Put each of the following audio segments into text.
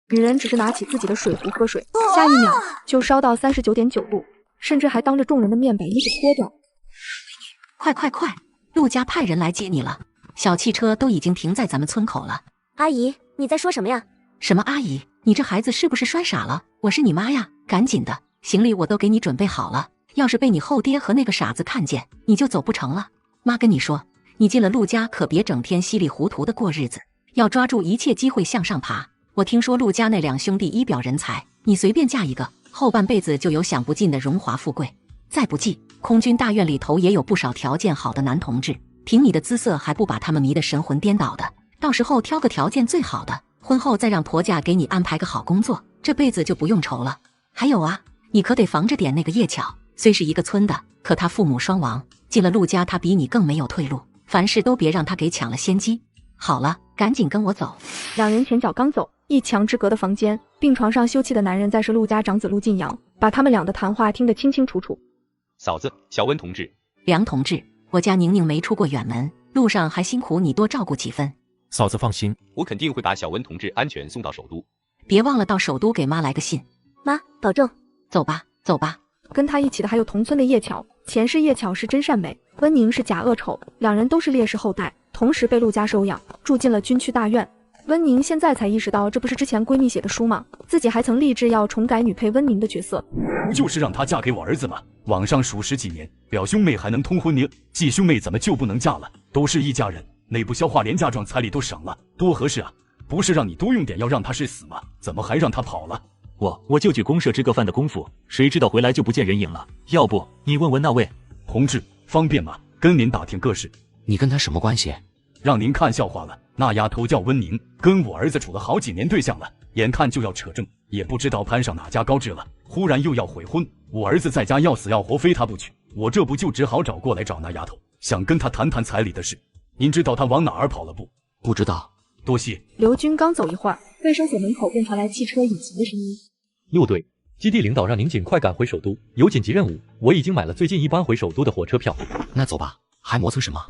女人只是拿起自己的水壶喝水，下一秒就烧到39.9度，甚至还当着众人的面把衣服脱掉。快快快，陆家派人来接你了，小汽车都已经停在咱们村口了。阿姨，你在说什么呀？什么阿姨？你这孩子是不是摔傻了？我是你妈呀，赶紧的，行李我都给你准备好了，要是被你后爹和那个傻子看见，你就走不成了。妈跟你说，你进了陆家可别整天稀里糊涂的过日子，要抓住一切机会向上爬。我听说陆家那2兄弟一表人才，你随便嫁一个，后半辈子就有享不尽的荣华富贵。再不济，空军大院里头也有不少条件好的男同志，凭你的姿色还不把他们迷得神魂颠倒的，到时候挑个条件最好的，婚后再让婆家给你安排个好工作，这辈子就不用愁了。还有啊，你可得防着点那个叶巧，虽是一个村的，可他父母双亡，进了陆家他比你更没有退路，凡事都别让他给抢了先机。好了，赶紧跟我走。2人前脚刚走，一墙之隔的房间，病床上休憩的男人在是陆家长子陆晋阳，把他们俩的谈话听得清清楚楚。嫂子，小温同志。梁同志，我家宁宁没出过远门，路上还辛苦你多照顾几分。嫂子放心，我肯定会把小温同志安全送到首都。别忘了到首都给妈来个信。妈，保重。走吧，走吧。跟他一起的还有同村的叶巧，前世叶巧是真善美，温宁是假恶丑，2人都是烈士后代，同时被陆家收养，住进了军区大院。温宁现在才意识到，这不是之前闺蜜写的书吗？自己还曾立志要重改女配温宁的角色，不就是让她嫁给我儿子吗？网上数10几年，表兄妹还能通婚呢，继兄妹怎么就不能嫁了？都是一家人，内部消化连嫁妆彩礼都省了，多合适啊！不是让你多用点药让他睡死吗？怎么还让他跑了？我就去公社吃个饭的功夫，谁知道回来就不见人影了。要不你问问那位同志，方便吗？跟您打听个事。你跟他什么关系？让您看笑话了。那丫头叫温宁，跟我儿子处了好几年对象了，眼看就要扯证，也不知道攀上哪家高枝了，忽然又要悔婚。我儿子在家要死要活非他不娶，我这不就只好找过来找那丫头，想跟他谈谈彩礼的事。您知道他往哪儿跑了不？不知道。多谢。刘军刚走一会儿，卫生所门口便传来汽车引擎的声音。陆队，基地领导让您尽快赶回首都，有紧急任务，我已经买了最近一班回首都的火车票。那走吧，还磨蹭什么？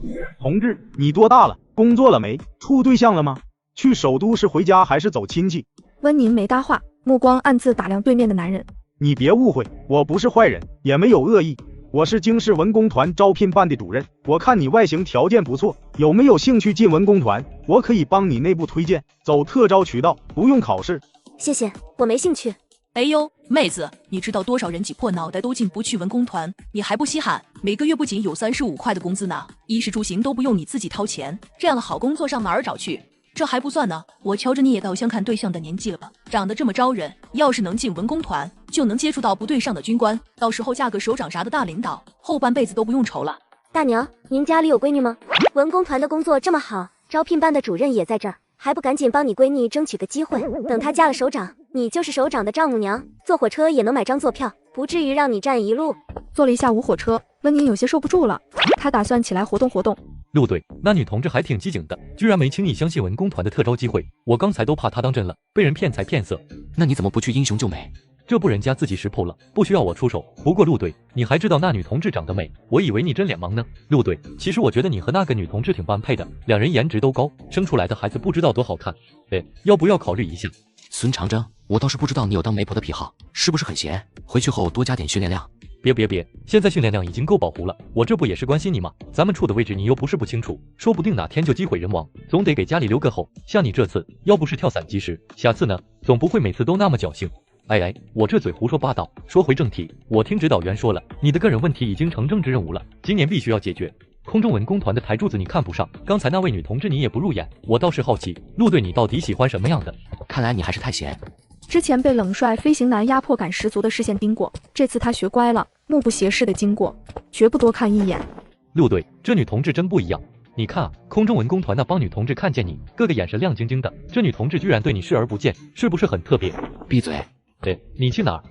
同志，你多大了？工作了没？处对象了吗？去首都是回家还是走亲戚？温宁没搭话，目光暗自打量对面的男人。你别误会，我不是坏人，也没有恶意，我是京市文工团招聘办的主任。我看你外形条件不错，有没有兴趣进文工团？我可以帮你内部推荐，走特招渠道，不用考试。谢谢，我没兴趣。哎呦，妹子，你知道多少人挤破脑袋都进不去文工团，你还不稀罕？每个月不仅有35块的工资呢，衣食住行都不用你自己掏钱，这样的好工作上哪儿找去？这还不算呢，我瞧着你也到相看对象的年纪了吧，长得这么招人，要是能进文工团，就能接触到部队上的军官，到时候嫁个首长啥的大领导，后半辈子都不用愁了。大娘，您家里有闺女吗？文工团的工作这么好，招聘办的主任也在这儿，还不赶紧帮你闺女争取个机会，等她嫁了首长，你就是首长的丈母娘，坐火车也能买张坐票，不至于让你站一路。坐了一下午火车，温宁有些受不住了，他打算起来活动活动。陆队，那女同志还挺机警的，居然没轻易相信文工团的特招机会，我刚才都怕她当真了，被人骗财骗色。那你怎么不去英雄救美？这不人家自己识破了，不需要我出手。不过陆队，你还知道那女同志长得美，我以为你真脸盲呢。陆队，其实我觉得你和那个女同志挺般配的，2人颜值都高，生出来的孩子不知道多好看。要不要考虑一下？孙长征，我倒是不知道你有当媒婆的癖好，是不是很闲？回去后多加点训练量。别，现在训练量已经够保护了，我这不也是关心你吗？咱们处的位置你又不是不清楚，说不定哪天就机毁人亡，总得给家里留个后。像你这次要不是跳伞及时，下次呢，总不会每次都那么侥幸。我这嘴胡说八道。说回正题，我听指导员说了，你的个人问题已经成政治任务了，今年必须要解决。空中文工团的台柱子你看不上，刚才那位女同志你也不入眼，我倒是好奇，陆队你到底喜欢什么样的？看来你还是太闲。之前被冷帅飞行男压迫感十足的视线盯过，这次他学乖了，目不斜视的经过，绝不多看一眼。陆队，这女同志真不一样。你看啊，空中文工团那帮女同志看见你，个个眼神亮晶晶的，这女同志居然对你视而不见，是不是很特别？闭嘴。你去哪儿？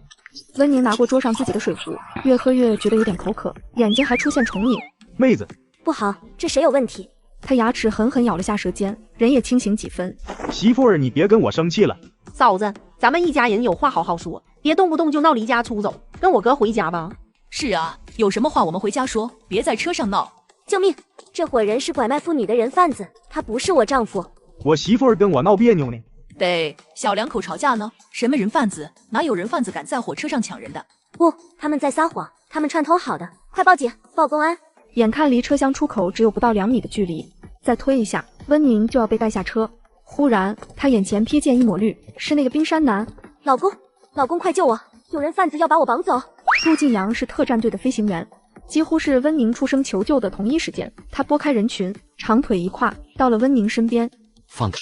温宁拿过桌上自己的水壶，越喝越觉得有点口渴，眼睛还出现重影。妹子，不好，这谁有问题？他牙齿狠狠咬了下舌尖，人也清醒几分。媳妇儿，你别跟我生气了。嫂子，咱们一家人有话好好说，别动不动就闹离家出走，跟我哥回家吧。是啊，有什么话我们回家说，别在车上闹。救命！这伙人是拐卖妇女的人贩子，他不是我丈夫。我媳妇儿跟我闹别扭呢。得，小两口吵架呢？什么人贩子？哪有人贩子敢在火车上抢人的？不，他们在撒谎，他们串通好的，快报警，报公安！眼看离车厢出口只有不到2米的距离，再推一下，温宁就要被带下车。忽然，他眼前瞥见一抹绿，是那个冰山男。老公，快救我！有人贩子要把我绑走！陆晋阳是特战队的飞行员，几乎是温宁出声求救的同一时间，他拨开人群，长腿一跨，到了温宁身边。放开！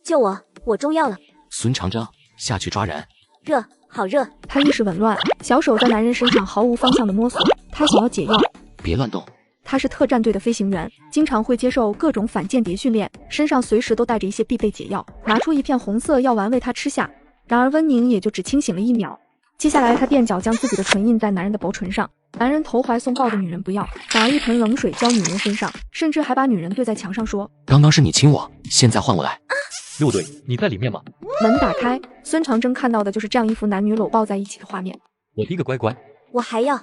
救我！我中药了！孙长征，下去抓人！热，好热！他意识紊乱，小手在男人身上毫无方向的摸索，他想要解药。别乱动！他是特战队的飞行员，经常会接受各种反间谍训练，身上随时都带着一些必备解药，拿出一片红色药丸喂他吃下。然而温宁也就只清醒了1秒。接下来他垫脚将自己的唇印在男人的薄唇上，男人投怀送抱的女人不要，反而一盆冷水浇女人身上，甚至还把女人对在墙上说：刚刚是你亲我，现在换我来。六队，你在里面吗？门打开，孙长征看到的就是这样一幅男女搂抱在一起的画面。我的个乖乖！我还要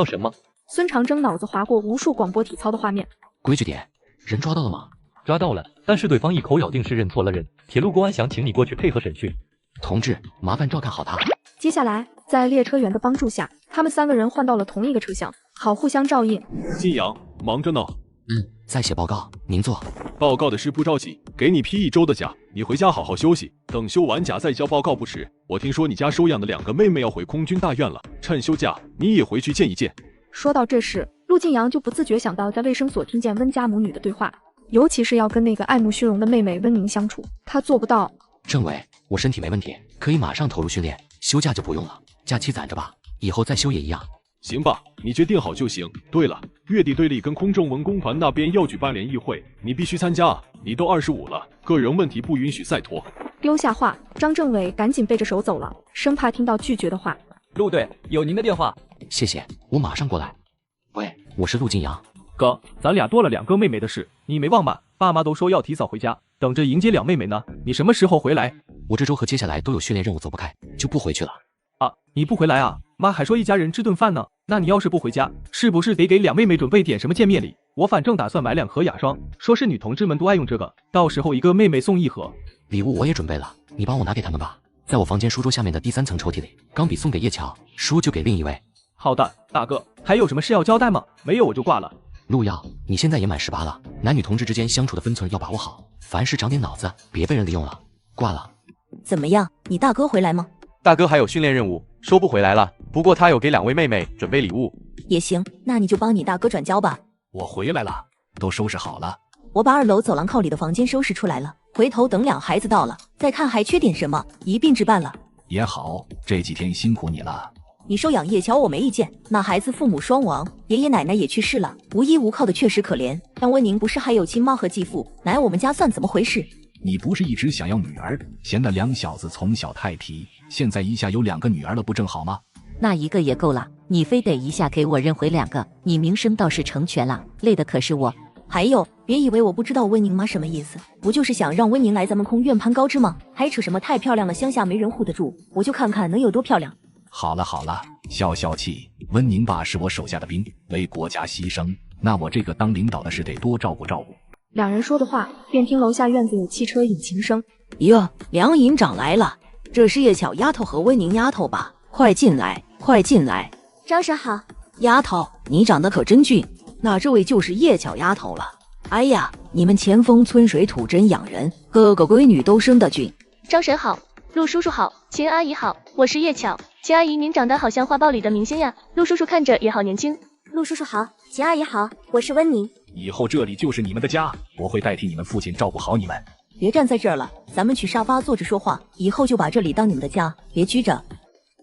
什么？孙长征脑子划过无数广播体操的画面。规矩点，人抓到了吗？抓到了，但是对方一口咬定是认错了人。铁路公安想请你过去配合审讯。同志，麻烦照看好他。接下来，在列车员的帮助下，他们3个人换到了同一个车厢，好互相照应。晋阳，忙着呢。在写报告，您坐。报告的事不着急，给你批1周的假，你回家好好休息，等休完假再交报告不迟。我听说你家收养的2个妹妹要回空军大院了，趁休假你也回去见一见。说到这事，陆晋阳就不自觉想到在卫生所听见温家母女的对话，尤其是要跟那个爱慕虚荣的妹妹温宁相处，他做不到。政委，我身体没问题，可以马上投入训练，休假就不用了，假期攒着吧，以后再休也一样。行吧，你决定好就行。对了，月底队里跟空政文工团那边要举办联谊会，你必须参加啊！你都25了，个人问题不允许再拖。丢下话，张政委赶紧背着手走了，生怕听到拒绝的话。陆队，有您的电话。谢谢，我马上过来。喂，我是陆晋阳。哥，咱俩多了2个妹妹的事，你没忘吧？爸妈都说要提早回家，等着迎接2妹妹呢。你什么时候回来？我这周和接下来都有训练任务走不开，就不回去了。啊，你不回来啊？妈还说一家人吃顿饭呢。那你要是不回家，是不是得给2妹妹准备点什么见面礼？我反正打算买2盒雅霜，说是女同志们都爱用这个，到时候一个妹妹送1盒。礼物我也准备了，你帮我拿给他们吧，在我房间书桌下面的第3层抽屉里。钢笔送给叶乔，书就给另一位。好的，大哥，还有什么事要交代吗？没有我就挂了。陆耀，你现在也满18了，男女同志之间相处的分寸要把握好，凡事长点脑子，别被人利用了。挂了。怎么样，你大哥回来吗？大哥还有训练任务，说不回来了。不过他有给2位妹妹准备礼物。也行，那你就帮你大哥转交吧。我回来了，都收拾好了。我把2楼走廊靠里的房间收拾出来了，回头等2孩子到了，再看还缺点什么，一并置办了。也好，这几天辛苦你了。你收养叶乔我没意见，那孩子父母双亡，爷爷奶奶也去世了，无依无靠的确实可怜。但温宁不是还有亲妈和继父，乃我们家算怎么回事？你不是一直想要女儿，嫌那2小子从小太皮，现在一下有2个女儿了，不正好吗？那1个也够了，你非得一下给我认回2个，你名声倒是成全了，累的可是我。还有，别以为我不知道温宁妈什么意思，不就是想让温宁来咱们空院攀高枝吗？还扯什么太漂亮了，乡下没人护得住，我就看看能有多漂亮。好了好了，消气。温宁爸是我手下的兵，为国家牺牲，那我这个当领导的是得多照顾照顾。2人说的话，便听楼下院子有汽车引擎声。哟，梁营长来了，这是叶巧丫头和温宁丫头吧？快进来，快进来。张婶好。丫头，你长得可真俊，那这位就是叶巧丫头了。哎呀，你们前锋村水土真养人，哥哥闺女都生得俊。张婶好，陆叔叔好，秦阿姨好，我是叶巧。秦阿姨您长得好像画报里的明星呀，陆叔叔看着也好年轻。陆叔叔好，秦阿姨好，我是温宁。以后这里就是你们的家，我会代替你们父亲照顾好你们。别站在这儿了，咱们去沙发坐着说话，以后就把这里当你们的家，别拘着。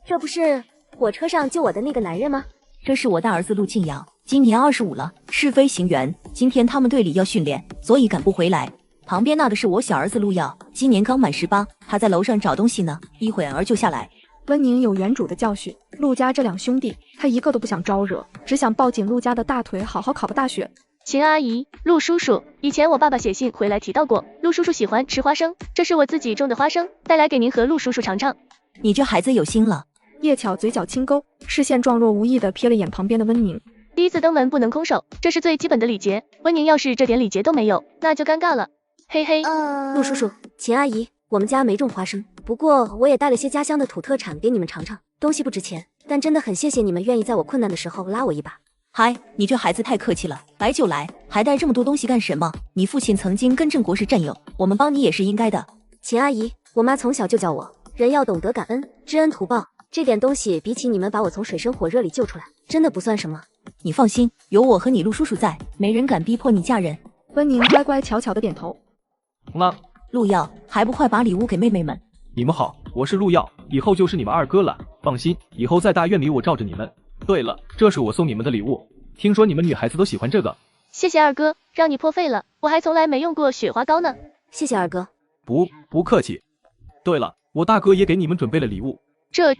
这不是火车上救我的那个男人吗？这是我大儿子陆庆阳，今年25了，是飞行员。今天他们队里要训练，所以赶不回来。旁边那的是我小儿子陆耀，今年刚满18，他在楼上找东西呢，一会儿就下来。温宁有原主的教训，陆家这2兄弟，他一个都不想招惹，只想抱紧陆家的大腿，好好考个大学。秦阿姨，陆叔叔，以前我爸爸写信回来提到过，陆叔叔喜欢吃花生，这是我自己种的花生，带来给您和陆叔叔尝尝。你这孩子有心了。叶巧嘴角轻勾，视线状若无意地瞥了眼旁边的温宁。第一次登门不能空手，这是最基本的礼节。温宁要是这点礼节都没有，那就尴尬了。嘿嘿，陆叔叔，秦阿姨，我们家没种花生，不过我也带了些家乡的土特产给你们尝尝。东西不值钱，但真的很谢谢你们愿意在我困难的时候拉我一把。嗨，你这孩子太客气了，来就来，还带这么多东西干什么？你父亲曾经跟郑国是战友，我们帮你也是应该的。秦阿姨，我妈从小就教我，人要懂得感恩，知恩图报。这点东西比起你们把我从水深火热里救出来，真的不算什么。你放心，有我和你陆叔叔在，没人敢逼迫你嫁人。温宁乖乖悄悄的点头。妈，陆耀，还不快把礼物给妹妹们？你们好，我是陆耀，以后就是你们二哥了。放心，以后在大院里我罩着你们。对了，这是我送你们的礼物，听说你们女孩子都喜欢这个。谢谢二哥，让你破费了，我还从来没用过雪花膏呢。谢谢二哥。不客气。对了，我大哥也给你们准备了礼物。这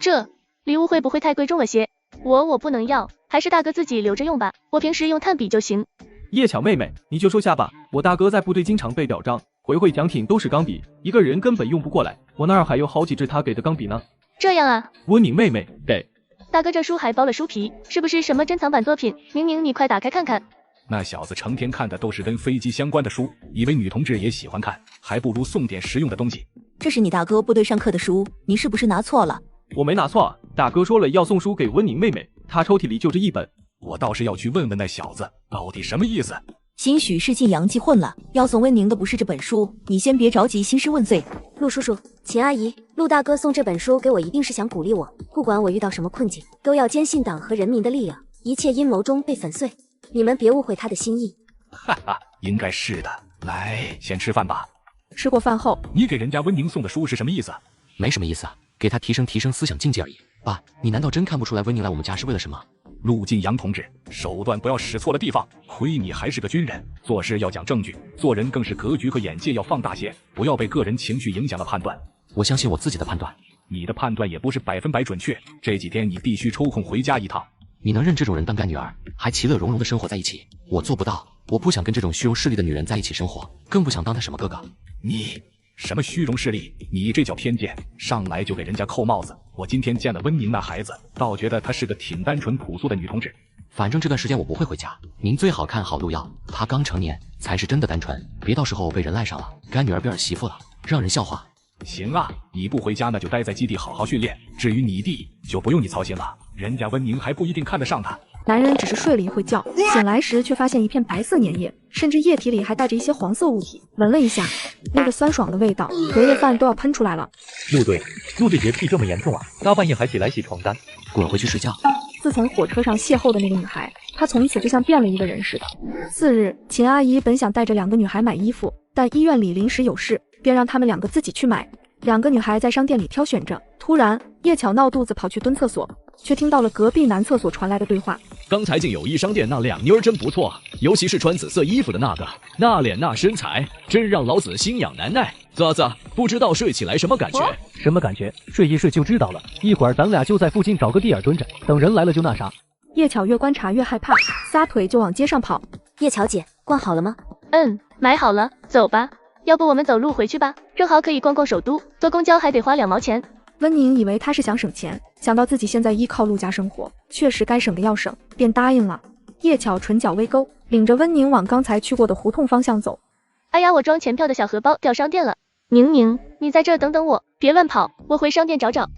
礼物会不会太贵重了些？我不能要，还是大哥自己留着用吧，我平时用炭笔就行。叶巧妹妹，你就收下吧，我大哥在部队经常被表彰，回奖品都是钢笔，一个人根本用不过来，我那儿还有好几支他给的钢笔呢。这样啊。温宁妹妹，给大哥，这书还包了书皮，是不是什么珍藏版作品？宁宁，你快打开看看。那小子成天看的都是跟飞机相关的书，以为女同志也喜欢看，还不如送点实用的东西。这是你大哥部队上课的书，你是不是拿错了？我没拿错，大哥说了要送书给温宁妹妹，他抽屉里就这一本。我倒是要去问问那小子到底什么意思。兴许是进洋气混了，要送温宁的不是这本书，你先别着急兴师问罪。陆叔叔，秦阿姨，陆大哥送这本书给我，一定是想鼓励我，不管我遇到什么困境，都要坚信党和人民的力量，一切阴谋中被粉碎。你们别误会他的心意。哈哈，应该是的。来，先吃饭吧。吃过饭后，你给人家温宁送的书是什么意思？没什么意思啊，给他提升思想境界而已。爸，你难道真看不出来温宁来我们家是为了什么？陆晋阳同志，手段不要使错了地方。亏你还是个军人，做事要讲证据，做人更是格局和眼界要放大些，不要被个人情绪影响了判断。我相信我自己的判断。你的判断也不是100%准确，这几天你必须抽空回家一趟。你能认这种人当干女儿，还其乐融融的生活在一起？我做不到，我不想跟这种虚荣势利的女人在一起生活，更不想当她什么哥哥。你什么虚荣势利？你这叫偏见，上来就给人家扣帽子。我今天见了温宁那孩子，倒觉得她是个挺单纯朴素的女同志。反正这段时间我不会回家，您最好看好陆耀，她刚成年，才是真的单纯，别到时候被人赖上了，干女儿变儿媳妇了，让人笑话。行啊，你不回家那就待在基地好好训练，至于你弟就不用你操心了，人家温宁还不一定看得上他。男人只是睡了一会觉，醒来时却发现一片白色粘液，甚至液体里还带着一些黄色物体。闻了一下，那个酸爽的味道，隔夜饭都要喷出来了。陆队洁癖这么严重啊？大半夜还起来洗床单？滚回去睡觉。自从火车上邂逅的那个女孩，她从此就像变了一个人似的。次日，秦阿姨本想带着2个女孩买衣服，但医院里临时有事，便让她们2个自己去买。2个女孩在商店里挑选着，突然叶巧闹肚子跑去蹲厕所，却听到了隔壁男厕所传来的对话。刚才进友谊商店那2妞真不错，尤其是穿紫色衣服的那个，那脸那身材，真让老子心痒难耐。啧啧，不知道睡起来什么感觉？什么感觉？睡一睡就知道了。一会儿咱俩就在附近找个地儿蹲着，等人来了就那啥。叶巧越观察越害怕，撒腿就往街上跑。叶巧姐，逛好了吗？买好了，走吧。要不我们走路回去吧，正好可以逛逛首都，坐公交还得花2毛钱。温宁以为他是想省钱，想到自己现在依靠陆家生活，确实该省的要省，便答应了。叶巧唇角微勾，领着温宁往刚才去过的胡同方向走。哎呀，我装钱票的小荷包掉商店了。宁宁，你在这等等我，别乱跑，我回商店找找。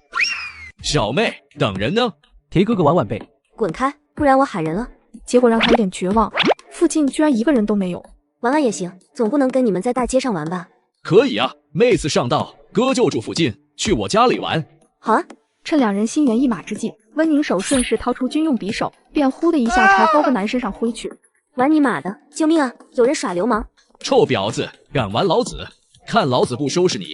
小妹，等人呢？铁哥哥玩玩呗。滚开，不然我喊人了。结果让他有点绝望，附近居然一个人都没有。玩玩也行，总不能跟你们在大街上玩吧？可以啊，妹子上道，哥就住附近，去我家里玩。好啊。趁2人心猿意马之际，温宁手顺势掏出军用匕首，便呼的一下朝高个男身上挥去。玩你妈的！救命啊！有人耍流氓！臭婊子，敢玩老子，看老子不收拾你！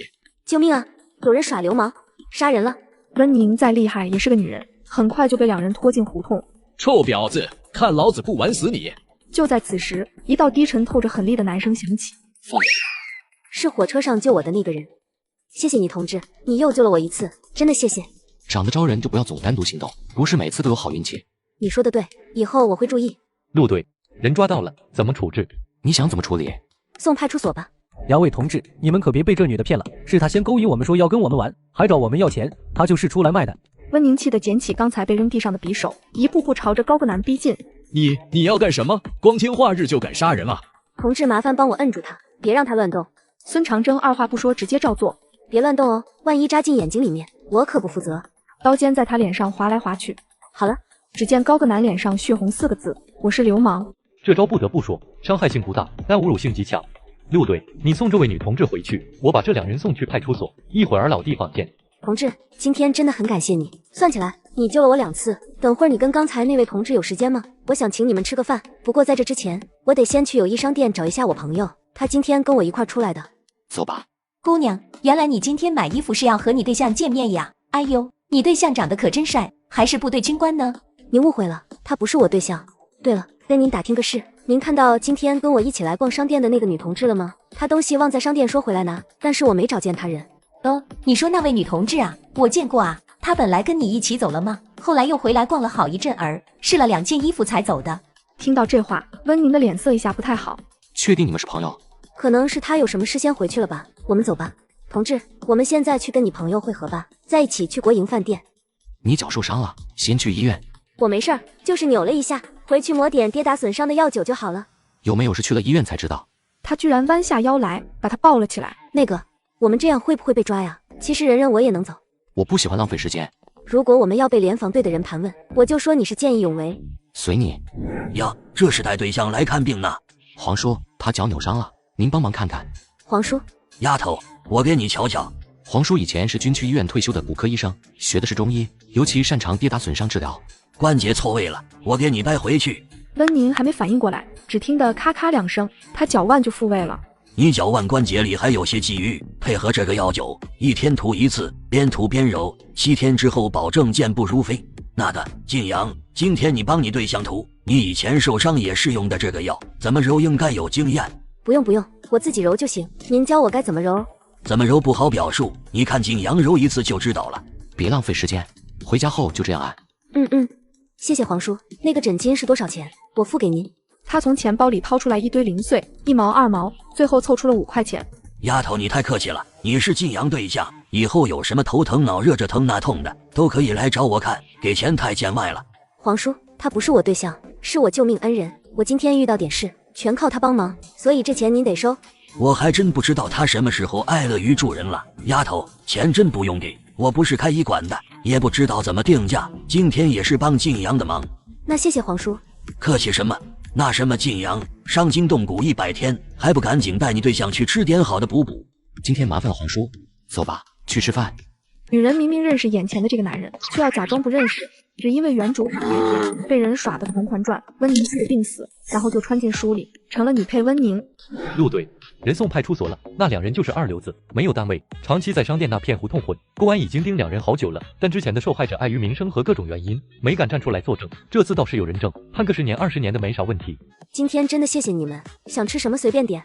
救命啊！有人耍流氓，杀人了！温宁再厉害也是个女人，很快就被2人拖进胡同。臭婊子，看老子不玩死你！就在此时，一道低沉透着狠厉的男声响起：是火车上救我的那个人。谢谢你同志，你又救了我一次，真的谢谢。长得招人就不要总单独行动，不是每次都有好运气。你说的对，以后我会注意。陆队，人抓到了，怎么处置？你想怎么处理？送派出所吧。2位同志，你们可别被这女的骗了，是她先勾引我们说要跟我们玩，还找我们要钱，她就是出来卖的。温宁气得捡起刚才被扔地上的匕首，一步步朝着高个男逼近。你要干什么？光天化日就敢杀人啊！同志，麻烦帮我摁住他，别让他乱动。孙长征二话不说直接照做，别乱动哦，万一扎进眼睛里面，我可不负责。刀尖在他脸上划来划去。好了，只见高个男脸上血红4个字，我是流氓。这招不得不说，伤害性不大，但侮辱性极强。陆队，你送这位女同志回去，我把这2人送去派出所，一会儿老地方见。同志，今天真的很感谢你，算起来你救了我2次。等会儿你跟刚才那位同志有时间吗？我想请你们吃个饭，不过在这之前，我得先去友谊商店找一下我朋友，他今天跟我一块出来的。走吧。姑娘，原来你今天买衣服是要和你对象见面呀？哎呦，你对象长得可真帅，还是部队军官呢？您误会了，他不是我对象。对了，跟您打听个事，您看到今天跟我一起来逛商店的那个女同志了吗？她东西忘在商店说回来拿，但是我没找见她人。哦，你说那位女同志啊，我见过啊，她本来跟你一起走了吗？后来又回来逛了好一阵儿，试了2件衣服才走的。听到这话，温宁的脸色一下不太好。确定你们是朋友？可能是他有什么事先回去了吧，我们走吧。同志，我们现在去跟你朋友会合吧，再一起去国营饭店。你脚受伤了，先去医院。我没事儿，就是扭了一下，回去抹点跌打损伤的药酒就好了。有没有是去了医院才知道？他居然弯下腰来把他抱了起来。那个，我们这样会不会被抓呀？其实人我也能走。我不喜欢浪费时间。如果我们要被联防队的人盘问，我就说你是见义勇为。随你。呀，这是带对象来看病呢。黄叔，他脚扭伤了，您帮忙看看。黄叔，丫头，我给你瞧瞧。黄叔以前是军区医院退休的骨科医生，学的是中医，尤其擅长跌打损伤治疗。关节错位了，我给你带回去。温宁还没反应过来，只听得咔咔2声，他脚腕就复位了。你脚腕关节里还有些积瘀，配合这个药酒，1天涂1次，边涂边揉，7天之后保证健步如飞。那个晋阳，今天你帮你对象涂，你以前受伤也是用的这个药，怎么揉应该有经验。不用，我自己揉就行，您教我该怎么揉。怎么揉不好表述，你看晋阳揉1次就知道了。别浪费时间，回家后就这样按。谢谢黄叔，那个枕巾是多少钱？我付给您。他从钱包里掏出来一堆零碎，1毛2毛，最后凑出了5块钱。丫头，你太客气了，你是晋阳对象，以后有什么头疼脑热这疼那痛的，都可以来找我看，给钱太见外了。黄叔，他不是我对象，是我救命恩人，我今天遇到点事，全靠他帮忙，所以这钱您得收。我还真不知道他什么时候爱乐于助人了。丫头，钱真不用给，我不是开医馆的，也不知道怎么定价，今天也是帮晋阳的忙。那谢谢黄叔。客气什么？那什么晋阳，伤筋动骨100天，还不赶紧带你对象去吃点好的补补。今天麻烦了黄叔，走吧，去吃饭。女人明明认识眼前的这个男人，却要假装不认识，只因为原主被人耍得团团转。温宁死病死，然后就穿进书里，成了女配温宁。陆队，人送派出所了，那2人就是2流子，没有单位，长期在商店那片胡同混。公安已经盯2人好久了，但之前的受害者碍于名声和各种原因，没敢站出来作证。这次倒是有人证，判个10年20年的没啥问题。今天真的谢谢你们，想吃什么随便点。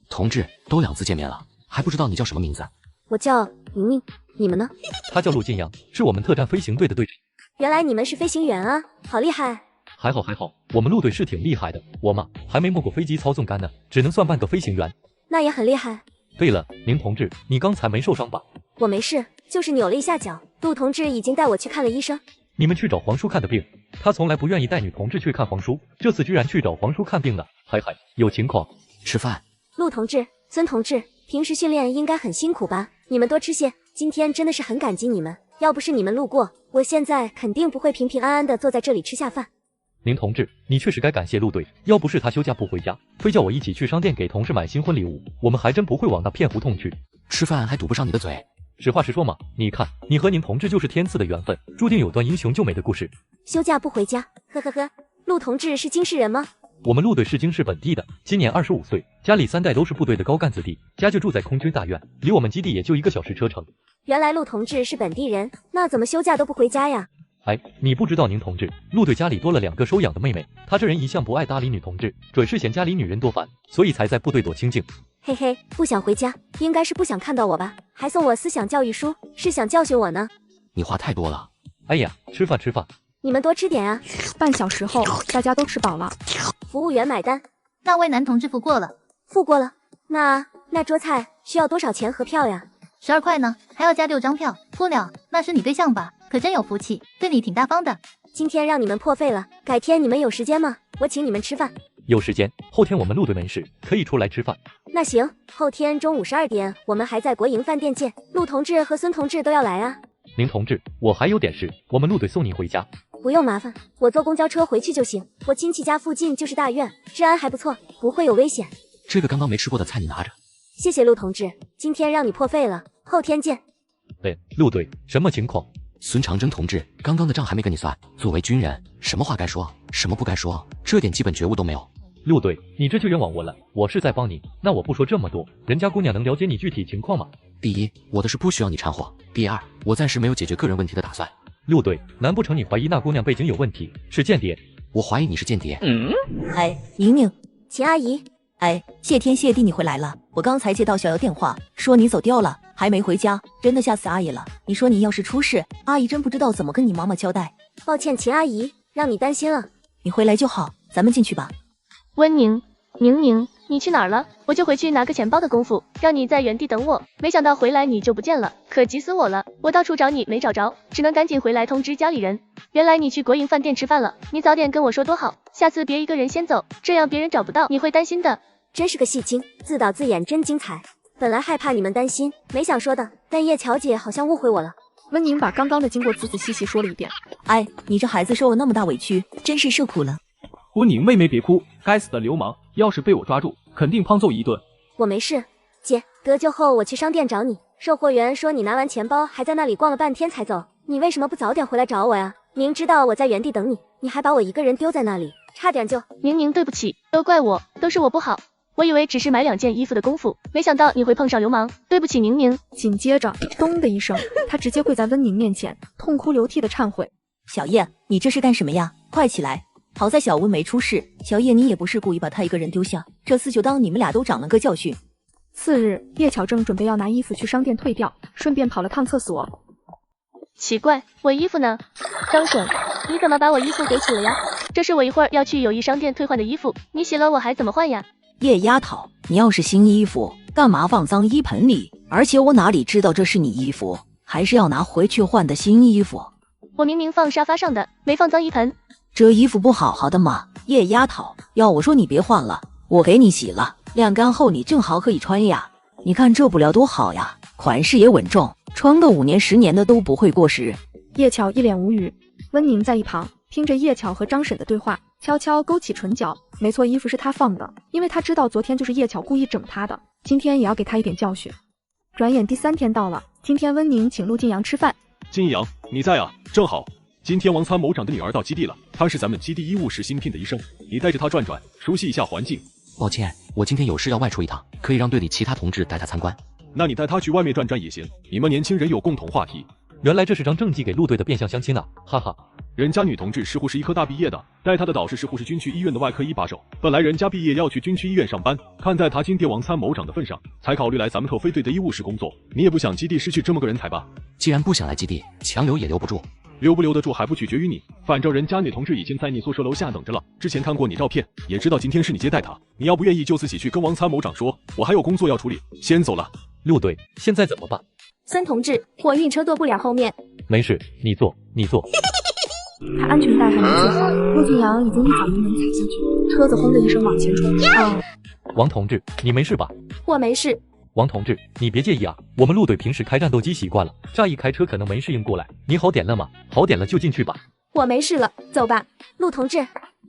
同志，都2次见面了，还不知道你叫什么名字？我叫宁宁，你们呢？他叫陆晋阳，是我们特战飞行队的队长。原来你们是飞行员啊，好厉害。还好，我们陆队是挺厉害的，我嘛还没摸过飞机操纵杆呢，只能算半个飞行员。那也很厉害。对了，宁同志，你刚才没受伤吧？我没事，就是扭了一下脚。陆同志已经带我去看了医生。你们去找黄叔看的病，他从来不愿意带女同志去看黄叔，这次居然去找黄叔看病了，嗨，有情况。吃饭。陆同志，孙同志，平时训练应该很辛苦吧？你们多吃些，今天真的是很感激你们，要不是你们路过，我现在肯定不会平平安安的坐在这里吃下饭。宁同志，你确实该感谢陆队，要不是他休假不回家，非叫我一起去商店给同事买新婚礼物，我们还真不会往那片胡同去。吃饭还堵不上你的嘴。实话实说嘛，你看，你和宁同志就是天赐的缘分，注定有段英雄救美的故事。休假不回家，呵呵呵。陆同志是京市人吗？我们陆队是京市本地的，今年25岁，家里3代都是部队的高干子弟，家就住在空军大院，离我们基地也就1个小时车程。原来陆同志是本地人，那怎么休假都不回家呀？哎，你不知道宁同志，陆队家里多了2个收养的妹妹，他这人一向不爱搭理女同志，准是嫌家里女人多烦，所以才在部队躲清静。嘿嘿，不想回家，应该是不想看到我吧？还送我思想教育书，是想教训我呢？你话太多了。哎呀，吃饭。你们多吃点啊。半小时后，大家都吃饱了。服务员买单。那位男同志付过了。付过了。那桌菜需要多少钱合票呀？12块呢，还要加6张票。姑娘，那是你对象吧？可真有福气，对你挺大方的。今天让你们破费了，改天你们有时间吗？我请你们吃饭。有时间，后天我们陆队门市可以出来吃饭。那行，后天中午12点，我们还在国营饭店见。陆同志和孙同志都要来啊。宁同志，我还有点事，我们陆队送您回家。不用麻烦，我坐公交车回去就行。我亲戚家附近就是大院，治安还不错，不会有危险。这个刚刚没吃过的菜你拿着。谢谢陆同志，今天让你破费了，后天见。陆队，什么情况？孙长征同志，刚刚的账还没跟你算。作为军人，什么话该说，什么不该说，这点基本觉悟都没有。陆队，你这就冤枉我了，我是在帮你，那我不说这么多，人家姑娘能了解你具体情况吗？第一，我的事不需要你掺和；第二，我暂时没有解决个人问题的打算。陆队，难不成你怀疑那姑娘背景有问题，是间谍？我怀疑你是间谍。哎，宁宁，秦阿姨。哎，谢天谢地你回来了，我刚才接到小姚电话，说你走掉了，还没回家，真的吓死阿姨了。你说你要是出事，阿姨真不知道怎么跟你妈妈交代。抱歉，秦阿姨，让你担心了。你回来就好，咱们进去吧。温宁，宁，你去哪儿了？我就回去拿个钱包的功夫，让你在原地等我，没想到回来你就不见了，可急死我了。我到处找你没找着，只能赶紧回来通知家里人。原来你去国营饭店吃饭了，你早点跟我说多好，下次别一个人先走，这样别人找不到，你会担心的。真是个戏精，自导自演真精彩。本来害怕你们担心，没想说的，但叶乔姐好像误会我了。温宁把刚刚的经过仔仔细细说了一遍。哎，你这孩子受了那么大委屈，真是受苦了。温宁妹妹别哭，该死的流氓，要是被我抓住，肯定胖揍一顿。我没事，姐，得救后我去商店找你。售货员说你拿完钱包还在那里逛了半天才走，你为什么不早点回来找我呀？明知道我在原地等你，你还把我一个人丢在那里，差点就……宁，对不起，都怪我，都是我不好。我以为只是买2件衣服的功夫，没想到你会碰上流氓，对不起宁。紧接着，咚的一声，他直接跪在温宁面前，痛哭流涕的忏悔。小叶，你这是干什么呀？快起来！好在小温没出事，小叶你也不是故意把他一个人丢下，这次就当你们俩都长了个教训。次日，叶巧正准备要拿衣服去商店退掉，顺便跑了趟厕所。奇怪，我衣服呢？张婶，你怎么把我衣服给洗了呀？这是我一会儿要去友谊商店退换的衣服，你洗了我还怎么换呀？叶丫头，你要是新衣服，干嘛放脏衣盆里？而且我哪里知道这是你衣服，还是要拿回去换的新衣服。我明明放沙发上的，没放脏衣盆。这衣服不好好的吗？叶丫头，要我说你别换了，我给你洗了，晾干后你正好可以穿呀。你看这布料多好呀，款式也稳重，穿个5年10年的都不会过时。叶巧一脸无语，温宁在一旁听着叶巧和张婶的对话，悄悄勾起唇角。没错，衣服是他放的，因为他知道昨天就是叶巧故意整他的，今天也要给他一点教训。转眼第3天到了，今天温宁请陆晋阳吃饭。晋阳，你在啊？正好，今天王参谋长的女儿到基地了，她是咱们基地医务室新聘的医生，你带着她转转，熟悉一下环境。抱歉，我今天有事要外出一趟，可以让队里其他同志带她参观。那你带她去外面转转也行，你们年轻人有共同话题。原来这是张正寄给陆队的变相相亲啊，哈哈。人家女同志是护士医科大毕业的，带她的导师是护士军区医院的外科一把手。本来人家毕业要去军区医院上班，看在她今天王参谋长的份上，才考虑来咱们特飞队的医务室工作。你也不想基地失去这么个人才吧？既然不想来基地，强留也留不住。留不留得住还不取决于你，反正人家女同志已经在你宿舍楼下等着了。之前看过你照片，也知道今天是你接待她。你要不愿意就自己去跟王参谋长说，我还有工作要处理，先走了。陆队，现在怎么办？孙同志，我运车坐不了后面。没事，你坐。他安全带还没系好，陆晋阳已经一脚油门踩下去，车子轰的一声往前冲。王同志，你没事吧？我没事。王同志，你别介意啊，我们陆队平时开战斗机习惯了，乍一开车可能没适应过来。你好点了吗？好点了就进去吧。我没事了，走吧。陆同志，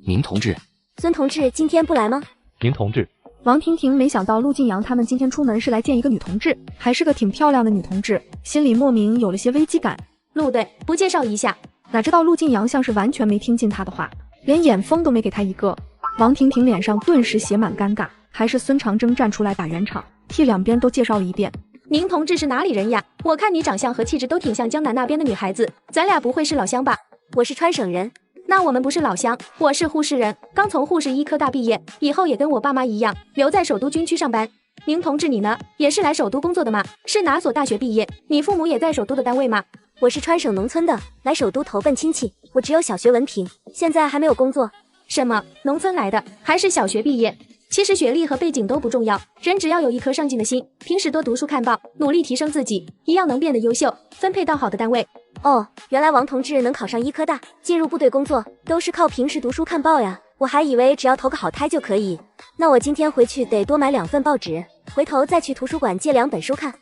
宁同志，孙同志今天不来吗？宁同志。王婷婷没想到陆晋阳他们今天出门是来见一个女同志，还是个挺漂亮的女同志，心里莫名有了些危机感。陆队，不介绍一下？哪知道陆晋阳像是完全没听进他的话，连眼风都没给他一个。王婷婷脸上顿时写满尴尬，还是孙长征站出来打圆场，替两边都介绍了一遍。宁同志是哪里人呀？我看你长相和气质都挺像江南那边的女孩子，咱俩不会是老乡吧？我是川省人。那我们不是老乡，我是护士人，刚从护士医科大毕业，以后也跟我爸妈一样，留在首都军区上班。宁同志你呢？也是来首都工作的吗？是哪所大学毕业？你父母也在首都的单位吗？我是川省农村的，来首都投奔亲戚，我只有小学文凭，现在还没有工作。什么？农村来的，还是小学毕业？其实学历和背景都不重要，人只要有一颗上进的心，平时多读书看报，努力提升自己，一样能变得优秀，分配到好的单位。哦，原来王同志能考上医科大，进入部队工作，都是靠平时读书看报呀。我还以为只要投个好胎就可以。那我今天回去得多买2份报纸，回头再去图书馆借2本书看。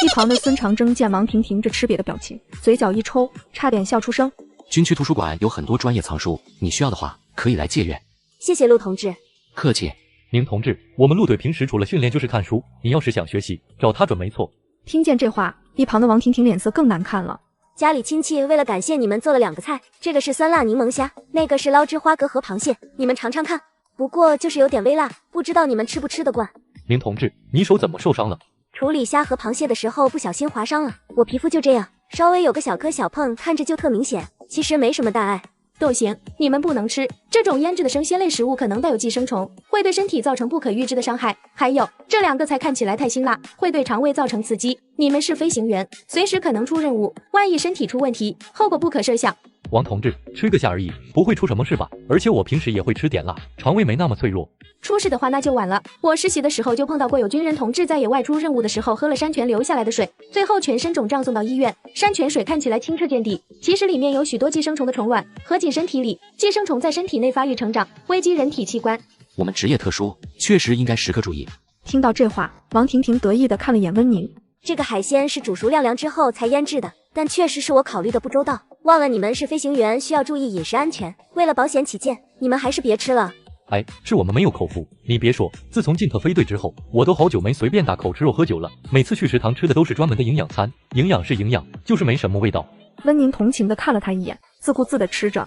一旁的孙长征见王婷婷这吃瘪的表情，嘴角一抽，差点笑出声。军区图书馆有很多专业藏书，你需要的话可以来借阅。谢谢陆同志。客气。宁同志，我们陆队平时除了训练就是看书，你要是想学习，找他准没错。听见这话，一旁的王婷婷脸色更难看了。家里亲戚为了感谢你们做了2个菜，这个是酸辣柠檬虾，那个是捞汁花蛤和螃蟹，你们尝尝看。不过就是有点微辣，不知道你们吃不吃得惯。宁同志，你手怎么受伤了？处理虾和螃蟹的时候不小心划伤了，我皮肤就这样，稍微有个小磕小碰，看着就特明显，其实没什么大碍。都行，你们不能吃这种腌制的生鲜类食物，可能带有寄生虫，会对身体造成不可预知的伤害。还有这2个菜看起来太辛辣，会对肠胃造成刺激。你们是飞行员，随时可能出任务，万一身体出问题，后果不可设想。王同志，吃个虾而已，不会出什么事吧？而且我平时也会吃点辣，肠胃没那么脆弱。出事的话那就晚了。我实习的时候就碰到过有军人同志在野外出任务的时候喝了山泉流下来的水，最后全身肿胀送到医院。山泉水看起来清澈见底，其实里面有许多寄生虫的虫卵合进身体里，寄生虫在身体内发育成长，危及人体器官。我们职业特殊，确实应该时刻注意。听到这话，王婷婷得意地看了眼温宁。这个海鲜是煮熟晾凉之后才腌制的，但确实是我考虑的不周到，忘了你们是飞行员，需要注意饮食安全。为了保险起见，你们还是别吃了。哎，是我们没有口福。你别说，自从进特飞队之后，我都好久没随便大口吃肉喝酒了。每次去食堂吃的都是专门的营养餐，营养是营养，就是没什么味道。温宁同情地看了他一眼，自顾自地吃着。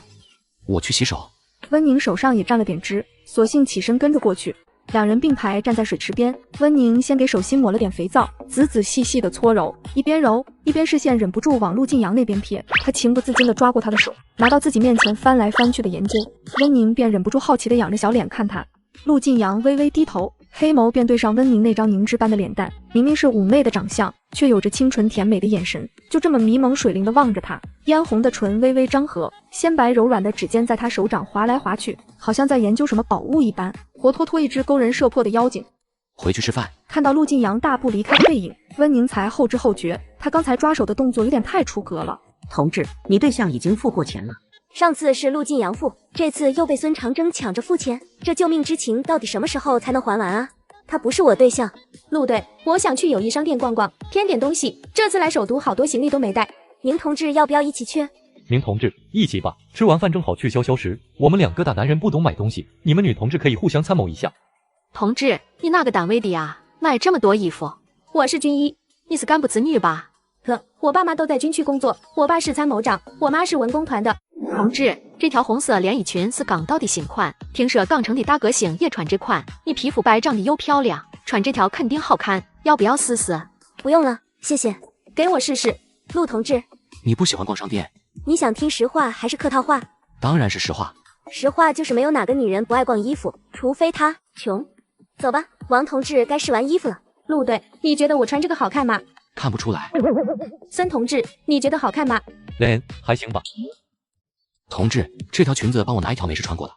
我去洗手。温宁手上也沾了点汁，索性起身跟着过去。2人并排站在水池边，温宁先给手心抹了点肥皂，仔仔细细的搓揉，一边揉一边视线忍不住往陆晋阳那边瞥。他情不自禁地抓过他的手，拿到自己面前翻来翻去的研究。温宁便忍不住好奇地仰着小脸看他。陆晋阳微微低头，黑眸便对上温宁那张凝脂般的脸蛋，明明是妩媚的长相，却有着清纯甜美的眼神，就这么迷蒙水灵地望着他。嫣红的唇微微张合，纤白柔软的指尖在他手掌划来划去，好像在研究什么宝物一般，活脱脱一只勾人摄魄的妖精。回去吃饭。看到陆晋阳大步离开的背影，温宁才后知后觉，他刚才抓手的动作有点太出格了。同志，你对象已经付过钱了。上次是陆晋阳付，这次又被孙长征抢着付钱，这救命之情到底什么时候才能还完啊？他不是我对象。陆队，我想去友谊商店逛逛，添点东西，这次来首都好多行李都没带。宁同志要不要一起去？宁同志，一起吧，吃完饭正好去消消食。我们2个大男人不懂买东西，你们女同志可以互相参谋一下。同志，你那个单位的呀，买这么多衣服？我是军医。你是干部子女吧？我爸妈都在军区工作，我爸是参谋长，我妈是文工团的。同志，这条红色连衣裙是港道的新款，听说港城的大歌星也穿这款。你皮肤白，长得又漂亮，穿这条肯定好看，要不要试试？不用了，谢谢。给我试试。陆同志，你不喜欢逛商店？你想听实话还是客套话？当然是实话。实话就是没有哪个女人不爱逛衣服，除非她穷。走吧，王同志该试完衣服了。陆队，你觉得我穿这个好看吗？看不出来。孙同志，你觉得好看吗？还行吧。同志，这条裙子帮我拿一条没事穿过的。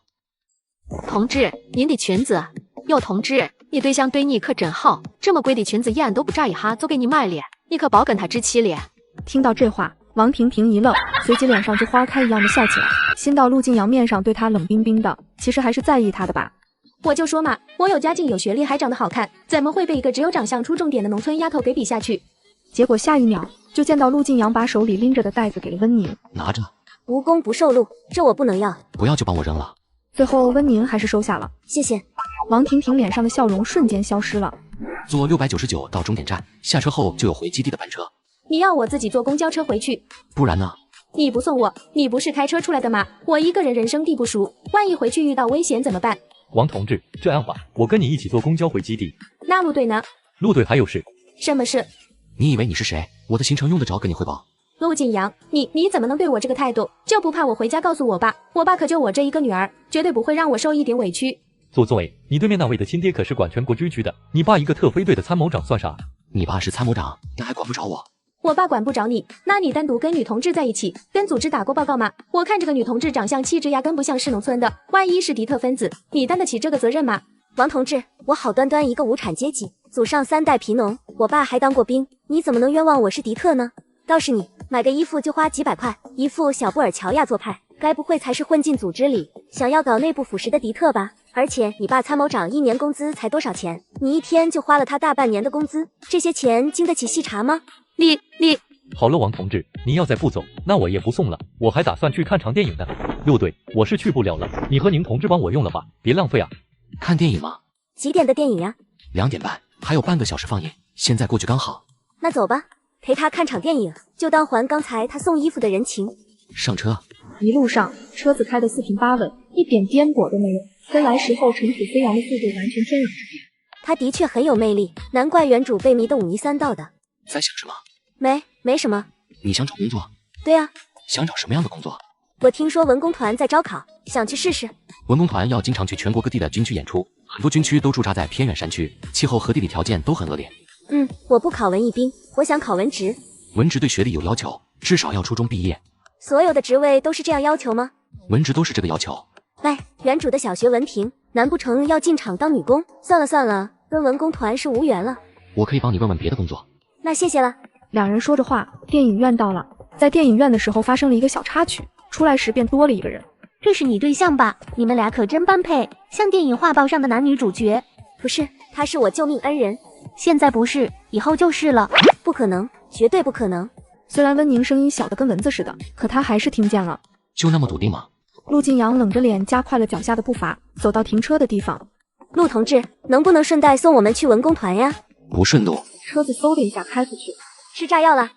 同志，您的裙子。哟，同志，你对象对你可真好，这么贵的裙子眼都不眨一下就给你买了，你可别跟他置气了。听到这话，王婷婷一愣，随即脸上就花开一样的笑起来，心到陆晋阳面上对她冷冰冰的，其实还是在意她的吧。我就说嘛，我有家境有学历还长得好看，怎么会被一个只有长相出重点的农村丫头给比下去？结果下一秒就见到陆晋阳把手里拎着的袋子给了温宁。拿着。无功不受禄，这我不能要。不要就帮我扔了。最后温宁还是收下了。谢谢。王婷婷脸上的笑容瞬间消失了。坐699到终点站，下车后就有回基地的班车。你要我自己坐公交车回去？不然呢？你不送我，你不是开车出来的吗？我一个人人生地不熟，万一回去遇到危险怎么办？王同志，这样吧，我跟你一起坐公交回基地。那陆队呢？陆队还有事。什么事？你以为你是谁？我的行程用得着跟你汇报？陆晋阳，你怎么能对我这个态度？就不怕我回家告诉我爸？我爸可就我这一个女儿，绝对不会让我受一点委屈。左左，你对面那位的亲爹可是管全国军区的，你爸一个特飞队的参谋长算啥？你爸是参谋长，那还管不着我？我爸管不着你，那你单独跟女同志在一起，跟组织打过报告吗？我看这个女同志长相气质压根不像是农村的，万一是敌特分子，你担得起这个责任吗？王同志，我好端端一个无产阶级，祖上3代皮农，我爸还当过兵，你怎么能冤枉我是敌特呢？倒是你，买个衣服就花几百块，一副小布尔乔亚做派，该不会才是混进组织里，想要搞内部腐蚀的迪特吧？而且你爸参谋长1年工资才多少钱？你一天就花了他大半年的工资，这些钱经得起细查吗？你好了，王同志，您要再不走，那我也不送了。我还打算去看场电影呢。6队，我是去不了了，你和宁同志帮我用了吧，别浪费啊。看电影吗？几点的电影呀？2点半，还有半个小时放映，现在过去刚好。那走吧，陪他看场电影，就当还刚才他送衣服的人情。上车。一路上，车子开得四平八稳，一点颠簸都没有，跟来时候尘土飞扬的速度完全天壤之别。他的确很有魅力，难怪原主被迷得五迷三道的。在想什么？没什么。你想找工作？对啊。想找什么样的工作？我听说文工团在招考，想去试试。文工团要经常去全国各地的军区演出，很多军区都驻扎在偏远山区，气候和地理条件都很恶劣。我不考文艺兵，我想考文职。文职对学历有要求，至少要初中毕业。所有的职位都是这样要求吗？文职都是这个要求。喂，原主的小学文凭，难不成要进厂当女工？算了，跟文工团是无缘了。我可以帮你问问别的工作。那谢谢了。两人说着话，电影院到了。在电影院的时候发生了一个小插曲，出来时便多了一个人。这是你对象吧？你们俩可真般配，像电影画报上的男女主角。不是，他是我救命恩人。现在不是，以后就是了。不可能，绝对不可能。虽然温宁声音小得跟蚊子似的，可他还是听见了。就那么笃定吗？陆晋阳冷着脸加快了脚下的步伐，走到停车的地方。陆同志，能不能顺带送我们去文工团呀？不顺路。车子嗖的一下开出去。吃炸药了。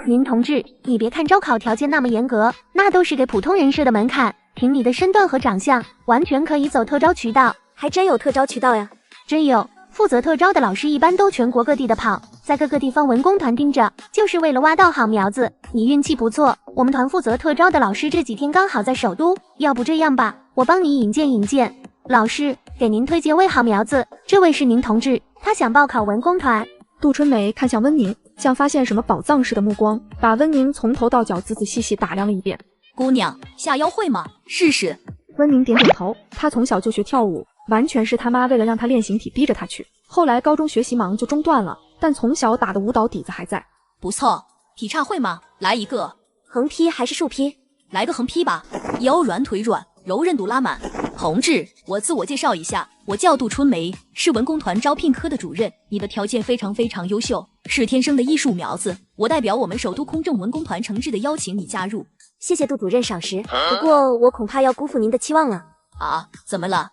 宁同志，你别看招考条件那么严格，那都是给普通人设的门槛，凭你的身段和长相，完全可以走特招渠道。还真有特招渠道呀？真有。负责特招的老师一般都全国各地的跑，在各个地方文工团盯着，就是为了挖到好苗子。你运气不错，我们团负责特招的老师这几天刚好在首都，要不这样吧，我帮你引荐。老师，给您推荐位好苗子，这位是宁同志，他想报考文工团。杜春梅看向温宁，像发现什么宝藏似的目光，把温宁从头到脚仔仔细细打量了一遍。姑娘，下腰会吗？试试。温宁点点头，他从小就学跳舞，完全是他妈为了让他练形体逼着他去。后来高中学习忙就中断了，但从小打的舞蹈底子还在。不错。劈叉会吗？来一个。横劈还是竖劈？来个横劈吧。腰软腿软，柔韧度拉满。同志，我自我介绍一下，我叫杜春梅，是文工团招聘科的主任。你的条件非常优秀，是天生的艺术苗子。我代表我们首都空政文工团诚挚的邀请你加入。谢谢杜主任赏识，不过我恐怕要辜负您的期望了。啊？怎么了？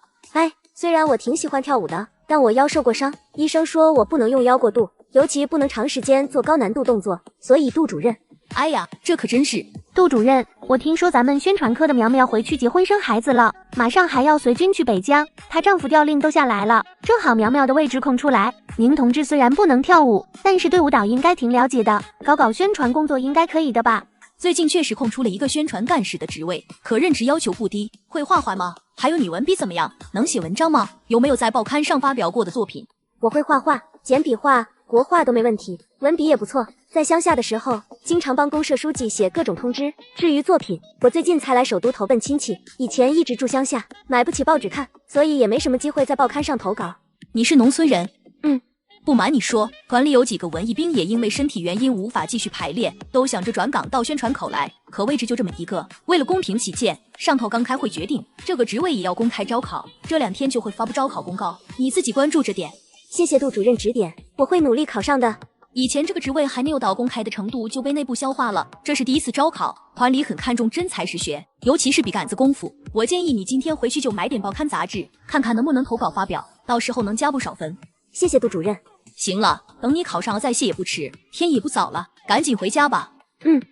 虽然我挺喜欢跳舞的，但我腰受过伤，医生说我不能用腰过度，尤其不能长时间做高难度动作，所以杜主任。哎呀，这可真是。杜主任，我听说咱们宣传科的苗苗回去结婚生孩子了，马上还要随军去北疆，她丈夫调令都下来了，正好苗苗的位置空出来。宁同志虽然不能跳舞，但是对舞蹈应该挺了解的，搞宣传工作应该可以的吧？最近确实空出了一个宣传干事的职位，可任职要求不低。会画画吗？还有你文笔怎么样？能写文章吗？有没有在报刊上发表过的作品？我会画画，简笔画、国画都没问题，文笔也不错。在乡下的时候，经常帮公社书记写各种通知。至于作品，我最近才来首都投奔亲戚，以前一直住乡下，买不起报纸看，所以也没什么机会在报刊上投稿。你是农村人？不瞒你说，团里有几个文艺兵也因为身体原因无法继续排练，都想着转岗到宣传口来，可位置就这么一个。为了公平起见，上头刚开会决定，这个职位也要公开招考，这2天就会发布招考公告，你自己关注着点。谢谢杜主任指点，我会努力考上的。以前这个职位还没有到公开的程度就被内部消化了，这是第一次招考，团里很看重真才实学，尤其是笔杆子功夫。我建议你今天回去就买点报刊杂志，看看能不能投稿发表，到时候能加不少分。谢谢杜主任。行了，等你考上了再谢也不迟，天也不早了，赶紧回家吧。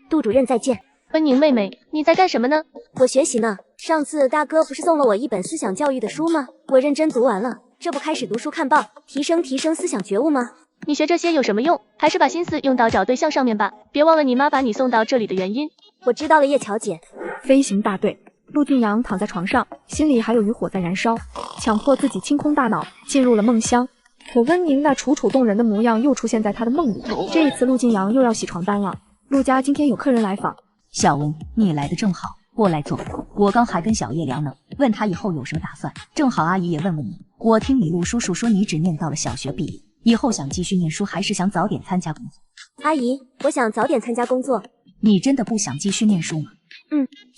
杜主任再见。温宁妹妹，你在干什么呢？我学习呢。上次大哥不是送了我一本思想教育的书吗？我认真读完了，这不开始读书看报，提升思想觉悟吗？你学这些有什么用？还是把心思用到找对象上面吧，别忘了你妈把你送到这里的原因。我知道了，叶乔姐。飞行大队，陆晋阳躺在床上，心里还有余火在燃烧，强迫自己清空大脑，进入了梦乡。可温宁那楚楚动人的模样又出现在他的梦里，这一次陆晋阳又要洗床单了。陆家今天有客人来访。小温，你也来得正好，过来坐。我刚还跟小叶聊呢，问他以后有什么打算，正好阿姨也问问你。我听你陆叔叔说你只念到了小学毕业，以后想继续念书，还是想早点参加工作？阿姨，我想早点参加工作。你真的不想继续念书吗？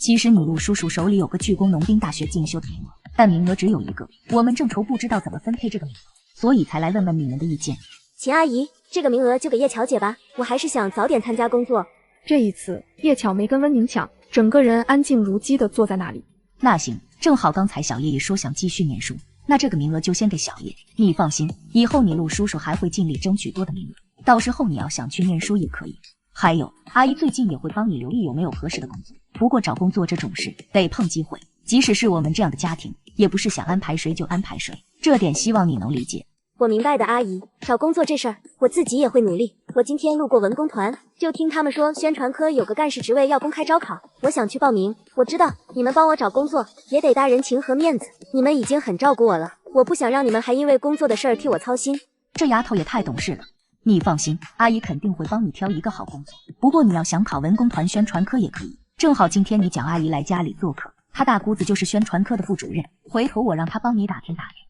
其实你陆叔叔手里有个巨工农兵大学进修的名额，但名额只有一个，我们正愁不知道怎么分配这个名额，所以才来问问你们的意见。秦阿姨，这个名额就给叶乔姐吧，我还是想早点参加工作。这一次，叶巧没跟温宁抢，整个人安静如鸡的坐在那里。那行，正好刚才小叶也说想继续念书，那这个名额就先给小叶。你放心，以后你陆叔叔还会尽力争取多的名额，到时候你要想去念书也可以。还有，阿姨最近也会帮你留意有没有合适的工作。不过找工作这种事得碰机会，即使是我们这样的家庭，也不是想安排谁就安排谁，这点希望你能理解。我明白的，阿姨。找工作这事儿，我自己也会努力。我今天路过文工团，就听他们说宣传科有个干事职位要公开招考，我想去报名。我知道你们帮我找工作也得搭人情和面子，你们已经很照顾我了，我不想让你们还因为工作的事儿替我操心。这丫头也太懂事了。你放心，阿姨肯定会帮你挑一个好工作。不过你要想考文工团宣传科也可以，正好今天你蒋阿姨来家里做客，她大姑子就是宣传科的副主任，回头我让她帮你打听打听。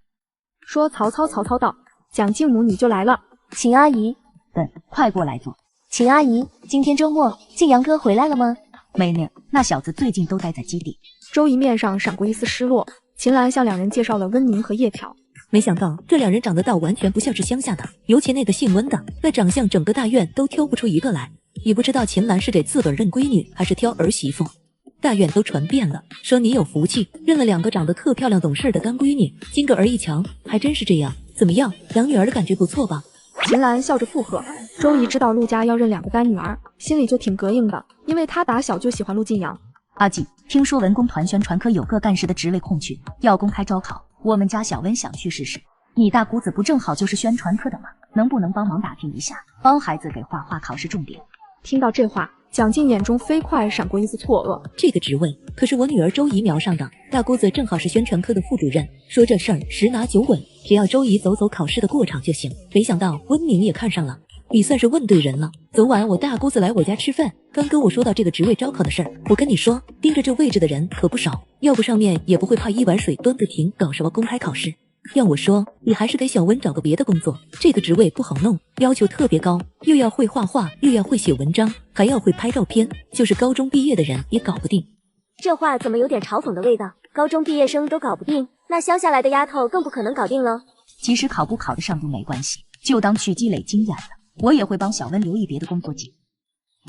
说曹操到，蒋敬母女就来了。秦阿姨，快过来坐。秦阿姨，今天周末晋阳哥回来了吗？没呢，那小子最近都待在基地。周怡面上闪过一丝失落。秦岚向两人介绍了温宁和叶巧。没想到这两人长得倒完全不像是乡下的，尤其那个姓温的，那长相整个大院都挑不出一个来。也不知道秦岚是给自个儿认闺女，还是挑儿媳妇。大院都传遍了，说你有福气，认了两个长得特漂亮懂事的干闺女，今个儿一强，还真是这样。怎么样，养女儿的感觉不错吧？秦岚笑着附和。周怡知道陆家要认两个干女儿，心里就挺膈应的，因为她打小就喜欢陆晋阳。阿季，听说文工团宣传科有个干事的职位空缺，要公开招考，我们家小温想去试试。你大姑子不正好就是宣传科的吗？能不能帮忙打听一下，帮孩子给画画考试重点？听到这话，蒋静眼中飞快闪过一丝错愕。这个职位可是我女儿周怡瞄上的，大姑子正好是宣传科的副主任，说这事儿十拿九稳，只要周怡走走考试的过场就行。没想到温宁也看上了，你算是问对人了。昨晚我大姑子来我家吃饭，刚跟我说到这个职位招考的事儿，我跟你说，盯着这位置的人可不少，要不上面也不会怕一碗水端不平，搞什么公开考试。要我说，你还是给小温找个别的工作，这个职位不好弄，要求特别高，又要会画画，又要会写文章，还要会拍照片，就是高中毕业的人也搞不定。这话怎么有点嘲讽的味道？高中毕业生都搞不定，那乡下来的丫头更不可能搞定了。其实考不考得上都没关系，就当去积累经验了。我也会帮小温留意别的工作机会。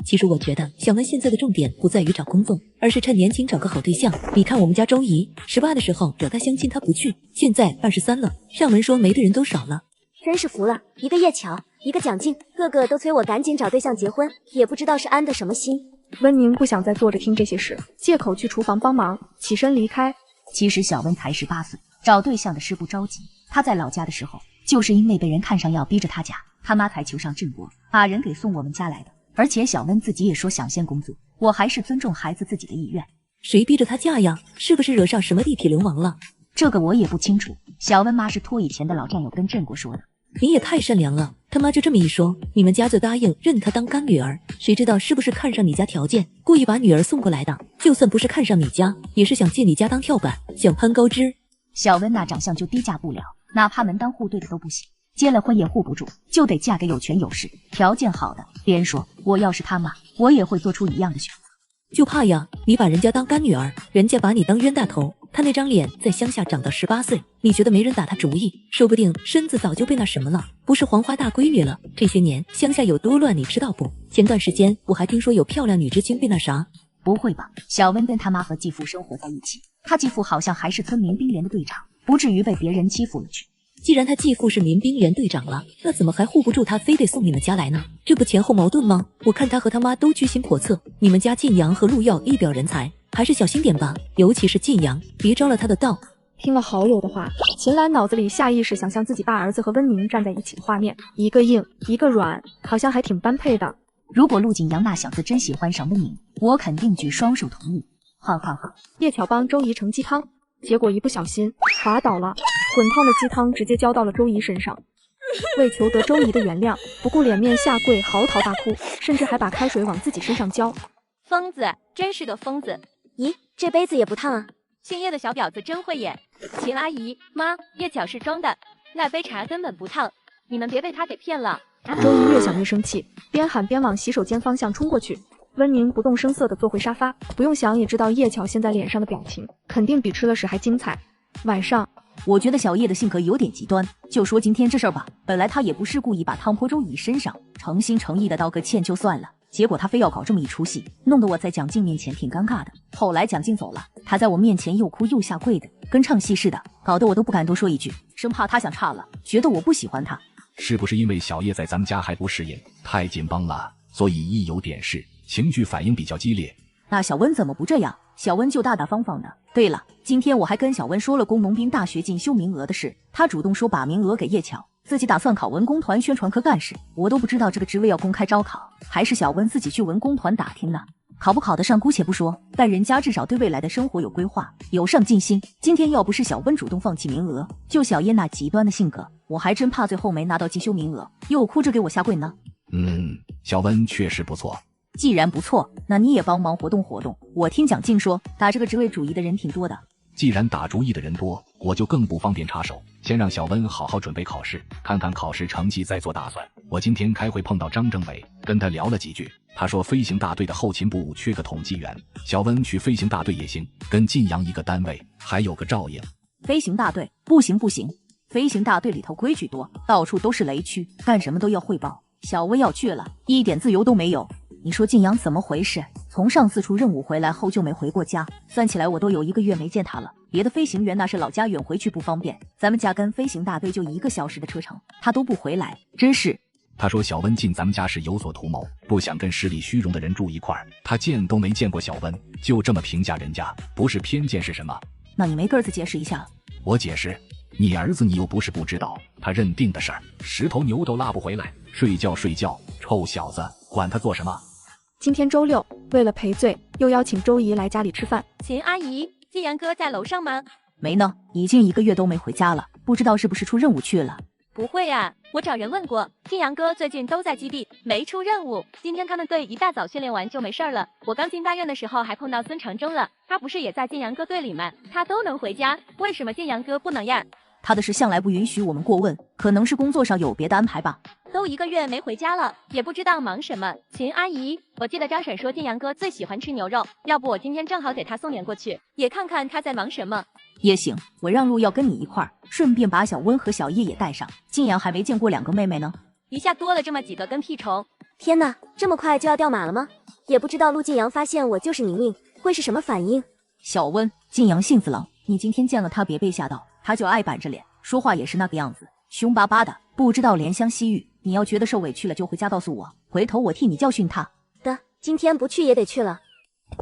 其实我觉得小温现在的重点不在于找工作，而是趁年轻找个好对象。你看我们家周怡，18的时候找他相亲他不去，现在23了，上门说媒的人都少了。真是服了，一个叶巧，一个蒋静，个个都催我赶紧找对象结婚，也不知道是安的什么心。温宁不想再坐着听这些事，借口去厨房帮忙，起身离开。其实小温才18岁，找对象的事不着急。他在老家的时候，就是因为被人看上要逼着他嫁，他妈才求上镇国，把人给送我们家来的。而且小温自己也说想先工作，我还是尊重孩子自己的意愿。谁逼着他嫁呀？是不是惹上什么地痞流氓了？这个我也不清楚，小温妈是托以前的老战友跟镇国说的。你也太善良了，他妈就这么一说，你们家就答应认她当干女儿，谁知道是不是看上你家条件，故意把女儿送过来的？就算不是看上你家，也是想借你家当跳板，想攀高枝。小温那长相就低价不了，哪怕门当户对的都不行。结了婚也护不住，就得嫁给有权有势、条件好的。别人说我要是他妈，我也会做出一样的选择。就怕呀，你把人家当干女儿，人家把你当冤大头。他那张脸在乡下长到18岁，你觉得没人打他主意？说不定身子早就被那什么了，不是黄花大闺女了。这些年乡下有多乱，你知道不？前段时间我还听说有漂亮女知青被那啥。不会吧？小温跟他妈和继父生活在一起，他继父好像还是村民兵连的队长，不至于被别人欺负了去。既然他继父是民兵连队长了，那怎么还护不住他，非得送你们家来呢？这不前后矛盾吗？我看他和他妈都居心叵测，你们家晋阳和陆耀一表人才，还是小心点吧，尤其是晋阳，别招了他的道。听了好友的话，秦岚脑子里下意识想象自己大儿子和温宁站在一起的画面，一个硬一个软，好像还挺般配的。如果陆晋阳那小子真喜欢上温宁，我肯定举双手同意。好。叶巧帮周怡盛鸡汤，结果一不小心滑倒了，滚烫的鸡汤直接浇到了周怡身上。为求得周怡的原谅，不顾脸面下跪嚎啕大哭，甚至还把开水往自己身上浇。疯子，真是个疯子！咦，这杯子也不烫啊？姓叶的小婊子真会演。秦阿姨，妈，叶巧是装的，那杯茶根本不烫，你们别被他给骗了。周怡越想越生气，边喊边往洗手间方向冲过去。温宁不动声色地坐回沙发，不用想也知道叶巧现在脸上的表情肯定比吃了屎还精彩。晚上，我觉得小叶的性格有点极端，就说今天这事儿吧，本来他也不是故意把汤泼周乙身上，诚心诚意的道个歉就算了，结果他非要搞这么一出戏，弄得我在蒋静面前挺尴尬的。后来蒋静走了，他在我面前又哭又下跪的，跟唱戏似的，搞得我都不敢多说一句，生怕他想岔了，觉得我不喜欢他。是不是因为小叶在咱们家还不适应，太紧绷了，所以一有点事，情绪反应比较激烈？那小温怎么不这样？小温就大大方方的。对了，今天我还跟小温说了工农兵大学进修名额的事，他主动说把名额给叶巧，自己打算考文工团宣传科干事。我都不知道这个职位要公开招考，还是小温自己去文工团打听呢。考不考得上姑且不说，但人家至少对未来的生活有规划，有上进心。今天要不是小温主动放弃名额，就小叶那极端的性格，我还真怕最后没拿到进修名额，又哭着给我下跪呢。小温确实不错。既然不错，那你也帮忙活动活动。我听蒋静说，打这个职位主意的人挺多的。既然打主意的人多，我就更不方便插手。先让小温好好准备考试，看看考试成绩再做打算。我今天开会碰到张政委，跟他聊了几句，他说飞行大队的后勤部缺个统计员，小温去飞行大队也行，跟晋阳一个单位，还有个照应。飞行大队不行不行，飞行大队里头规矩多，到处都是雷区，干什么都要汇报。小温要去了，一点自由都没有。你说晋阳怎么回事？从上次出任务回来后就没回过家，算起来我都有1个月没见他了。别的飞行员那是老家远回去不方便，咱们家跟飞行大队就1个小时的车程，他都不回来，真是。他说小温进咱们家是有所图谋，不想跟势力虚荣的人住一块儿。他见都没见过小温，就这么评价人家，不是偏见是什么？那你没个儿子解释一下？我解释，你儿子你又不是不知道，他认定的事儿，石头牛都拉不回来。睡觉睡觉，臭小子，管他做什么？今天周六，为了赔罪，又邀请周姨来家里吃饭。秦阿姨，晋阳哥在楼上吗？没呢，已经1个月都没回家了，不知道是不是出任务去了。不会啊，我找人问过，晋阳哥最近都在基地，没出任务。今天他们队一大早训练完就没事了。我刚进大院的时候还碰到孙长征了，他不是也在晋阳哥队里吗？他都能回家，为什么晋阳哥不能呀？他的事向来不允许我们过问，可能是工作上有别的安排吧。都1个月没回家了，也不知道忙什么。秦阿姨，我记得张婶说晋阳哥最喜欢吃牛肉，要不我今天正好给他送点过去，也看看他在忙什么。也行，我让路要跟你一块儿，顺便把小温和小叶也带上。晋阳还没见过2个妹妹呢，一下多了这么几个跟屁虫。天哪，这么快就要掉马了吗？也不知道陆晋阳发现我就是宁宁会是什么反应。小温，晋阳性子冷，你今天见了他别被吓到，他就爱板着脸，说话也是那个样子，凶巴巴的，不知道怜香惜玉。你要觉得受委屈了就回家告诉我，回头我替你教训他。的，今天不去也得去了。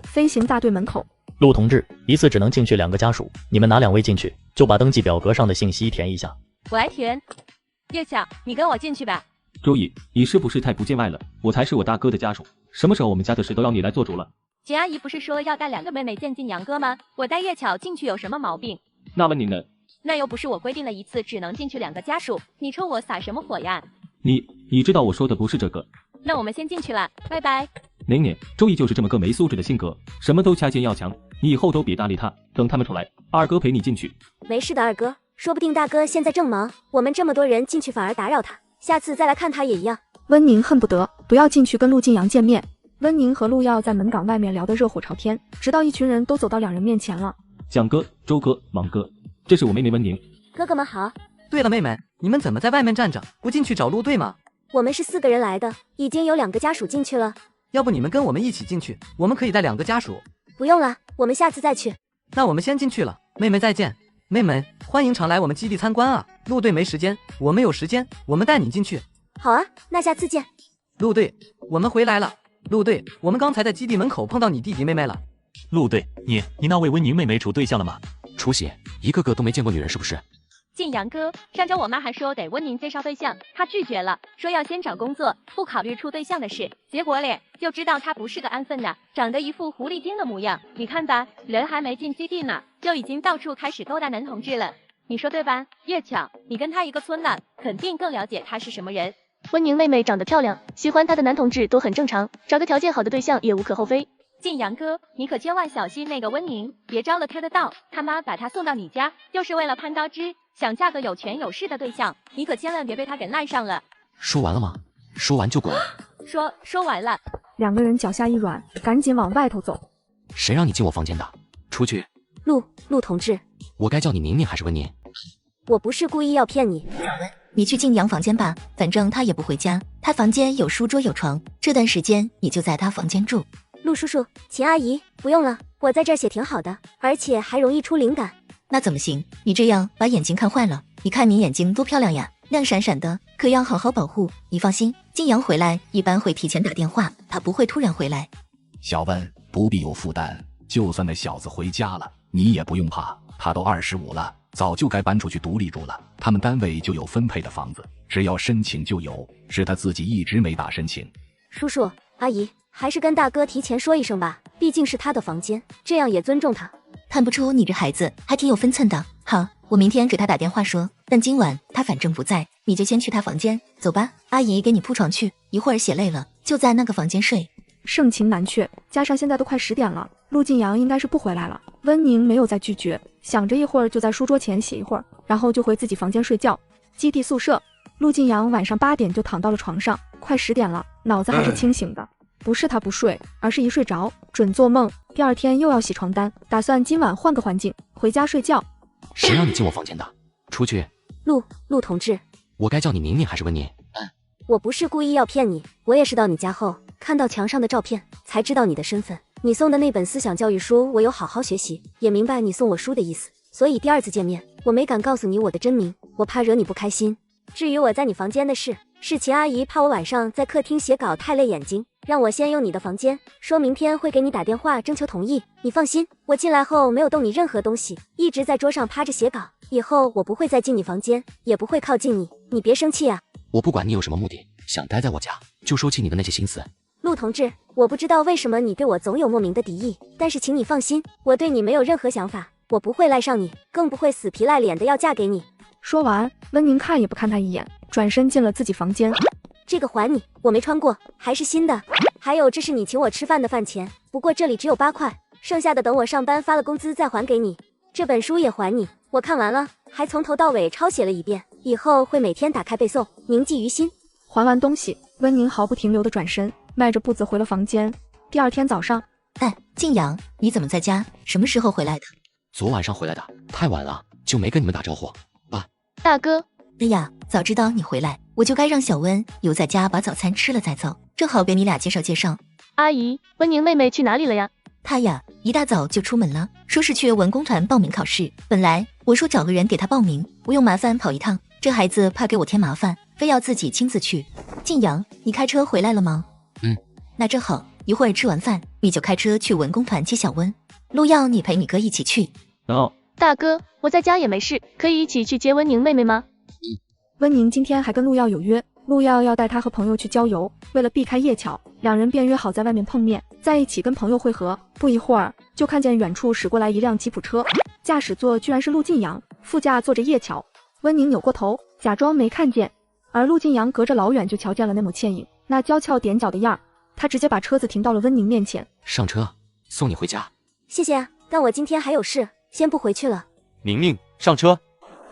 飞行大队门口，陆同志，一次只能进去2个家属，你们哪2位进去，就把登记表格上的信息填一下。我来填。叶巧，你跟我进去吧。周乙，你是不是太不见外了？我才是我大哥的家属，什么时候我们家的事都要你来做主了？秦阿姨不是说要带2个妹妹见晋阳哥吗？我带叶巧进去有什么毛病？那问你呢？那又不是我规定了一次只能进去2个家属，你冲我撒什么火呀？你知道我说的不是这个。那我们先进去了，拜拜。宁，周易就是这么个没素质的性格，什么都掐尖要强，你以后都别搭理他，等他们出来，二哥陪你进去。没事的，二哥，说不定大哥现在正忙，我们这么多人进去反而打扰他，下次再来看他也一样。温宁恨不得不要进去跟陆晋阳见面。温宁和陆耀在门岗外面聊得热火朝天，直到一群人都走到2人面前了。蒋哥、周哥、王哥，这是我妹妹温宁。哥哥们好。对了，妹妹，你们怎么在外面站着，不进去找陆队吗？我们是4个人来的，已经有2个家属进去了。要不你们跟我们一起进去，我们可以带2个家属。不用了，我们下次再去。那我们先进去了，妹妹再见。妹妹，欢迎常来我们基地参观啊。陆队没时间，我们有时间，我们带你进去。好啊，那下次见。陆队，我们回来了。陆队，我们刚才在基地门口碰到你弟弟妹妹了。陆队，你那位温宁妹妹处对象了吗？出息，一个个都没见过女人是不是？晋阳哥，上周我妈还说得温宁介绍对象，她拒绝了，说要先找工作，不考虑处对象的事。结果咧，就知道她不是个安分的，长得一副狐狸精的模样。你看吧，人还没进基地呢，就已经到处开始勾搭男同志了。你说对吧？叶巧，你跟他一个村的，肯定更了解他是什么人。温宁妹妹长得漂亮，喜欢她的男同志都很正常，找个条件好的对象也无可厚非。晋阳哥，你可千万小心那个温宁，别招了他的道。他妈把他送到你家，就是为了攀刀枝，想嫁个有权有势的对象，你可千万别被他给赖上了。说完了吗？说完就滚。说完了。两个人脚下一软，赶紧往外头走。谁让你进我房间的？出去！陆同志，我该叫你宁宁还是温宁？我不是故意要骗你。你去静阳房间吧，反正他也不回家，他房间有书桌有床，这段时间你就在他房间住。陆叔叔，秦阿姨，不用了，我在这儿写挺好的，而且还容易出灵感。那怎么行？你这样把眼睛看坏了。你看你眼睛多漂亮呀，亮闪闪的，可要好好保护。你放心，静阳回来一般会提前打电话，他不会突然回来。小温，不必有负担，就算那小子回家了，你也不用怕，他都25了，早就该搬出去独立住了。他们单位就有分配的房子，只要申请就有，是他自己一直没打申请。叔叔阿姨，还是跟大哥提前说一声吧，毕竟是他的房间，这样也尊重他。看不出你这孩子还挺有分寸的。好，我明天给他打电话说，但今晚他反正不在，你就先去他房间。走吧，阿姨给你铺床去，一会儿写累了就在那个房间睡。盛情难却，加上现在都快10点了，陆晋阳应该是不回来了。温宁没有再拒绝，想着一会儿就在书桌前写一会儿，然后就回自己房间睡觉。基地宿舍，陆晋阳晚上8点就躺到了床上，快10点了，脑子还是清醒的。不是他不睡，而是一睡着准做梦，第二天又要洗床单，打算今晚换个环境，回家睡觉。谁让你进我房间的？出去！陆同志，我该叫你宁宁还是温宁？我不是故意要骗你，我也是到你家后看到墙上的照片才知道你的身份。你送的那本思想教育书我有好好学习，也明白你送我书的意思，所以第二次见面我没敢告诉你我的真名，我怕惹你不开心。至于我在你房间的事，是秦阿姨怕我晚上在客厅写稿太累眼睛，让我先用你的房间，说明天会给你打电话征求同意。你放心，我进来后没有动你任何东西，一直在桌上趴着写稿，以后我不会再进你房间，也不会靠近你，你别生气啊。我不管你有什么目的，想待在我家就收起你的那些心思。陆同志，我不知道为什么你对我总有莫名的敌意，但是请你放心，我对你没有任何想法，我不会赖上你，更不会死皮赖脸的要嫁给你。说完，温宁看也不看他一眼，转身进了自己房间。这个还你，我没穿过，还是新的。还有，这是你请我吃饭的饭钱，不过这里只有8块，剩下的等我上班发了工资再还给你。这本书也还你，我看完了，还从头到尾抄写了一遍，以后会每天打开背诵，铭记于心。还完东西，温宁毫不停留的转身，迈着步子回了房间。第二天早上，静阳，你怎么在家？什么时候回来的？昨晚上回来的，太晚了，就没跟你们打招呼。大哥，哎呀，早知道你回来，我就该让小温留在家把早餐吃了再走，正好给你俩介绍介绍。阿姨，温宁妹妹去哪里了呀？她呀，一大早就出门了，说是去文工团报名考试。本来我说找个人给她报名，不用麻烦跑一趟，这孩子怕给我添麻烦，非要自己亲自去。静阳，你开车回来了吗？那正好，一会儿吃完饭你就开车去文工团接小温。陆耀，你陪你哥一起去。大哥，我在家也没事，可以一起去接温宁妹妹吗？温宁今天还跟陆耀有约，陆耀要带他和朋友去郊游，为了避开叶巧，两人便约好在外面碰面，在一起跟朋友会合。不一会儿，就看见远处驶过来一辆吉普车，驾驶座居然是陆晋阳，副驾坐着叶巧。温宁扭过头，假装没看见，而陆晋阳隔着老远就瞧见了那抹倩影，那娇俏踮脚的样儿。他直接把车子停到了温宁面前，上车，送你回家。谢谢啊，但我今天还有事，先不回去了。宁宁，上车。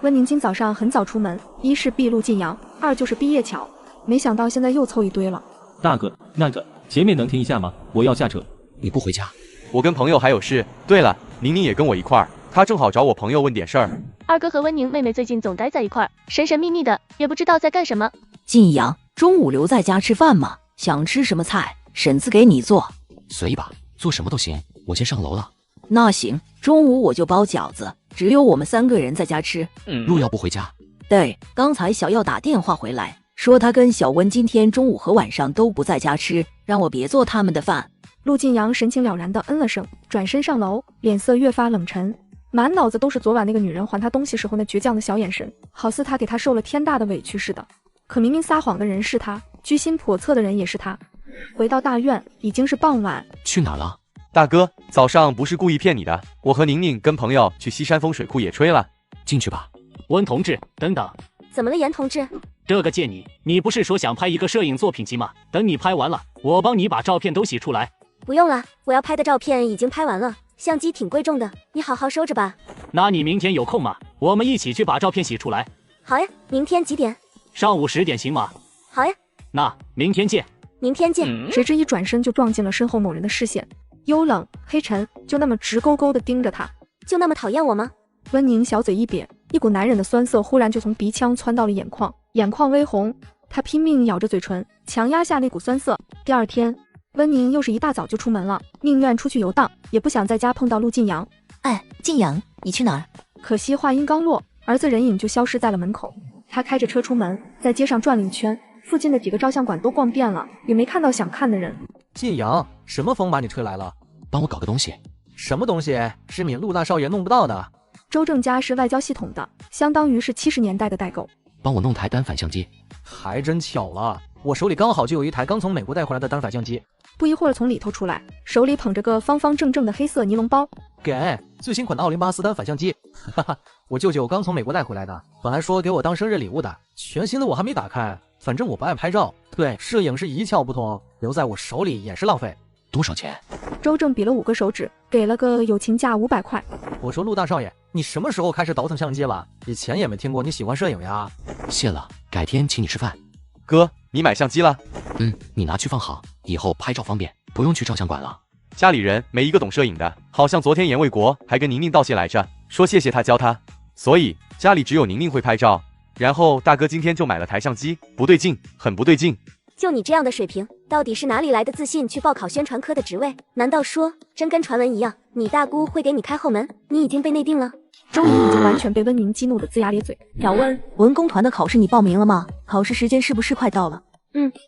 温宁今早上很早出门，一是避陆晋阳，二就是避叶巧，没想到现在又凑一堆了。大哥，那个前面能停一下吗？我要下车。你不回家？我跟朋友还有事。对了，宁宁也跟我一块儿，她正好找我朋友问点事儿。二哥和温宁妹妹最近总待在一块儿，神神秘秘的，也不知道在干什么。晋阳，中午留在家吃饭吗？想吃什么菜，婶子给你做。随意吧，做什么都行。我先上楼了。那行，中午我就包饺子，只有我们3个人在家吃。陆耀不回家？对，刚才小耀打电话回来，说他跟小温今天中午和晚上都不在家吃，让我别做他们的饭。陆晋阳神情了然地嗯了声，转身上楼，脸色越发冷沉，满脑子都是昨晚那个女人还他东西时候那倔强的小眼神，好似他给他受了天大的委屈似的。可明明撒谎的人是他，居心叵测的人也是他。回到大院，已经是傍晚。去哪了？大哥，早上不是故意骗你的，我和宁宁跟朋友去西山风水库野炊了。进去吧。温同志，等等。怎么了，严同志？这个借你，你不是说想拍一个摄影作品集吗？等你拍完了，我帮你把照片都洗出来。不用了，我要拍的照片已经拍完了，相机挺贵重的，你好好收着吧。那你明天有空吗？我们一起去把照片洗出来。好呀，明天几点？上午10点行吗？好呀。那明天见。明天见。谁知一转身就撞进了身后某人的视线，幽冷黑沉，就那么直勾勾地盯着他。就那么讨厌我吗？温宁小嘴一瘪，一股男人的酸涩忽然就从鼻腔窜到了眼眶，眼眶微红。他拼命咬着嘴唇，强压下那股酸涩。第二天，温宁又是一大早就出门了，宁愿出去游荡，也不想在家碰到陆晋阳。哎，晋阳，你去哪儿？可惜话音刚落，儿子人影就消失在了门口。他开着车出门，在街上转了一圈，附近的几个照相馆都逛遍了，也没看到想看的人。晋阳，什么风把你吹来了？帮我搞个东西。什么东西？是你陆大少爷弄不到的。周正家是外交系统的，相当于是70年代的代购。帮我弄台单反相机。还真巧了，我手里刚好就有一台刚从美国带回来的单反相机。不一会儿从里头出来，手里捧着个方方正正的黑色尼龙包。给最新款的奥林巴斯单反相机，哈哈，我舅舅刚从美国带回来的，本来说给我当生日礼物的，全新的我还没打开。反正我不爱拍照，对摄影是一窍不通，留在我手里也是浪费。多少钱？周正比了5个手指，给了个友情价500块。我说陆大少爷，你什么时候开始倒腾相机了？以前也没听过你喜欢摄影呀。谢了，改天请你吃饭。哥，你买相机了？你拿去放好，以后拍照方便，不用去照相馆了。家里人没一个懂摄影的，好像昨天严卫国还跟宁宁道谢来着，说谢谢他教他，所以家里只有宁宁会拍照。然后大哥今天就买了台相机，不对劲，很不对劲。就你这样的水平，到底是哪里来的自信去报考宣传科的职位？难道说真跟传闻一样，你大姑会给你开后门？你已经被内定了？周宁已经完全被温宁激怒的龇牙咧嘴。小温，文工团的考试你报名了吗？考试时间是不是快到了？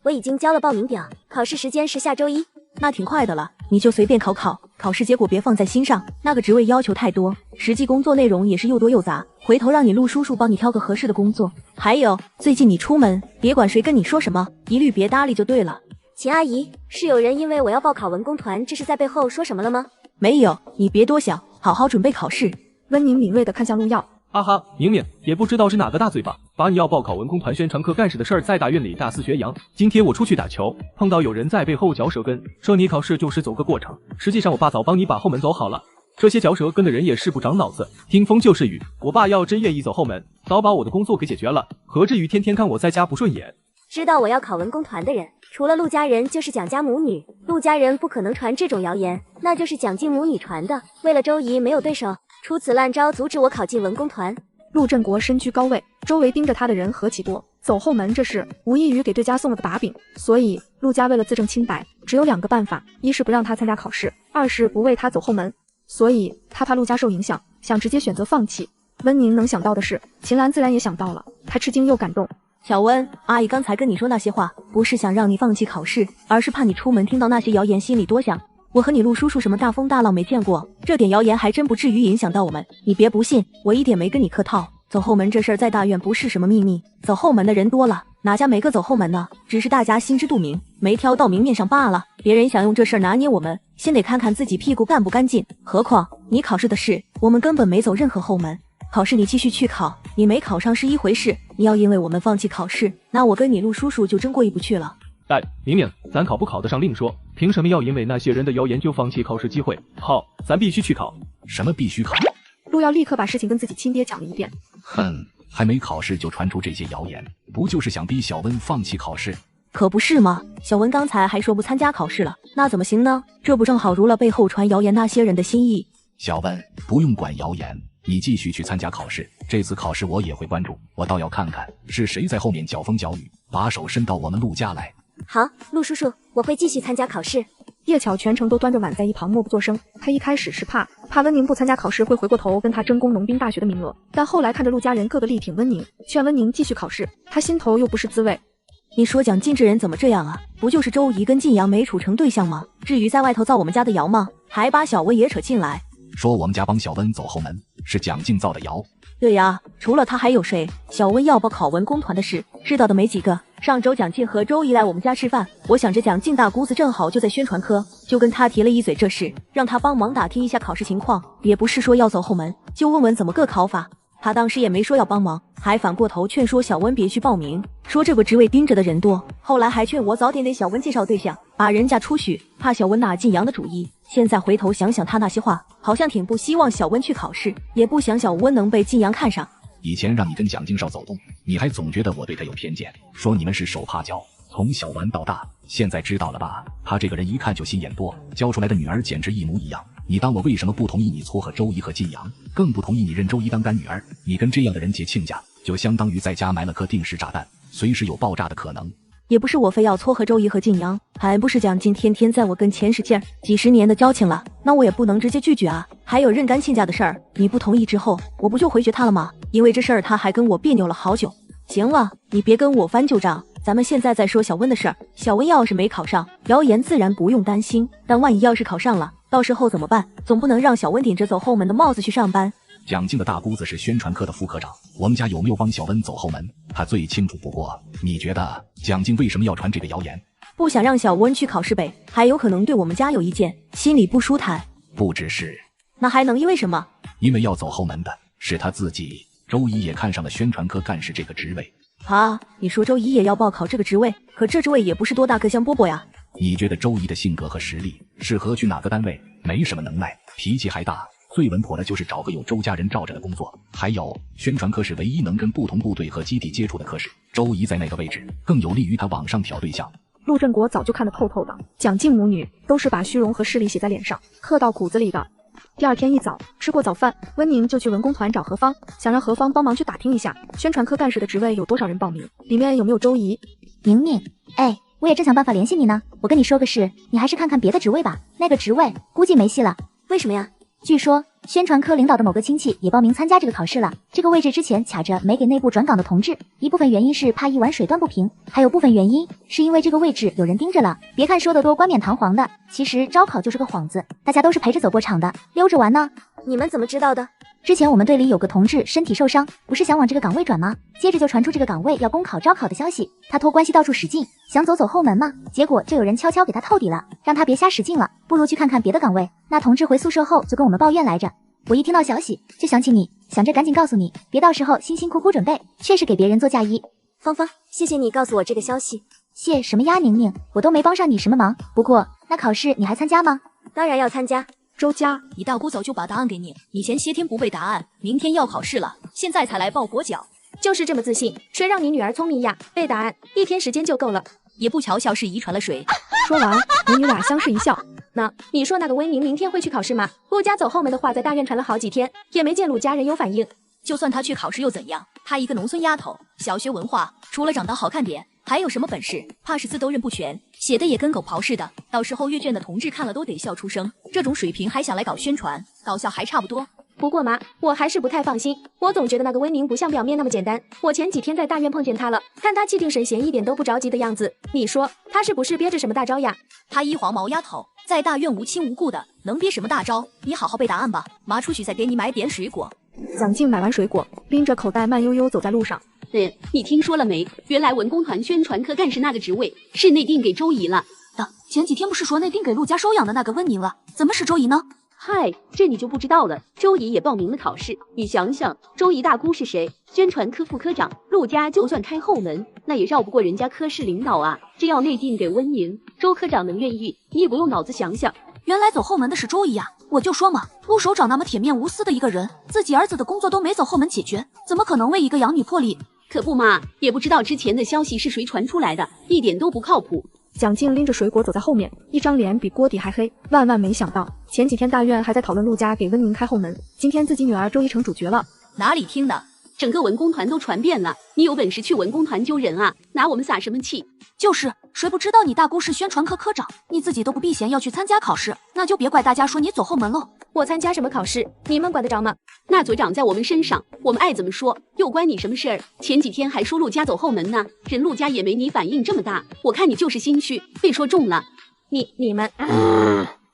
我已经交了报名表，考试时间是下周1。那挺快的了，你就随便考，考试结果别放在心上。那个职位要求太多，实际工作内容也是又多又杂，回头让你陆叔叔帮你挑个合适的工作。还有，最近你出门，别管谁跟你说什么，一律别搭理就对了。秦阿姨，是有人因为我要报考文工团，这是在背后说什么了吗？没有，你别多想，好好准备考试。温宁敏锐地看向陆耀。哈哈，明明也不知道是哪个大嘴巴，把你要报考文工团宣传科干事的事儿在大院里大肆宣扬。今天我出去打球，碰到有人在背后嚼舌根，说你考试就是走个过程。实际上我爸早帮你把后门走好了。这些嚼舌根的人也是不长脑子，听风就是雨。我爸要真愿意走后门，早把我的工作给解决了，何至于天天看我在家不顺眼？知道我要考文工团的人，除了陆家人就是蒋家母女。陆家人不可能传这种谣言，那就是蒋静母女传的。为了周姨没有对手，出此烂招阻止我考进文工团。陆振国身居高位，周围盯着他的人何其多，走后门这事无异于给对家送了个把柄。所以陆家为了自证清白，只有2个办法：一是不让他参加考试，2是不为他走后门。所以他怕陆家受影响，想直接选择放弃。温宁能想到的事，秦岚自然也想到了，他吃惊又感动。小温，阿姨刚才跟你说那些话，不是想让你放弃考试，而是怕你出门听到那些谣言心里多想。我和你陆叔叔什么大风大浪没见过，这点谣言还真不至于影响到我们。你别不信，我一点没跟你客套。走后门这事儿在大院不是什么秘密，走后门的人多了，哪家没个走后门呢？只是大家心知肚明，没挑到明面上罢了。别人想用这事儿拿捏我们，先得看看自己屁股干不干净。何况你考试的事，我们根本没走任何后门。考试你继续去考，你没考上是一回事，你要因为我们放弃考试，那我跟你陆叔叔就真过意不去了。哎，明明，咱考不考得上另说，凭什么要因为那些人的谣言就放弃考试机会？好，咱必须去考。什么必须考？陆耀立刻把事情跟自己亲爹讲了一遍。还没考试就传出这些谣言，不就是想逼小温放弃考试？可不是吗？小文刚才还说不参加考试了，那怎么行呢？这不正好如了背后传谣言那些人的心意？小温，不用管谣言，你继续去参加考试。这次考试我也会关注，我倒要看看是谁在后面搅风搅雨，把手伸到我们陆家来。好，陆叔叔，我会继续参加考试。叶巧全程都端着碗在一旁默不作声，他一开始是怕温宁不参加考试会回过头跟他争攻农兵大学的名额，但后来看着陆家人个个力挺温宁，劝温宁继续考试，他心头又不是滋味。你说蒋进这人怎么这样啊？不就是周姨跟晋阳没处成对象吗？至于在外头造我们家的谣吗？还把小温也扯进来，说我们家帮小温走后门是蒋进造的谣。对呀，除了他还有谁？小温要报考文工团的事，知道的没几个。上周蒋进和周姨来我们家吃饭，我想着蒋进大姑子正好就在宣传科，就跟他提了一嘴这事，让他帮忙打听一下考试情况，也不是说要走后门，就问问怎么个考法。他当时也没说要帮忙，还反过头劝说小温别去报名，说这个职位盯着的人多。后来还劝我早点给小温介绍对象，把人家出许，怕小温拿晋阳的主意。现在回头想想他那些话，好像挺不希望小温去考试，也不想小温能被晋阳看上。以前让你跟蒋敬少走动，你还总觉得我对他有偏见，说你们是手帕交，从小玩到大，现在知道了吧？他这个人一看就心眼多，教出来的女儿简直一模一样。你当我为什么不同意你撮合周怡和晋阳，更不同意你认周怡当干女儿？你跟这样的人结亲家，就相当于在家埋了颗定时炸弹，随时有爆炸的可能。也不是我非要撮合周怡和晋阳，还不是蒋劲天天在我跟前使劲儿，几十年的交情了，那我也不能直接拒绝啊。还有认干亲家的事儿，你不同意之后，我不就回绝他了吗？因为这事儿他还跟我别扭了好久。行了，你别跟我翻旧账，咱们现在再说小温的事儿。小温要是没考上，谣言自然不用担心，但万一要是考上了，到时候怎么办？总不能让小温顶着走后门的帽子去上班。蒋劲的大姑子是宣传科的副科长，我们家有没有帮小温走后门，他最清楚不过。你觉得蒋劲为什么要传这个谣言？不想让小温去考试呗，还有可能对我们家有意见，心里不舒坦。不只是，那还能因为什么？因为要走后门的是他自己。周怡也看上了宣传科干事这个职位啊。你说周怡也要报考这个职位，可这职位也不是多大个香饽饽呀。你觉得周怡的性格和实力适合去哪个单位？没什么能耐，脾气还大，最稳妥的就是找个有周家人罩着的工作。还有，宣传科是唯一能跟不同部队和基地接触的科室，周怡在那个位置更有利于他往上挑对象。陆振国早就看得透透的，蒋劲母女都是把虚荣和势力写在脸上，刻到骨子里的。第二天一早，吃过早饭，温宁就去文工团找何芳，想让何芳帮忙去打听一下宣传科干事的职位有多少人报名，里面有没有周怡。宁宁，哎，我也正想办法联系你呢。我跟你说个事，你还是看看别的职位吧，那个职位估计没戏了。为什么呀？据说宣传科领导的某个亲戚也报名参加这个考试了，这个位置之前卡着没给内部转岗的同志，一部分原因是怕一碗水端不平，还有部分原因是因为这个位置有人盯着了。别看说得多冠冕堂皇的，其实招考就是个幌子，大家都是陪着走过场的，溜着玩呢。你们怎么知道的？之前我们队里有个同志身体受伤，不是想往这个岗位转吗？接着就传出这个岗位要公考招考的消息，他托关系到处使劲，想走后门嘛，结果就有人悄悄给他透底了，让他别瞎使劲了，不如去看看别的岗位。那同志回宿舍后就跟我们抱怨来着，我一听到消息就想起你，想着赶紧告诉你，别到时候辛辛苦苦准备，却是给别人做嫁衣。芳芳，谢谢你告诉我这个消息。谢什么呀，宁宁，我都没帮上你什么忙。不过那考试你还参加吗？当然要参加。周家，你大姑早就把答案给你，你前些天不背答案，明天要考试了，现在才来抱佛脚，就是这么自信，谁让你女儿聪明呀？背答案1天时间就够了，也不瞧瞧是遗传了谁。说完，母女俩相视一笑。那你说那个温宁明天会去考试吗？陆家走后门的话在大院传了好几天，也没见陆家人有反应。就算她去考试又怎样？她一个农村丫头，小学文化，除了长得好看点，还有什么本事？怕是字都认不全，写的也跟狗刨似的。到时候阅卷的同志看了都得笑出声。这种水平还想来搞宣传，搞笑还差不多。不过妈，我还是不太放心，我总觉得那个温宁不像表面那么简单。我前几天在大院碰见他了，看他气定神闲，一点都不着急的样子。你说他是不是憋着什么大招呀？他一黄毛丫头，在大院无亲无故的，能憋什么大招？你好好背答案吧，妈出去再给你买点水果。蒋劲买完水果，拎着口袋慢悠悠走在路上。你听说了没？原来文工团宣传科干事那个职位是内定给周怡了。前几天不是说内定给陆家收养的那个温宁了，怎么是周怡呢？嗨，这你就不知道了。周怡也报名了考试，你想想，周怡大姑是谁？宣传科副科长，陆家就算开后门，那也绕不过人家科室领导啊。这要内定给温宁，周科长能愿意？你也不用脑子想想。原来走后门的是周怡呀！我就说嘛，陆首长那么铁面无私的一个人，自己儿子的工作都没走后门解决，怎么可能为一个养女破例？可不嘛，也不知道之前的消息是谁传出来的，一点都不靠谱。蒋劲拎着水果走在后面，一张脸比锅底还黑。万万没想到，前几天大院还在讨论陆家给温宁开后门，今天自己女儿周怡成主角了。哪里听的？整个文工团都传遍了，你有本事去文工团揪人啊，拿我们撒什么气？就是，谁不知道你大姑是宣传科科长，你自己都不避嫌要去参加考试，那就别怪大家说你走后门喽。我参加什么考试？你们管得着吗？那嘴长在我们身上，我们爱怎么说又关你什么事儿？前几天还说陆家走后门呢，人陆家也没你反应这么大，我看你就是心虚，被说中了。你们，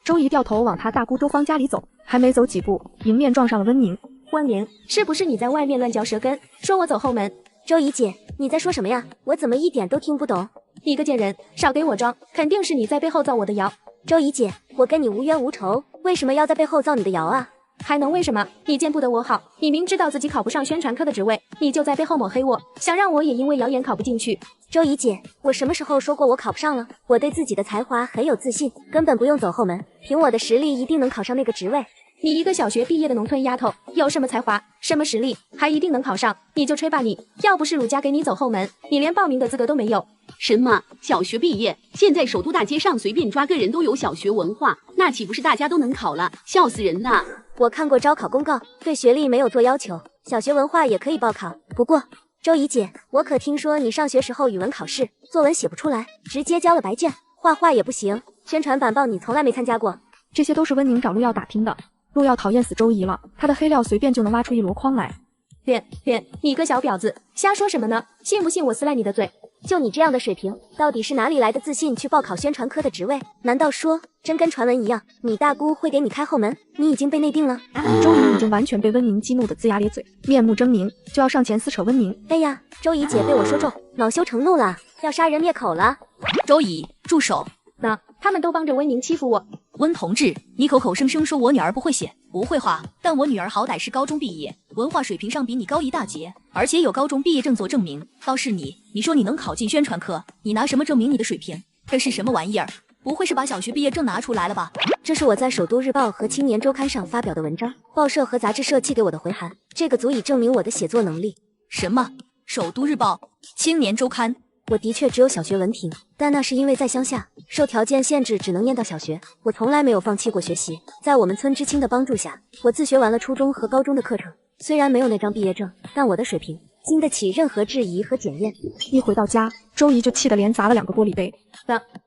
周怡掉头往他大姑周芳家里走，还没走几步，迎面撞上了温宁。温宁，是不是你在外面乱嚼舌根，说我走后门？周怡姐，你在说什么呀？我怎么一点都听不懂？你个贱人，少给我装，肯定是你在背后造我的谣。周怡姐，我跟你无冤无仇，为什么要在背后造你的谣啊？还能为什么？你见不得我好，你明知道自己考不上宣传科的职位，你就在背后抹黑我，想让我也因为谣言考不进去。周怡姐，我什么时候说过我考不上了？我对自己的才华很有自信，根本不用走后门，凭我的实力一定能考上那个职位。你一个小学毕业的农村丫头，有什么才华，什么实力，还一定能考上？你就吹吧你！要不是鲁家给你走后门，你连报名的资格都没有。什么小学毕业？现在首都大街上随便抓个人都有小学文化，那岂不是大家都能考了？笑死人了！我看过招考公告，对学历没有做要求，小学文化也可以报考。不过，周怡姐，我可听说你上学时候语文考试作文写不出来，直接交了白卷，画画也不行，宣传板报你从来没参加过。这些都是温宁找陆耀打听的。陆耀讨厌死周怡了，他的黑料随便就能挖出一箩筐来。你个小婊子，瞎说什么呢？信不信我撕烂你的嘴？就你这样的水平，到底是哪里来的自信去报考宣传科的职位？难道说真跟传闻一样，你大姑会给你开后门？你已经被内定了？周怡已经完全被温宁激怒的龇牙咧嘴，面目狰狞，就要上前撕扯温宁。哎呀，周怡姐被我说中，恼羞成怒了，要杀人灭口了。周怡，住手！他们都帮着温宁欺负我。温同志，你口口声声说我女儿不会写不会画，但我女儿好歹是高中毕业，文化水平上比你高一大截，而且有高中毕业证做证明。倒是你说你能考进宣传科，你拿什么证明你的水平？这是什么玩意儿？不会是把小学毕业证拿出来了吧？这是我在首都日报和青年周刊上发表的文章，报社和杂志社寄给我的回函，这个足以证明我的写作能力。什么？首都日报、青年周刊？我的确只有小学文凭，但那是因为在乡下，受条件限制只能念到小学。我从来没有放弃过学习，在我们村知青的帮助下，我自学完了初中和高中的课程。虽然没有那张毕业证，但我的水平经得起任何质疑和检验。一回到家，周怡就气得连砸了2个玻璃杯。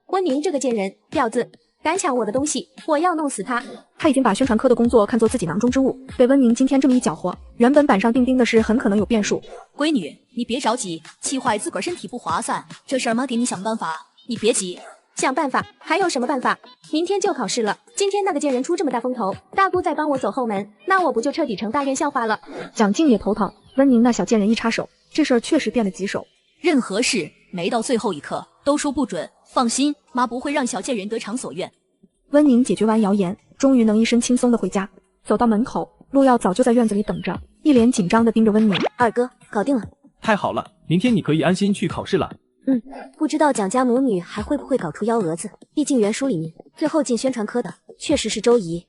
温宁这个贱人，婊子，敢抢我的东西，我要弄死他！他已经把宣传科的工作看作自己囊中之物，被温宁今天这么一搅和，原本板上钉钉的事很可能有变数。闺女，你别着急，气坏自个儿身体不划算，这事儿妈给你想办法，你别急。想办法？还有什么办法？明天就考试了，今天那个贱人出这么大风头，大姑再帮我走后门，那我不就彻底成大院笑话了？蒋静也头疼，温宁那小贱人一插手，这事儿确实变得棘手。任何事没到最后一刻都说不准，放心，妈不会让小贱人得偿所愿。温宁解决完谣言，终于能一身轻松的回家。走到门口，陆耀早就在院子里等着，一脸紧张的盯着温宁。二哥，搞定了。太好了，明天你可以安心去考试了。不知道蒋家母女还会不会搞出幺蛾子？毕竟原书里面最后进宣传科的确实是周怡。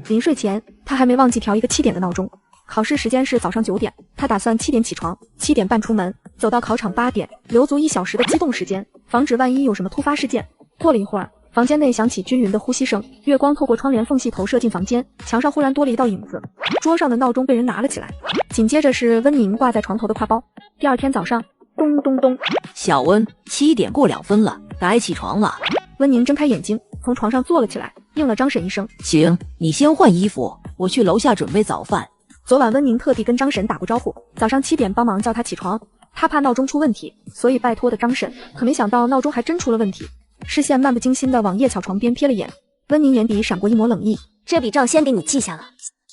临睡前，他还没忘记调一个7点的闹钟。考试时间是早上9点，他打算7点起床，7点半出门，走到考场8点，留足1小时的机动时间，防止万一有什么突发事件。过了一会儿，房间内响起均匀的呼吸声，月光透过窗帘缝隙投射进房间，墙上忽然多了一道影子。桌上的闹钟被人拿了起来，紧接着是温宁挂在床头的挎包。第二天早上，咚咚咚，小温，7点过2分了，该起床了。温宁睁开眼睛，从床上坐了起来，应了张婶一声：“行，你先换衣服，我去楼下准备早饭。”昨晚温宁特地跟张婶打过招呼，早上7点帮忙叫她起床，她怕闹钟出问题，所以拜托的张婶，可没想到闹钟还真出了问题。视线漫不经心地往叶巧床边瞥了眼，温宁眼底闪过一抹冷意。这笔账先给你记下了，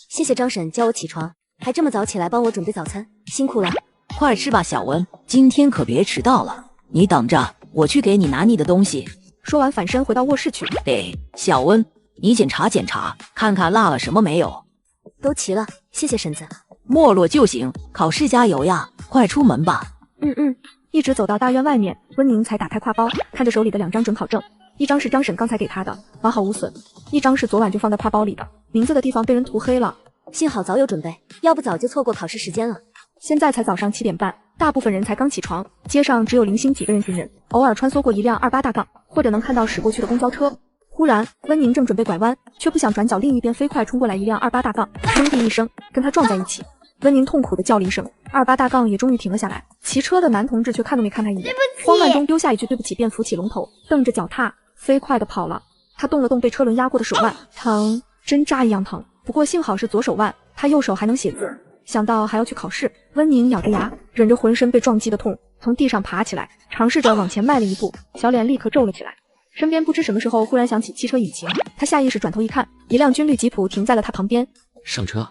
谢谢张婶叫我起床，还这么早起来帮我准备早餐，辛苦了。快吃吧，小温，今天可别迟到了。你等着，我去给你拿你的东西。说完反身回到卧室去。小温，你检查检查，看看落了什么没有。都齐了，谢谢婶子。没落就行，考试加油呀，快出门吧。一直走到大院外面，温宁才打开挎包，看着手里的2张准考证，一张是张婶刚才给他的，完好无损；一张是昨晚就放在挎包里的，名字的地方被人涂黑了。幸好早有准备，要不早就错过考试时间了。现在才早上7点半，大部分人才刚起床，街上只有零星几个人行人，偶尔穿梭过一辆28大杠，或者能看到驶过去的公交车。忽然，温宁正准备拐弯，却不想转角另一边飞快冲过来一辆28大杠，砰地一声跟他撞在一起。温宁痛苦地叫了一声，28大杠也终于停了下来。骑车的男同志却看都没看他一眼，慌乱中丢下一句对不起，便扶起龙头，蹬着脚踏飞快地跑了。他动了动被车轮压过的手腕，疼，针扎一样疼。不过幸好是左手腕，他右手还能写字。想到还要去考试，温宁咬着牙，忍着浑身被撞击的痛，从地上爬起来，尝试着往前迈了一步，小脸立刻皱了起来。身边不知什么时候忽然响起汽车引擎，他下意识转头一看，一辆军绿吉普停在了他旁边。上车。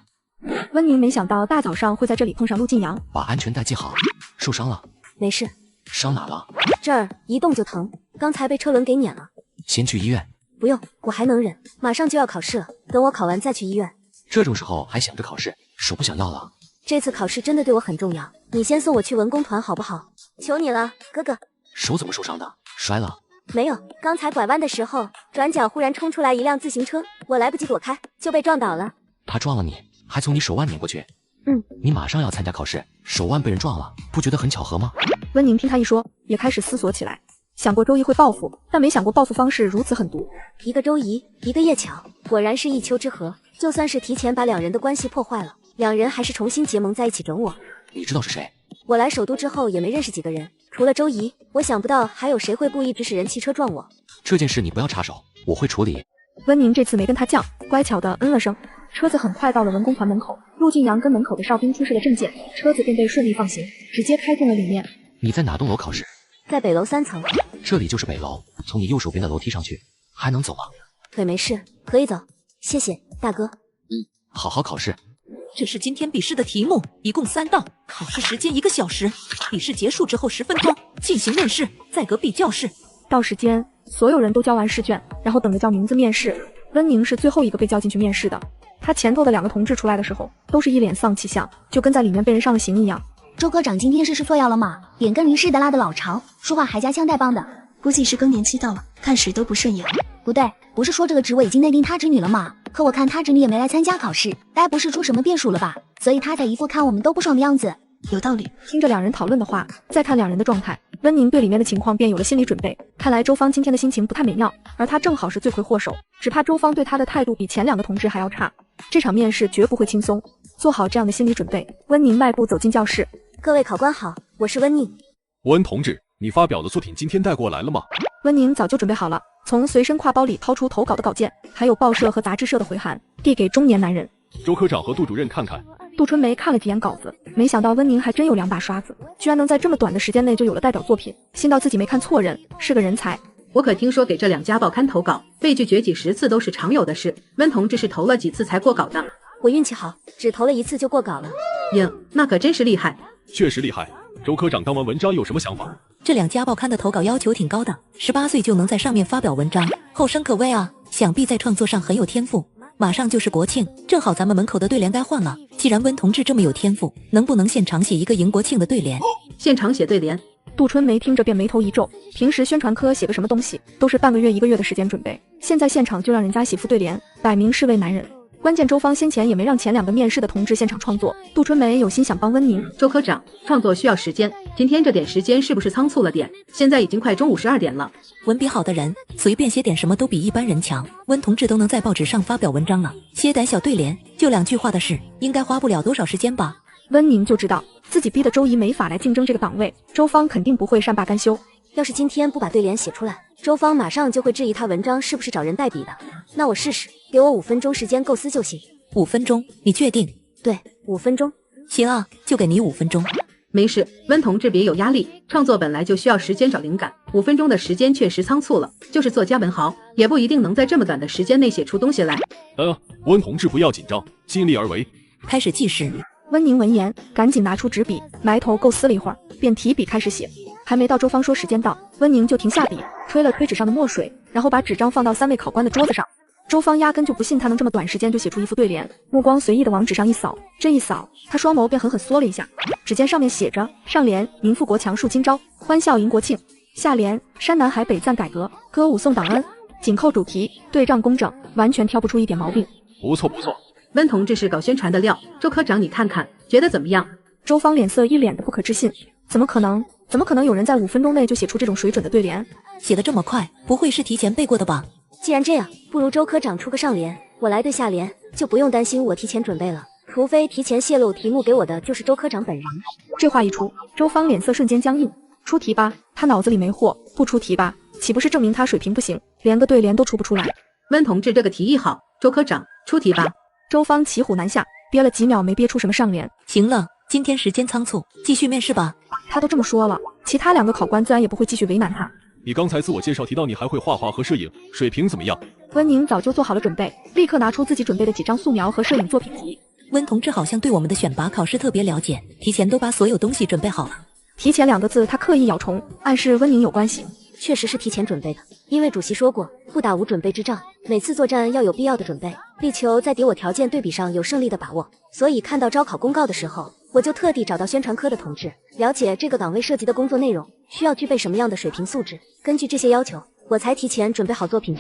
温宁没想到大早上会在这里碰上陆晋阳。把安全带系好。受伤了？没事。伤哪了？这儿一动就疼，刚才被车轮给碾了。先去医院。不用，我还能忍，马上就要考试了，等我考完再去医院。这种时候还想着考试，手不想要了。这次考试真的对我很重要，你先送我去文工团好不好？求你了，哥哥。手怎么受伤的？摔了？没有，刚才拐弯的时候，转角忽然冲出来一辆自行车，我来不及躲开，就被撞倒了。他撞了你，还从你手腕碾过去。你马上要参加考试，手腕被人撞了，不觉得很巧合吗？温宁听他一说，也开始思索起来。想过周一会报复，但没想过报复方式如此狠毒。一个周怡，一个叶巧，果然是一丘之貉。就算是提前把两人的关系破坏了，两人还是重新结盟在一起整我。你知道是谁？我来首都之后也没认识几个人，除了周怡，我想不到还有谁会故意指使人汽车撞我。这件事你不要插手，我会处理。温宁这次没跟他犟，乖巧的嗯了声。车子很快到了文工团门口，陆晋阳跟门口的哨兵出示了证件，车子便被顺利放行，直接开进了里面。你在哪栋楼考试？在北楼3层。这里就是北楼，从你右手边的楼梯上去，还能走吗？腿没事，可以走。谢谢，大哥。好好考试。这是今天笔试的题目，一共3道，考试时间1个小时，笔试结束之后10分钟进行面试，再隔壁教室。到时间，所有人都交完试卷，然后等着叫名字面试。温宁是最后一个被叫进去面试的。他前头的2个同志出来的时候，都是一脸丧气相，就跟在里面被人上了刑一样。周科长今天是吃错药了吗？脸跟淋似的，拉的老长，说话还夹枪带棒的，估计是更年期到了，看谁都不顺眼。不对，不是说这个职位已经内定他侄女了吗？可我看他侄女也没来参加考试，该不是出什么变数了吧？所以他才一副看我们都不爽的样子。有道理。听着2人讨论的话，再看2人的状态，温宁对里面的情况便有了心理准备。看来周芳今天的心情不太美妙，而他正好是罪魁祸首，只怕周芳对他的态度比前2个同志还要差。这场面试绝不会轻松，做好这样的心理准备，温宁迈步走进教室。各位考官好，我是温宁。温同志，你发表的作品今天带过来了吗？温宁早就准备好了，从随身挎包里掏出投稿的稿件，还有报社和杂志社的回函，递给中年男人。周科长和杜主任看看。杜春梅看了几眼稿子，没想到温宁还真有2把刷子，居然能在这么短的时间内就有了代表作品，信到自己没看错人，是个人才。我可听说给这2家报刊投稿，被拒绝几10次都是常有的事。温同志是投了几次才过稿的？我运气好，只投了1次就过稿了。哟，那可真是厉害。确实厉害。周科长刚完文章有什么想法？这2家报刊的投稿要求挺高的，18岁就能在上面发表文章，后生可畏啊！想必在创作上很有天赋。马上就是国庆，正好咱们门口的对联该换了。既然温同志这么有天赋，能不能现场写一个迎国庆的对联？现场写对联？杜春梅听着便眉头一皱，平时宣传科写个什么东西，都是半个月1个月的时间准备，现在现场就让人家写副对联，摆明是为男人。关键周芳先前也没让前2个面试的同志现场创作，杜春梅有心想帮温宁。周科长，创作需要时间，今天这点时间是不是仓促了点？现在已经快中午12点了。文笔好的人随便写点什么都比一般人强，温同志都能在报纸上发表文章了，写点小对联就2句话的事，应该花不了多少时间吧？温宁就知道自己逼得周怡没法来竞争这个岗位，周芳肯定不会善罢甘休。要是今天不把对联写出来，周芳马上就会质疑他文章是不是找人代笔的。那我试试，给我5分钟时间构思就行。5分钟？你确定？对，5分钟。行啊，就给你5分钟。没事，温同志别有压力，创作本来就需要时间找灵感，5分钟的时间确实仓促了，就是作家文豪也不一定能在这么短的时间内写出东西来。温同志不要紧张，尽力而为。开始计时。温宁闻言，赶紧拿出纸笔，埋头构思了一会儿，便提笔开始写。还没到周芳说时间到，温宁就停下笔，推了推纸上的墨水，然后把纸张放到3位考官的桌子上。周芳压根就不信他能这么短时间就写出一副对联，目光随意的往纸上一扫，这一扫，他双眸便狠狠缩了一下。只见上面写着：上联民富国强树今朝，欢笑迎国庆；下联山南海北赞改革，歌舞颂党恩。紧扣主题，对仗工整，完全挑不出一点毛病。不错不错，温同志是搞宣传的料，周科长你看看，觉得怎么样？周芳脸色一脸的不可置信，怎么可能？怎么可能有人在5分钟内就写出这种水准的对联？写得这么快，不会是提前背过的吧？既然这样，不如周科长出个上联，我来对下联，就不用担心我提前准备了。除非提前泄露题目给我的就是周科长本人。这话一出，周芳脸色瞬间僵硬。出题吧，他脑子里没货；不出题吧，岂不是证明他水平不行，连个对联都出不出来？温同志这个提议好，周科长出题吧。周芳骑虎难下，憋了几秒没憋出什么上联。行了，今天时间仓促，继续面试吧。他都这么说了，其他2个考官自然也不会继续为难他。你刚才自我介绍提到你还会画画和摄影，水平怎么样？温宁早就做好了准备，立刻拿出自己准备的几张素描和摄影作品集。温同志好像对我们的选拔考试特别了解，提前都把所有东西准备好了。提前2个字他刻意咬重，暗示温宁有关系。确实是提前准备的，因为主席说过，不打无准备之仗，每次作战要有必要的准备，力求在敌我条件对比上有胜利的把握。所以看到招考公告的时候，我就特地找到宣传科的同志，了解这个岗位涉及的工作内容，需要具备什么样的水平素质，根据这些要求，我才提前准备好作品。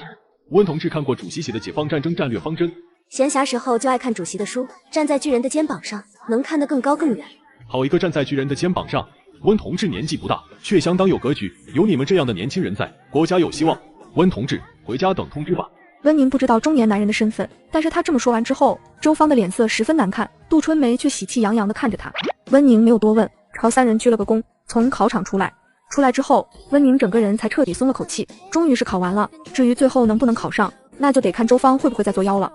温同志看过主席写的解放战争战略方针，闲暇时候就爱看主席的书，站在巨人的肩膀上，能看得更高更远。好一个站在巨人的肩膀上，温同志年纪不大，却相当有格局，有你们这样的年轻人在，国家有希望。温同志，回家等通知吧。温宁不知道中年男人的身份，但是他这么说完之后，周芳的脸色十分难看，杜春梅却喜气洋洋地看着他。温宁没有多问，朝三人鞠了个躬，从考场出来。出来之后，温宁整个人才彻底松了口气，终于是考完了。至于最后能不能考上，那就得看周芳会不会再作妖了。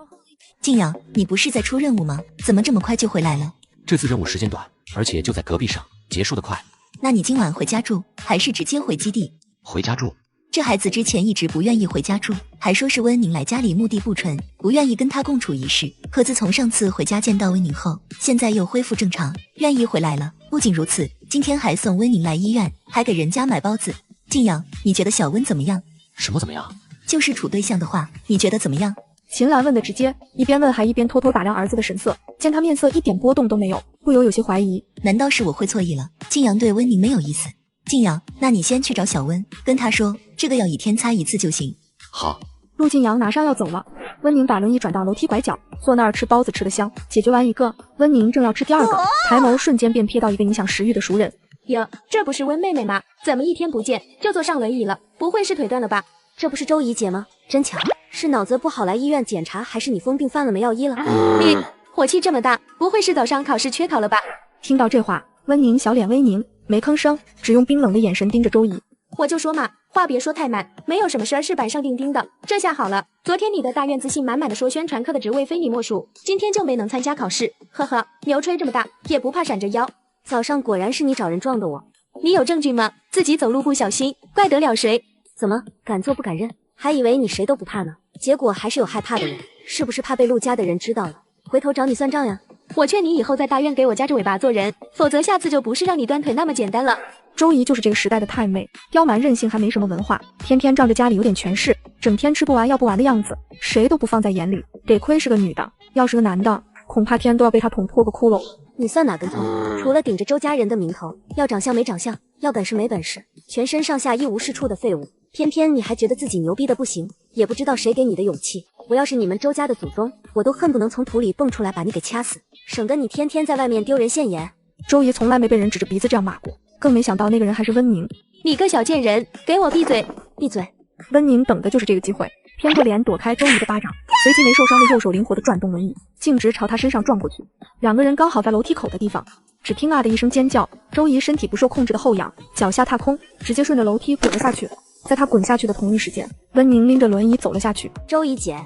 静阳，你不是在出任务吗？怎么这么快就回来了？这次任务时间短，而且就在隔壁上，结束得快。那你今晚回家住，还是直接回基地？回家住。这孩子之前一直不愿意回家住，还说是温宁来家里目的不纯，不愿意跟他共处一室。可自从上次回家见到温宁后，现在又恢复正常，愿意回来了。不仅如此，今天还送温宁来医院，还给人家买包子。静阳，你觉得小温怎么样？什么怎么样？就是处对象的话，你觉得怎么样？秦岚问的直接，一边问还一边偷偷打量儿子的神色，见他面色一点波动都没有，不由有些怀疑，难道是我会错意了？静阳对温宁没有意思。静阳，那你先去找小温，跟他说这个药一天擦一次就行。好。陆静阳马上要走了，温宁把轮椅转到楼梯拐角，坐那儿吃包子吃得香。解决完一个，温宁正要吃第二个，抬眸瞬间便瞥到一个影响食欲的熟人。哟，这不是温妹妹吗？怎么一天不见就坐上轮椅了？不会是腿断了吧？这不是周怡姐吗？真巧，是脑子不好来医院检查，还是你疯病犯了没药医了？你火气这么大，不会是早上考试缺考了吧？听到这话，温宁小脸微凝，没吭声，只用冰冷的眼神盯着周怡。我就说嘛，话别说太满，没有什么事儿是板上钉钉的。这下好了，昨天你的大院自信满满的说宣传科的职位非你莫属，今天就没能参加考试，呵呵，牛吹这么大也不怕闪着腰。早上果然是你找人撞的我，你有证据吗？自己走路不小心，怪得了谁？怎么敢做不敢认？还以为你谁都不怕呢，结果还是有害怕的人，是不是怕被陆家的人知道了，回头找你算账呀？我劝你以后在大院给我夹着尾巴做人，否则下次就不是让你端腿那么简单了。周怡就是这个时代的太妹，刁蛮任性，还没什么文化，天天仗着家里有点权势，整天吃不完要不完的样子，谁都不放在眼里。得亏是个女的，要是个男的，恐怕天都要被他捅破个窟窿。你算哪根葱？除了顶着周家人的名头，要长相没长相，要本事没本事，全身上下一无是处的废物，偏偏你还觉得自己牛逼的不行，也不知道谁给你的勇气。我要是你们周家的祖宗，我都恨不能从土里蹦出来把你给掐死，省得你天天在外面丢人现眼。周怡从来没被人指着鼻子这样骂过，更没想到那个人还是温宁。你个小贱人，给我闭嘴！闭嘴！温宁等的就是这个机会，偏过脸躲开周怡的巴掌，随即没受伤的右手灵活地转动轮椅，径直朝他身上撞过去。两个人刚好在楼梯口的地方，只听啊的一声尖叫，周怡身体不受控制的后仰，脚下踏空，直接顺着楼梯滚了下去。在他滚下去的同一时间，温宁拎着轮椅走了下去。周怡姐，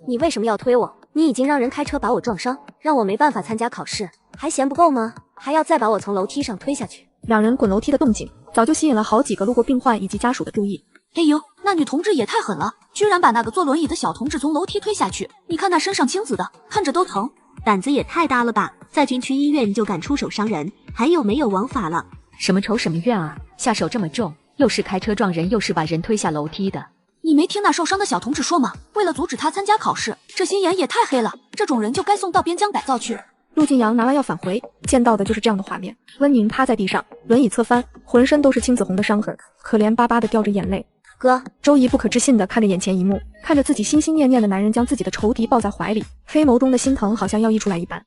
你为什么要推我？你已经让人开车把我撞伤，让我没办法参加考试，还嫌不够吗？还要再把我从楼梯上推下去。两人滚楼梯的动静早就吸引了好几个路过病患以及家属的注意。哎呦，那女同志也太狠了，居然把那个坐轮椅的小同志从楼梯推下去，你看那身上青紫的，看着都疼。胆子也太大了吧，在军区医院就敢出手伤人，还有没有王法了？什么仇什么怨啊，下手这么重，又是开车撞人，又是把人推下楼梯的。你没听那受伤的小同志说吗？为了阻止他参加考试，这心眼也太黑了，这种人就该送到边疆改造去。陆晋阳拿完药返回，见到的就是这样的画面。温宁趴在地上，轮椅侧翻，浑身都是青紫红的伤痕，可怜巴巴的掉着眼泪。哥，周怡不可置信的看着眼前一幕，看着自己心心念念的男人将自己的仇敌抱在怀里，黑眸中的心疼好像要溢出来一般。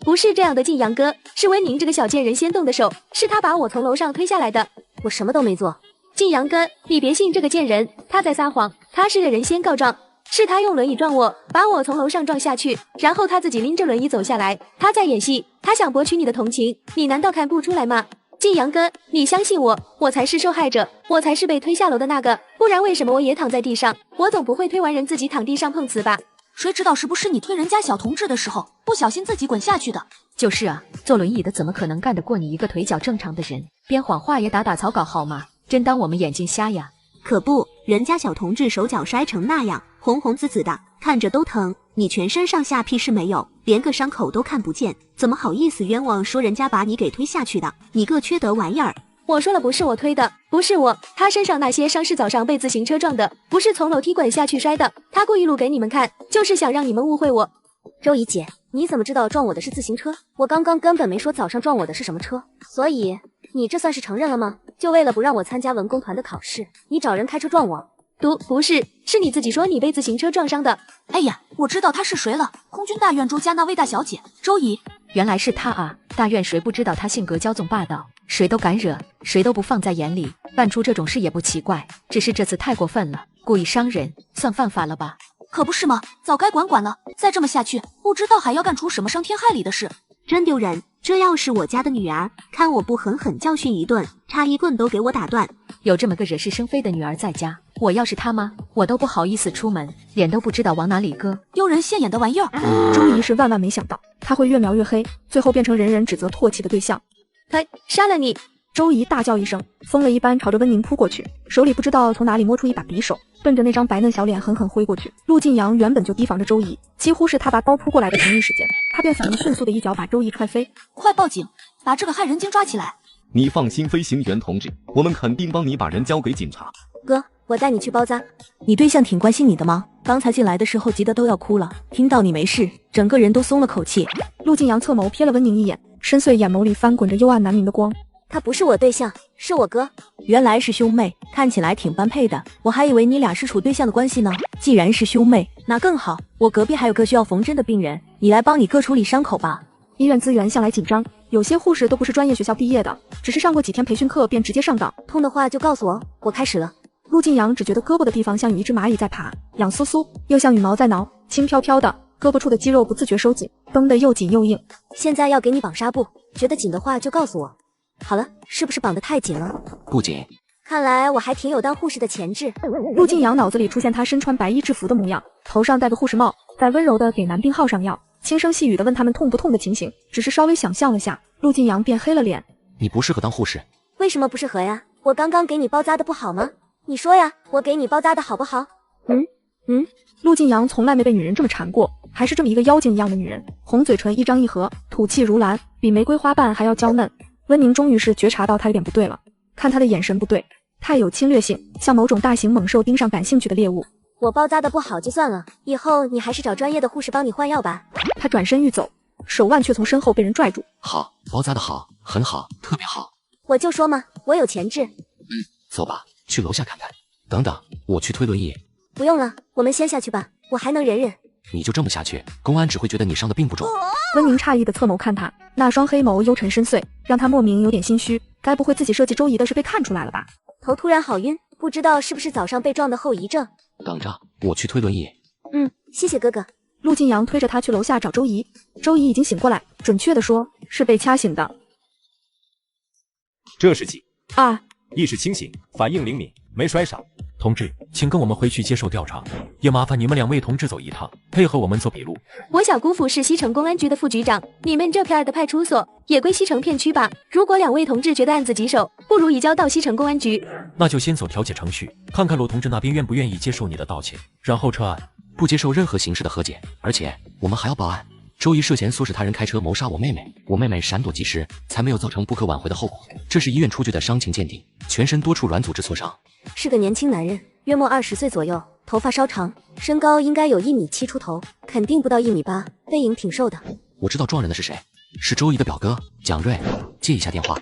不是这样的，晋阳哥，是温宁这个小贱人先动的手，是他把我从楼上推下来的，我什么都没做。晋阳哥，你别信这个贱人，他在撒谎，他是个人先告状，是他用轮椅撞我，把我从楼上撞下去，然后他自己拎着轮椅走下来，他在演戏，他想博取你的同情，你难道看不出来吗？晋阳哥，你相信我，我才是受害者，我才是被推下楼的那个，不然为什么我也躺在地上？我总不会推完人自己躺地上碰瓷吧？谁知道是不是你推人家小同志的时候不小心自己滚下去的？就是啊，坐轮椅的怎么可能干得过你一个腿脚正常的人？编谎话也打草稿好吗？真当我们眼睛瞎呀？可不，人家小同志手脚摔成那样，红红紫紫的，看着都疼。你全身上下屁事没有，连个伤口都看不见，怎么好意思冤枉说人家把你给推下去的？你个缺德玩意儿！我说了，不是我推的，不是我，他身上那些伤是早上被自行车撞的，不是从楼梯滚下去摔的，他故意录给你们看，就是想让你们误会我。周怡姐，你怎么知道撞我的是自行车？我刚刚根本没说早上撞我的是什么车，所以你这算是承认了吗？就为了不让我参加文工团的考试，你找人开车撞我？不是，是你自己说你被自行车撞伤的。哎呀，我知道他是谁了，空军大院周家那位大小姐，周怡。原来是他啊，大院谁不知道他性格骄纵霸道，谁都敢惹，谁都不放在眼里，办出这种事也不奇怪，只是这次太过分了，故意伤人，算犯法了吧？可不是吗？早该管了，再这么下去，不知道还要干出什么伤天害理的事。真丢人！这要是我家的女儿，看我不狠狠教训一顿，差一棍都给我打断。有这么个惹是生非的女儿在家，我要是他妈，我都不好意思出门，脸都不知道往哪里搁。丢人现眼的玩意儿！周怡是万万没想到，他会越描越黑，最后变成人人指责唾弃的对象。他杀了你！周怡大叫一声，疯了一般朝着温宁扑过去，手里不知道从哪里摸出一把匕首，奔着那张白嫩小脸狠狠挥过去。陆晋阳原本就提防着周怡，几乎是他拔刀扑过来的同一时间，他便反应迅速的一脚把周怡踹飞。快报警，把这个害人精抓起来！你放心，飞行员同志，我们肯定帮你把人交给警察。哥，我带你去包扎。你对象挺关心你的吗？刚才进来的时候急得都要哭了，听到你没事，整个人都松了口气。陆晋阳侧眸瞥了温宁一眼，深邃眼眸里翻滚着幽暗难明的光。他不是我对象，是我哥。原来是兄妹，看起来挺般配的，我还以为你俩是处对象的关系呢。既然是兄妹，那更好。我隔壁还有个需要缝针的病人，你来帮你哥处理伤口吧。医院资源向来紧张，有些护士都不是专业学校毕业的，只是上过几天培训课便直接上岗。痛的话就告诉我，我开始了。陆晋阳只觉得胳膊的地方像有一只蚂蚁在爬，痒酥酥，又像羽毛在挠，轻飘飘的，胳膊处的肌肉不自觉收紧，绷得又紧又硬。现在要给你绑纱布，觉得紧的话就告诉我。好了，是不是绑得太紧了？不紧。看来我还挺有当护士的潜质。陆晋阳脑子里出现他身穿白衣制服的模样，头上戴个护士帽，在温柔的给男病号上药，轻声细语的问他们痛不痛的情形。只是稍微想象了下，陆晋阳便黑了脸。你不适合当护士。为什么不适合呀？我刚刚给你包扎的不好吗？你说呀，我给你包扎的好不好？陆晋阳从来没被女人这么缠过，还是这么一个妖精一样的女人，红嘴唇一张一合，吐气如兰，比玫瑰花瓣还要娇嫩。温宁终于是觉察到他有点不对了，看他的眼神不对，太有侵略性，像某种大型猛兽盯上感兴趣的猎物。我包扎的不好就算了，以后你还是找专业的护士帮你换药吧。他转身欲走，手腕却从身后被人拽住。好，包扎的好，很好，特别好。我就说嘛，我有潜质。走吧，去楼下看看。等等，我去推轮椅。不用了，我们先下去吧，我还能忍忍。你就这么下去，公安只会觉得你伤的并不重。温宁诧异的侧眸看他，那双黑眸幽沉深邃，让他莫名有点心虚。该不会自己设计周怡的事被看出来了吧？头突然好晕，不知道是不是早上被撞的后遗症。等着，我去推轮椅。谢谢哥哥。陆晋阳推着他去楼下找周怡，周怡已经醒过来，准确的说是被掐醒的。这是几2，意识清醒，反应灵敏，没摔傻。同志，请跟我们回去接受调查，也麻烦你们2位同志走一趟，配合我们做笔录。我小姑父是西城公安局的副局长，你们这片的派出所也归西城片区吧？如果2位同志觉得案子棘手，不如移交到西城公安局。那就先走调解程序，看看罗同志那边愿不愿意接受你的道歉，然后撤案。不接受任何形式的和解，而且我们还要报案。周怡涉嫌唆使他人开车谋杀我妹妹，我妹妹闪躲及时，才没有造成不可挽回的后果。这是医院出具的伤情鉴定，全身多处软组织挫伤。是个年轻男人，约莫20岁左右，头发稍长，身高应该有1.7米出头，肯定不到1.8米，背影挺瘦的。我知道撞人的是谁，是周怡的表哥蒋瑞，接一下电话。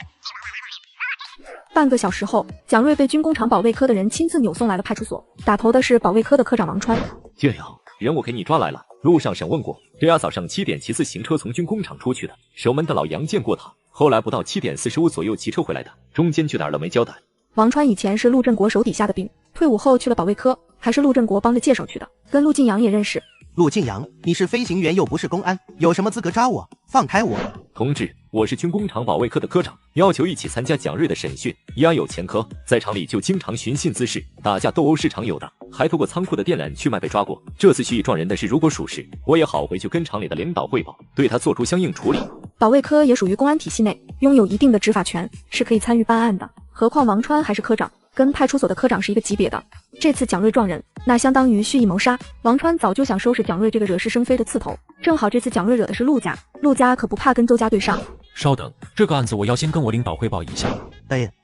半个小时后，蒋瑞被军工厂保卫科的人亲自扭送来了派出所，打头的是保卫科的科长王川。建阳，人我给你抓来了，路上审问过，这丫早上7点骑自行车从军工厂出去的，守门的老杨见过他，后来不到7点45左右骑车回来的，中间去哪儿了没交代。王川以前是陆振国手底下的兵，退伍后去了保卫科，还是陆振国帮着介绍去的，跟陆晋阳也认识。陆晋阳，你是飞行员又不是公安，有什么资格抓我？放开我！同志，我是军工厂保卫科的科长，要求一起参加蒋瑞的审讯。一案有前科，在厂里就经常寻衅滋事，打架斗殴是常有的，还偷过仓库的电缆去卖被抓过。这次蓄意撞人的事如果属实，我也好回去跟厂里的领导汇报，对他做出相应处理。保卫科也属于公安体系内，拥有一定的执法权，是可以参与办案的。何况王川还是科长，跟派出所的科长是一个级别的。这次蒋瑞撞人，那相当于蓄意谋杀。王川早就想收拾蒋瑞这个惹是生非的刺头，正好这次蒋瑞惹的是陆家，陆家可不怕跟周家对上。稍等，这个案子我要先跟我领导汇报一下。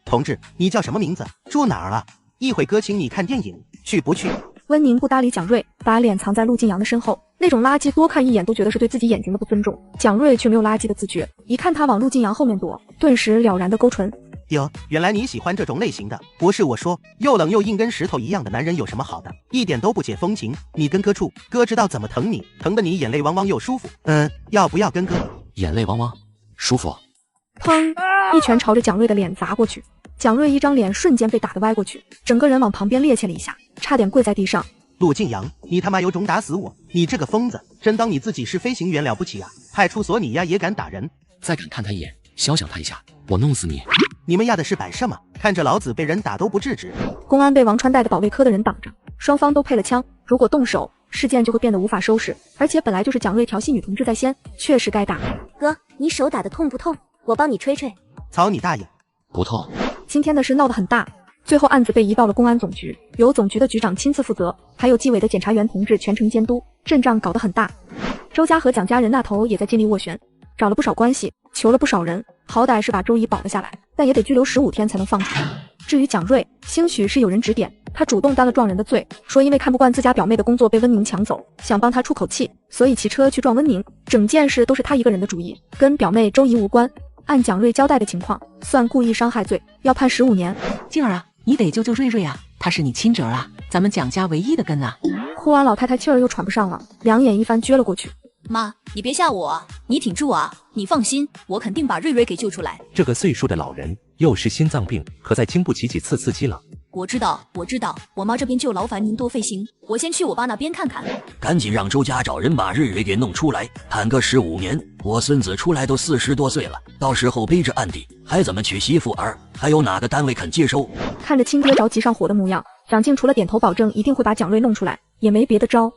同志，你叫什么名字？住哪儿了？一会哥请你看电影，去不去？温宁不搭理蒋瑞，把脸藏在陆晋阳的身后，那种垃圾多看一眼都觉得是对自己眼睛的不尊重。蒋瑞却没有垃圾的自觉，一看他往陆晋阳后面躲，顿时了然的勾唇。哟，原来你喜欢这种类型的，不是我说，又冷又硬跟石头一样的男人有什么好的？一点都不解风情。你跟哥处，哥知道怎么疼你，疼得你眼泪汪汪又舒服。要不要跟哥？眼泪汪汪，舒服。砰！一拳朝着蒋瑞的脸砸过去，蒋瑞一张脸瞬间被打得歪过去，整个人往旁边趔趄了一下，差点跪在地上。陆静阳，你他妈有种打死我！你这个疯子，真当你自己是飞行员了不起啊？派出所你呀也敢打人？再敢看他一眼，肖想他一下，我弄死你！你们压的是摆设吗？看着老子被人打都不制止。公安被王川带的保卫科的人挡着，双方都配了枪，如果动手，事件就会变得无法收拾。而且本来就是蒋瑞调戏女同志在先，确实该打。哥，你手打得痛不痛？我帮你吹吹。操你大爷！不痛。今天的事闹得很大，最后案子被移到了公安总局，由总局的局长亲自负责，还有纪委的检察员同志全程监督，阵仗搞得很大。周家和蒋家人那头也在尽力斡旋，找了不少关系，求了不少人，好歹是把周怡保了下来，但也得拘留15天才能放出来。至于蒋瑞，兴许是有人指点，他主动担了撞人的罪，说因为看不惯自家表妹的工作被温宁抢走，想帮他出口气，所以骑车去撞温宁，整件事都是他一个人的主意，跟表妹周怡无关。按蒋瑞交代的情况，算故意伤害罪，要判15年。静儿啊，你得救救瑞瑞啊，他是你亲侄儿啊，咱们蒋家唯一的根啊。哭完老太太气儿又喘不上了，两眼一翻撅了过去。妈，你别吓我啊，你挺住啊，你放心，我肯定把瑞瑞给救出来。这个岁数的老人又是心脏病，可再经不起几次刺激了。我知道，我妈这边就劳烦您多费心，我先去我爸那边看看。赶紧让周家找人把瑞瑞给弄出来，判个15年。我孙子出来都40多岁了，到时候背着案底，还怎么娶媳妇儿？还有哪个单位肯接收？看着亲爹着急上火的模样，蒋静除了点头保证一定会把蒋瑞弄出来，也没别的招。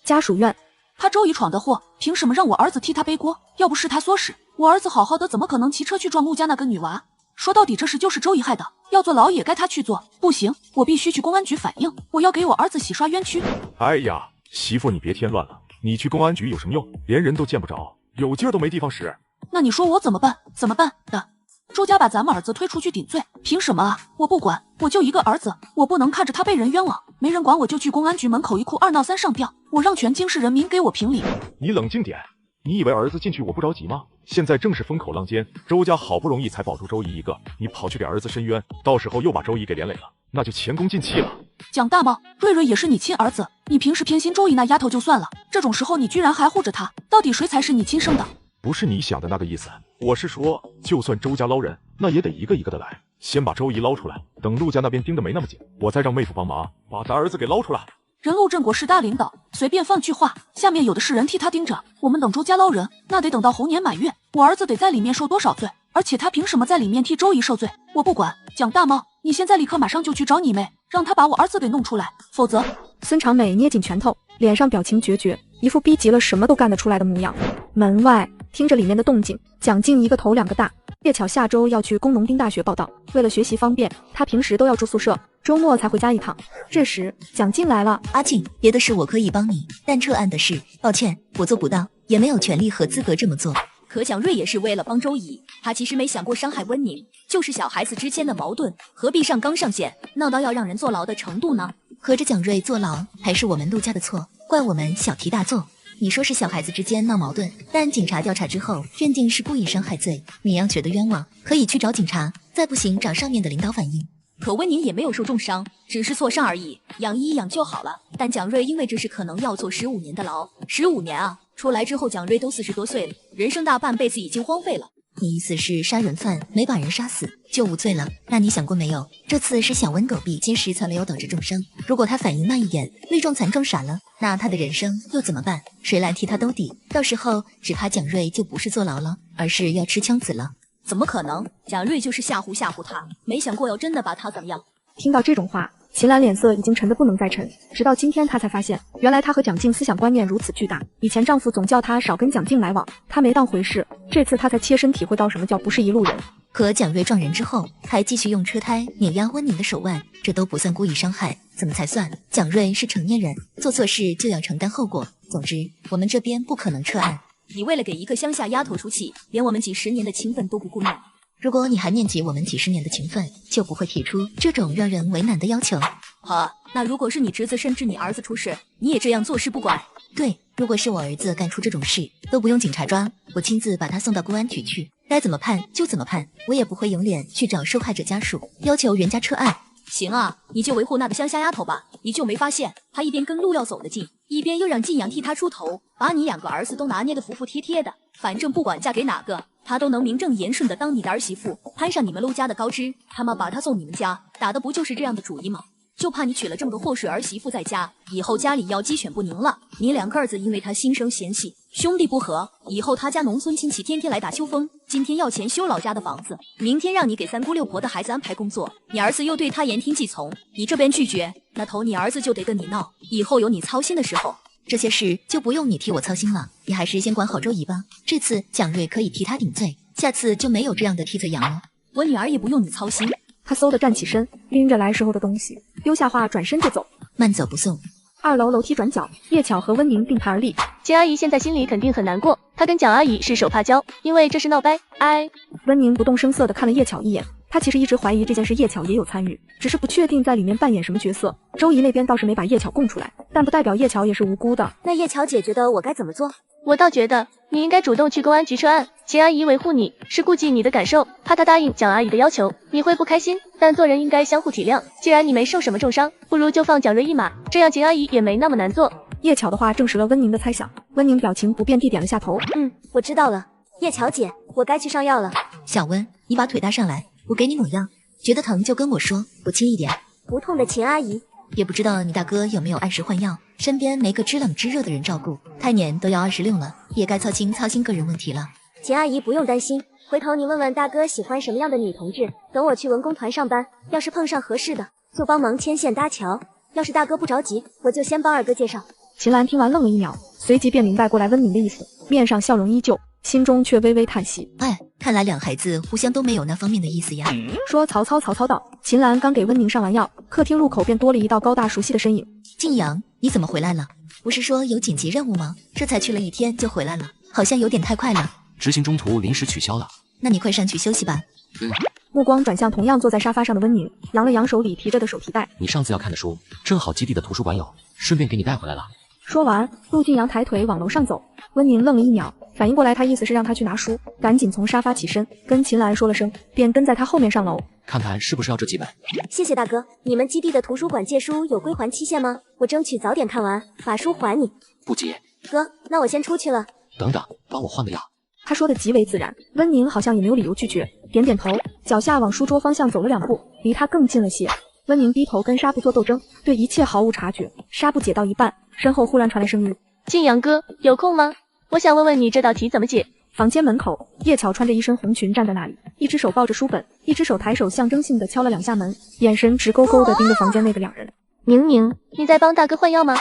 家属院，他周怡闯的祸，凭什么让我儿子替他背锅？要不是他唆使，我儿子好好的怎么可能骑车去撞陆家那个女娃？说到底这事就是周怡害的，要坐牢也该他去做。不行，我必须去公安局反映，我要给我儿子洗刷冤屈。哎呀，媳妇你别添乱了，你去公安局有什么用？连人都见不着，有劲儿都没地方使。那你说我怎么办？怎么办的？周家把咱们儿子推出去顶罪，凭什么啊？我不管，我就一个儿子，我不能看着他被人冤枉，没人管我就去公安局门口一哭二闹三上吊，我让全京市人民给我评理。你冷静点，你以为儿子进去我不着急吗？现在正是风口浪尖，周家好不容易才保住周怡一个，你跑去给儿子申冤，到时候又把周怡给连累了，那就前功尽弃了。蒋大猫，瑞瑞也是你亲儿子，你平时偏心周怡那丫头就算了，这种时候你居然还护着她，到底谁才是你亲生的？不是你想的那个意思，我是说，就算周家捞人，那也得一个一个的来，先把周怡捞出来，等陆家那边盯得没那么紧，我再让妹夫帮忙把咱儿子给捞出来。人陆镇国是大领导，随便放句话，下面有的是人替他盯着。我们等周家捞人，那得等到猴年满月，我儿子得在里面受多少罪？而且他凭什么在里面替周怡受罪？我不管。蒋大猫，你现在立刻马上就去找你妹，让他把我儿子给弄出来，否则……孙长美捏紧拳头，脸上表情决绝，一副逼急了什么都干得出来的模样。门外听着里面的动静，蒋静一个头两个大。叶巧下周要去工农兵大学报道，为了学习方便，她平时都要住宿舍，周末才回家一趟。这时蒋静来了。阿静，别的事我可以帮你，但撤案的事，抱歉，我做不到，也没有权利和资格这么做。可蒋瑞也是为了帮周怡，他其实没想过伤害温宁，就是小孩子之间的矛盾，何必上纲上线，闹到要让人坐牢的程度呢？合着蒋瑞坐牢还是我们陆家的错，怪我们小题大做。你说是小孩子之间闹矛盾，但警察调查之后认定是故意伤害罪，你要觉得冤枉，可以去找警察，再不行找上面的领导反映。可温宁也没有受重伤，只是挫伤而已，养一养就好了。但蒋瑞因为这事可能要坐15年的牢，15年啊！出来之后蒋瑞都40多岁了，人生大半辈子已经荒废了。你意思是杀人犯没把人杀死就无罪了？那你想过没有，这次是小温狗臂结实才没有导致重伤，如果他反应慢一点，累撞残撞傻了，那他的人生又怎么办？谁来替他兜底？到时候只怕蒋瑞就不是坐牢了，而是要吃枪子了。怎么可能？蒋瑞就是吓唬他，没想过要真的把他怎么样。听到这种话，秦岚脸色已经沉得不能再沉，直到今天她才发现，原来她和蒋静思想观念如此巨大。以前丈夫总叫她少跟蒋静来往，她没当回事，这次她才切身体会到什么叫不是一路人。可蒋瑞撞人之后，还继续用车胎碾压温宁的手腕，这都不算故意伤害，怎么才算？蒋瑞是成年人，做错事就要承担后果。总之，我们这边不可能撤案。你为了给一个乡下丫头出气，连我们几十年的情分都不顾念。如果你还念及我们几十年的情分，就不会提出这种让人为难的要求。那如果是你侄子甚至你儿子出事，你也这样坐视不管？对，如果是我儿子干出这种事，都不用警察抓，我亲自把他送到公安局去，该怎么判就怎么判，我也不会有脸去找受害者家属要求人家撤案。行啊，你就维护那个乡下丫头吧，你就没发现她一边跟陆要走得近，一边又让晋阳替她出头，把你2个儿子都拿捏得服服帖帖的。反正不管嫁给哪个，他都能名正言顺的当你的儿媳妇，攀上你们陆家的高枝，他妈把他送你们家，打的不就是这样的主意吗？就怕你娶了这么个祸水儿媳妇在家，以后家里要鸡犬不宁了。你两个儿子因为他心生嫌隙，兄弟不和，以后他家农村亲戚天天来打秋风，今天要钱修老家的房子，明天让你给三姑六婆的孩子安排工作，你儿子又对他言听计从，你这边拒绝，那头你儿子就得跟你闹，以后有你操心的时候。这些事就不用你替我操心了，你还是先管好周姨吧。这次蒋瑞可以替他顶罪，下次就没有这样的替罪羊了。我女儿也不用你操心。他嗖的站起身，拎着来时候的东西，丢下话转身就走。慢走不送。2楼楼梯转角，叶巧和温宁并排而立。秦阿姨现在心里肯定很难过，她跟蒋阿姨是手帕交，因为这是闹掰。哎，温宁不动声色地看了叶巧一眼，他其实一直怀疑这件事叶巧也有参与，只是不确定在里面扮演什么角色。周姨那边倒是没把叶巧供出来，但不代表叶巧也是无辜的。那叶巧姐觉得我该怎么做？我倒觉得你应该主动去公安局撤案。秦阿姨维护你是顾及你的感受，怕她答应蒋阿姨的要求，你会不开心。但做人应该相互体谅，既然你没受什么重伤，不如就放蒋瑞一马，这样秦阿姨也没那么难做。叶巧的话证实了温宁的猜想，温宁表情不变地点了下头。我知道了，叶巧姐，我该去上药了。小温，你把腿搭上来，我给你抹药，觉得疼就跟我说，我轻一点。不痛的秦阿姨。也不知道你大哥有没有按时换药，身边没个知冷知热的人照顾，太年都要26了，也该操心个人问题了。秦阿姨不用担心，回头你问问大哥喜欢什么样的女同志，等我去文工团上班，要是碰上合适的，就帮忙牵线搭桥。要是大哥不着急，我就先帮二哥介绍。秦岚听完愣了1秒，随即便明白过来温宁的意思，面上笑容依旧，心中却微微叹息。哎，看来两孩子互相都没有那方面的意思呀。说曹操道。秦岚刚给温宁上完药，客厅入口便多了一道高大熟悉的身影。晋阳，你怎么回来了？不是说有紧急任务吗？这才去了1天就回来了，好像有点太快了。执行中途临时取消了。那你快上去休息吧。目光转向同样坐在沙发上的温宁，扬了扬手里提着的手提袋。你上次要看的书，正好基地的图书馆有，顺便给你带回来了。说完，陆晋阳抬腿往楼上走。温宁愣了1秒，反应过来他意思是让他去拿书，赶紧从沙发起身，跟秦岚说了声，便跟在他后面上楼。看看是不是要这几本？谢谢大哥。你们基地的图书馆借书有归还期限吗？我争取早点看完，把书还你。不急。哥，那我先出去了。等等，帮我换个药。他说的极为自然，温宁好像也没有理由拒绝，点点头，脚下往书桌方向走了2步，离他更近了些。温宁低头跟纱布做斗争，对一切毫无察觉。纱布解到一半，身后忽然传来声音：晋阳哥，有空吗？我想问问你这道题怎么解。房间门口，叶巧穿着一身红裙站在那里，一只手抱着书本，一只手抬手象征性的敲了2下门，眼神直勾勾的盯着房间内的2人。宁宁，你在帮大哥换药吗？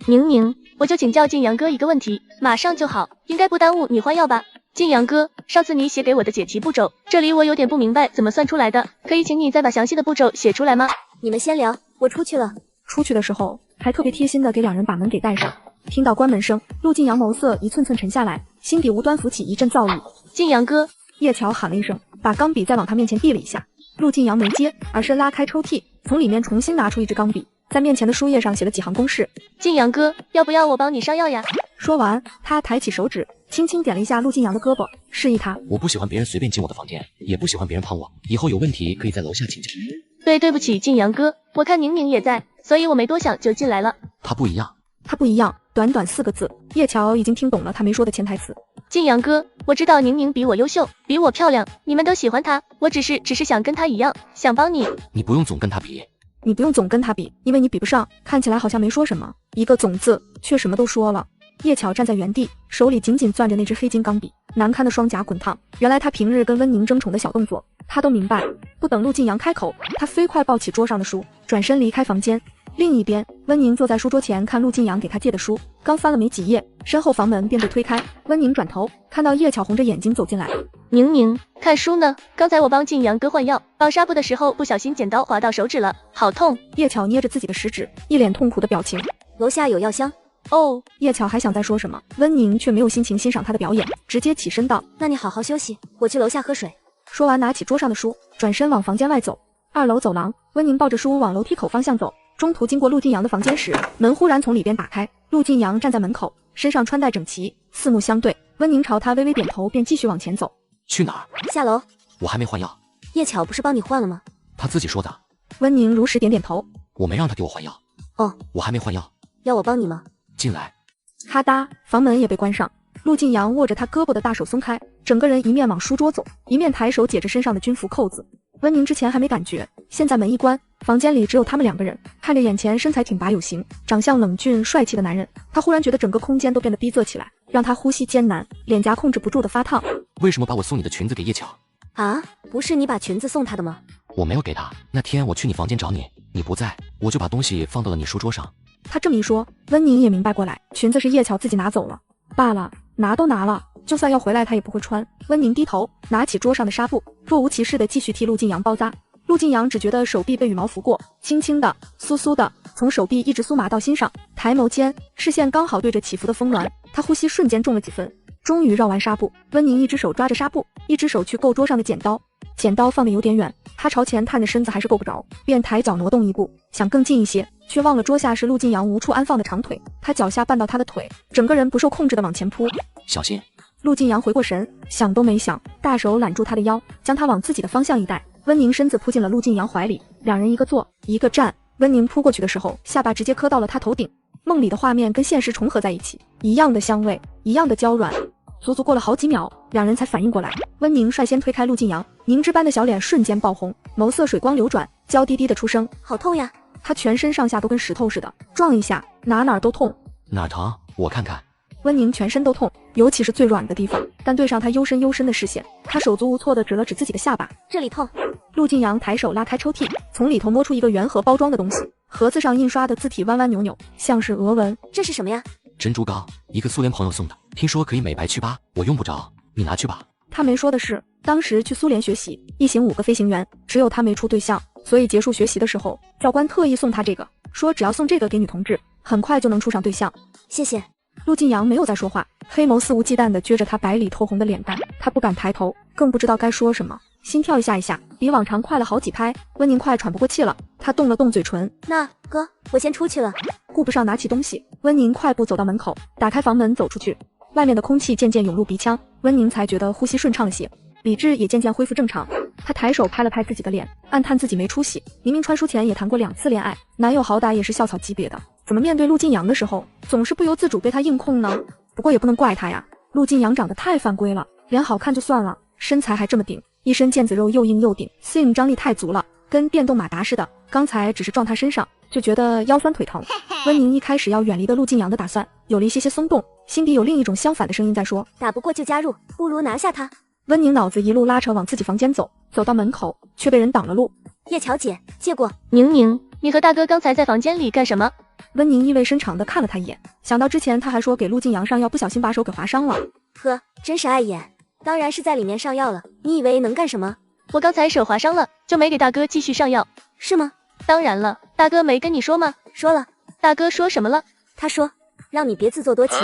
宁宁，我就请教晋阳哥一个问题，马上就好，应该不耽误你换药吧？晋阳哥，上次你写给我的解题步骤，这里我有点不明白怎么算出来的，可以请你再把详细的步骤写出来吗？你们先聊，我出去了。出去的时候还特别贴心的给2人把门给带上。听到关门声，陆晋阳眸色一寸寸沉下来，心底无端浮起一阵躁郁。晋阳哥，叶巧喊了一声，把钢笔再往他面前递了一下。陆晋阳没接，而是拉开抽屉，从里面重新拿出一支钢笔，在面前的书页上写了几行公式。晋阳哥，要不要我帮你上药呀？说完，他抬起手指，轻轻点了一下陆晋阳的胳膊，示意他。我不喜欢别人随便进我的房间，也不喜欢别人碰我，以后有问题可以在楼下请教。对不起，晋阳哥，我看宁宁也在，所以我没多想就进来了。他不一样。他不一样，短短4个字，叶巧已经听懂了他没说的潜台词。晋阳哥，我知道宁宁比我优秀，比我漂亮，你们都喜欢她，我只是想跟她一样，想帮你。你不用总跟她比。你不用总跟她比，因为你比不上。看起来好像没说什么，一个总字却什么都说了。叶巧站在原地，手里紧紧攥着那支黑金钢笔，难堪的双颊滚烫。原来他平日跟温宁争宠的小动作，他都明白。不等陆晋阳开口，他飞快抱起桌上的书，转身离开房间。另一边，温宁坐在书桌前看陆晋阳给他借的书，刚翻了没几页，身后房门便被推开。温宁转头看到叶巧红着眼睛走进来。宁宁，看书呢？刚才我帮晋阳哥换药，绑纱布的时候不小心剪刀划到手指了，好痛。叶巧捏着自己的食指，一脸痛苦的表情。楼下有药箱。哦，叶巧还想再说什么，温宁却没有心情欣赏他的表演，直接起身道：那你好好休息，我去楼下喝水。说完拿起桌上的书，转身往房间外走。2楼走廊，温宁抱着书往楼梯口方向走，中途经过陆晋阳的房间时，门忽然从里边打开，陆晋阳站在门口，身上穿戴整齐，四目相对。温宁朝他微微点头，便继续往前走。去哪儿？下楼。我还没换药。叶巧不是帮你换了吗？他自己说的。温宁如实点点头。我没让他给我换药。哦，我还没换药。要我帮你吗？进来。咔嗒，房门也被关上。陆晋阳握着他胳膊的大手松开，整个人一面往书桌走，一面抬手解着身上的军服扣子。温宁之前还没感觉，现在门一关，房间里只有他们2个人。看着眼前身材挺拔有型、长相冷峻帅气的男人，他忽然觉得整个空间都变得逼仄起来，让他呼吸艰难，脸颊控制不住的发烫。为什么把我送你的裙子给叶巧？啊，不是你把裙子送他的吗？我没有给他。那天我去你房间找你，你不在，我就把东西放到了你书桌上。他这么一说，温宁也明白过来，裙子是叶巧自己拿走了。罢了，拿都拿了，就算要回来他也不会穿。温宁低头拿起桌上的纱布，若无其事的继续替陆晋阳包扎。陆晋阳只觉得手臂被羽毛拂过，轻轻的、酥酥的，从手臂一直酥麻到心上。抬眸间，视线刚好对着起伏的峰峦，他呼吸瞬间重了几分。终于绕完纱布，温宁一只手抓着纱布，一只手去够桌上的剪刀。剪刀放得有点远，他朝前探着身子还是够不着，便抬脚挪动一步，想更近一些，却忘了桌下是陆晋阳无处安放的长腿。他脚下绊到他的腿，整个人不受控制的往前扑。小心！陆晋阳回过神，想都没想，大手揽住他的腰，将他往自己的方向一带。温宁身子扑进了陆晋阳怀里，两人一个坐一个站。温宁扑过去的时候，下巴直接磕到了他头顶。梦里的画面跟现实重合在一起，一样的香味，一样的娇软。足足过了好几秒，两人才反应过来。温宁率先推开陆晋阳，凝脂般的小脸瞬间爆红，眸色水光流转，娇滴滴的出声：“好痛呀！”他全身上下都跟石头似的，撞一下哪儿都痛。哪儿疼？我看看。温宁全身都痛，尤其是最软的地方，但对上他幽深的视线，他手足无措地指了指自己的下巴，这里痛。陆晋阳抬手拉开抽屉，从里头摸出一个圆盒包装的东西，盒子上印刷的字体弯弯扭扭，像是俄文。这是什么呀？珍珠膏，一个苏联朋友送的，听说可以美白祛疤，我用不着，你拿去吧。他没说的是，当时去苏联学习，一行5个飞行员，只有他没处对象，所以结束学习的时候，教官特意送他这个，说只要送这个给女同志，很快就能处上对象。谢谢。陆晋阳没有再说话，黑眸肆无忌惮地撅着他白里透红的脸蛋，他不敢抬头，更不知道该说什么，心跳一下一下，比往常快了好几拍。温宁快喘不过气了，他动了动嘴唇，那哥，我先出去了。顾不上拿起东西，温宁快步走到门口，打开房门走出去。外面的空气渐渐涌入鼻腔，温宁才觉得呼吸顺畅了些，理智也渐渐恢复正常。他抬手拍了拍自己的脸，暗叹自己没出息，明明穿书前也谈过2次恋爱，男友好歹也是校草级别的，怎么面对陆晋阳的时候，总是不由自主被他硬控呢？不过也不能怪他呀，陆晋阳长得太犯规了，脸好看就算了，身材还这么顶，一身腱子肉又硬又顶，适应张力太足了，跟电动马达似的。刚才只是撞他身上，就觉得腰酸腿疼。温宁一开始要远离的陆晋阳的打算有了一些松动，心底有另一种相反的声音在说，打不过就加入，不如拿下他。温宁脑子一路拉扯往自己房间走，走到门口却被人挡了路。叶乔姐，借过。宁宁，你和大哥刚才在房间里干什么？温宁意味深长地看了他一眼，想到之前他还说给陆晋阳上药，不小心把手给划伤了。呵，真是碍眼。当然是在里面上药了，你以为能干什么？我刚才手划伤了，就没给大哥继续上药。是吗？当然了，大哥没跟你说吗？说了。大哥说什么了？他说让你别自作多情。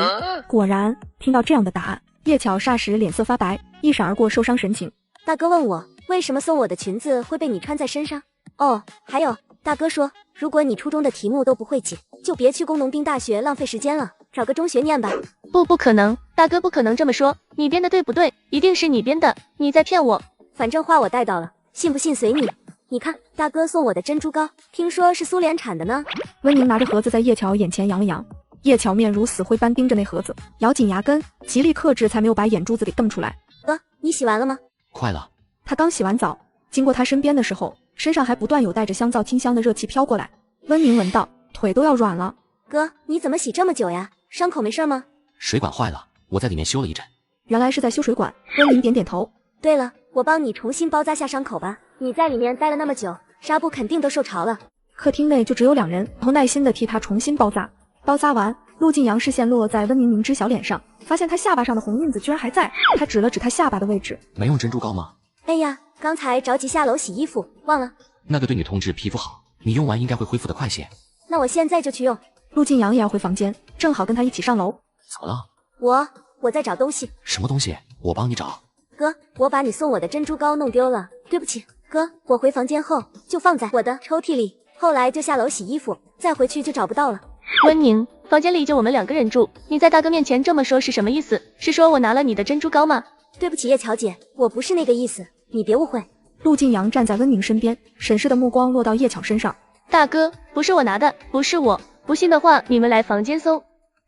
果然，听到这样的答案，叶巧霎时脸色发白，一闪而过受伤神情。大哥问我为什么送我的裙子会被你穿在身上。哦，还有，大哥说如果你初中的题目都不会解，就别去工农兵大学浪费时间了，找个中学念吧。不可能，大哥不可能这么说，你编的对不对？一定是你编的，你在骗我。反正话我带到了，信不信随你。你看，大哥送我的珍珠膏，听说是苏联产的呢。温宁拿着盒子在叶巧眼前扬了扬，叶巧面如死灰般盯着那盒子，咬紧牙根，极力克制才没有把眼珠子给瞪出来。哥，你洗完了吗？快了。他刚洗完澡，经过他身边的时候，身上还不断有带着香皂清香的热气飘过来。温宁闻到，腿都要软了。哥，你怎么洗这么久呀？伤口没事吗？水管坏了，我在里面修了一阵。原来是在修水管。温宁点点头。对了，我帮你重新包扎下伤口吧。你在里面待了那么久，纱布肯定都受潮了。客厅内就只有2人，头耐心地替他重新包扎。包扎完，陆晋阳视线落在温宁凝脂小脸上，发现他下巴上的红印子居然还在。他指了指他下巴的位置。没用珍珠膏吗？哎呀，刚才着急下楼洗衣服，忘了。那个对女同志皮肤好，你用完应该会恢复得快些。那我现在就去用。陆晋阳也要回房间，正好跟他一起上楼。怎么了？我在找东西。什么东西？我帮你找。哥，我把你送我的珍珠膏弄丢了，对不起。哥，我回房间后就放在我的抽屉里，后来就下楼洗衣服，再回去就找不到了。温宁，房间里就我们2个人住，你在大哥面前这么说是什么意思？是说我拿了你的珍珠膏吗？对不起叶乔姐，我不是那个意思，你别误会。陆晋阳站在温宁身边，审视的目光落到叶巧身上。大哥，不是我拿的，不是我，不信的话你们来房间搜。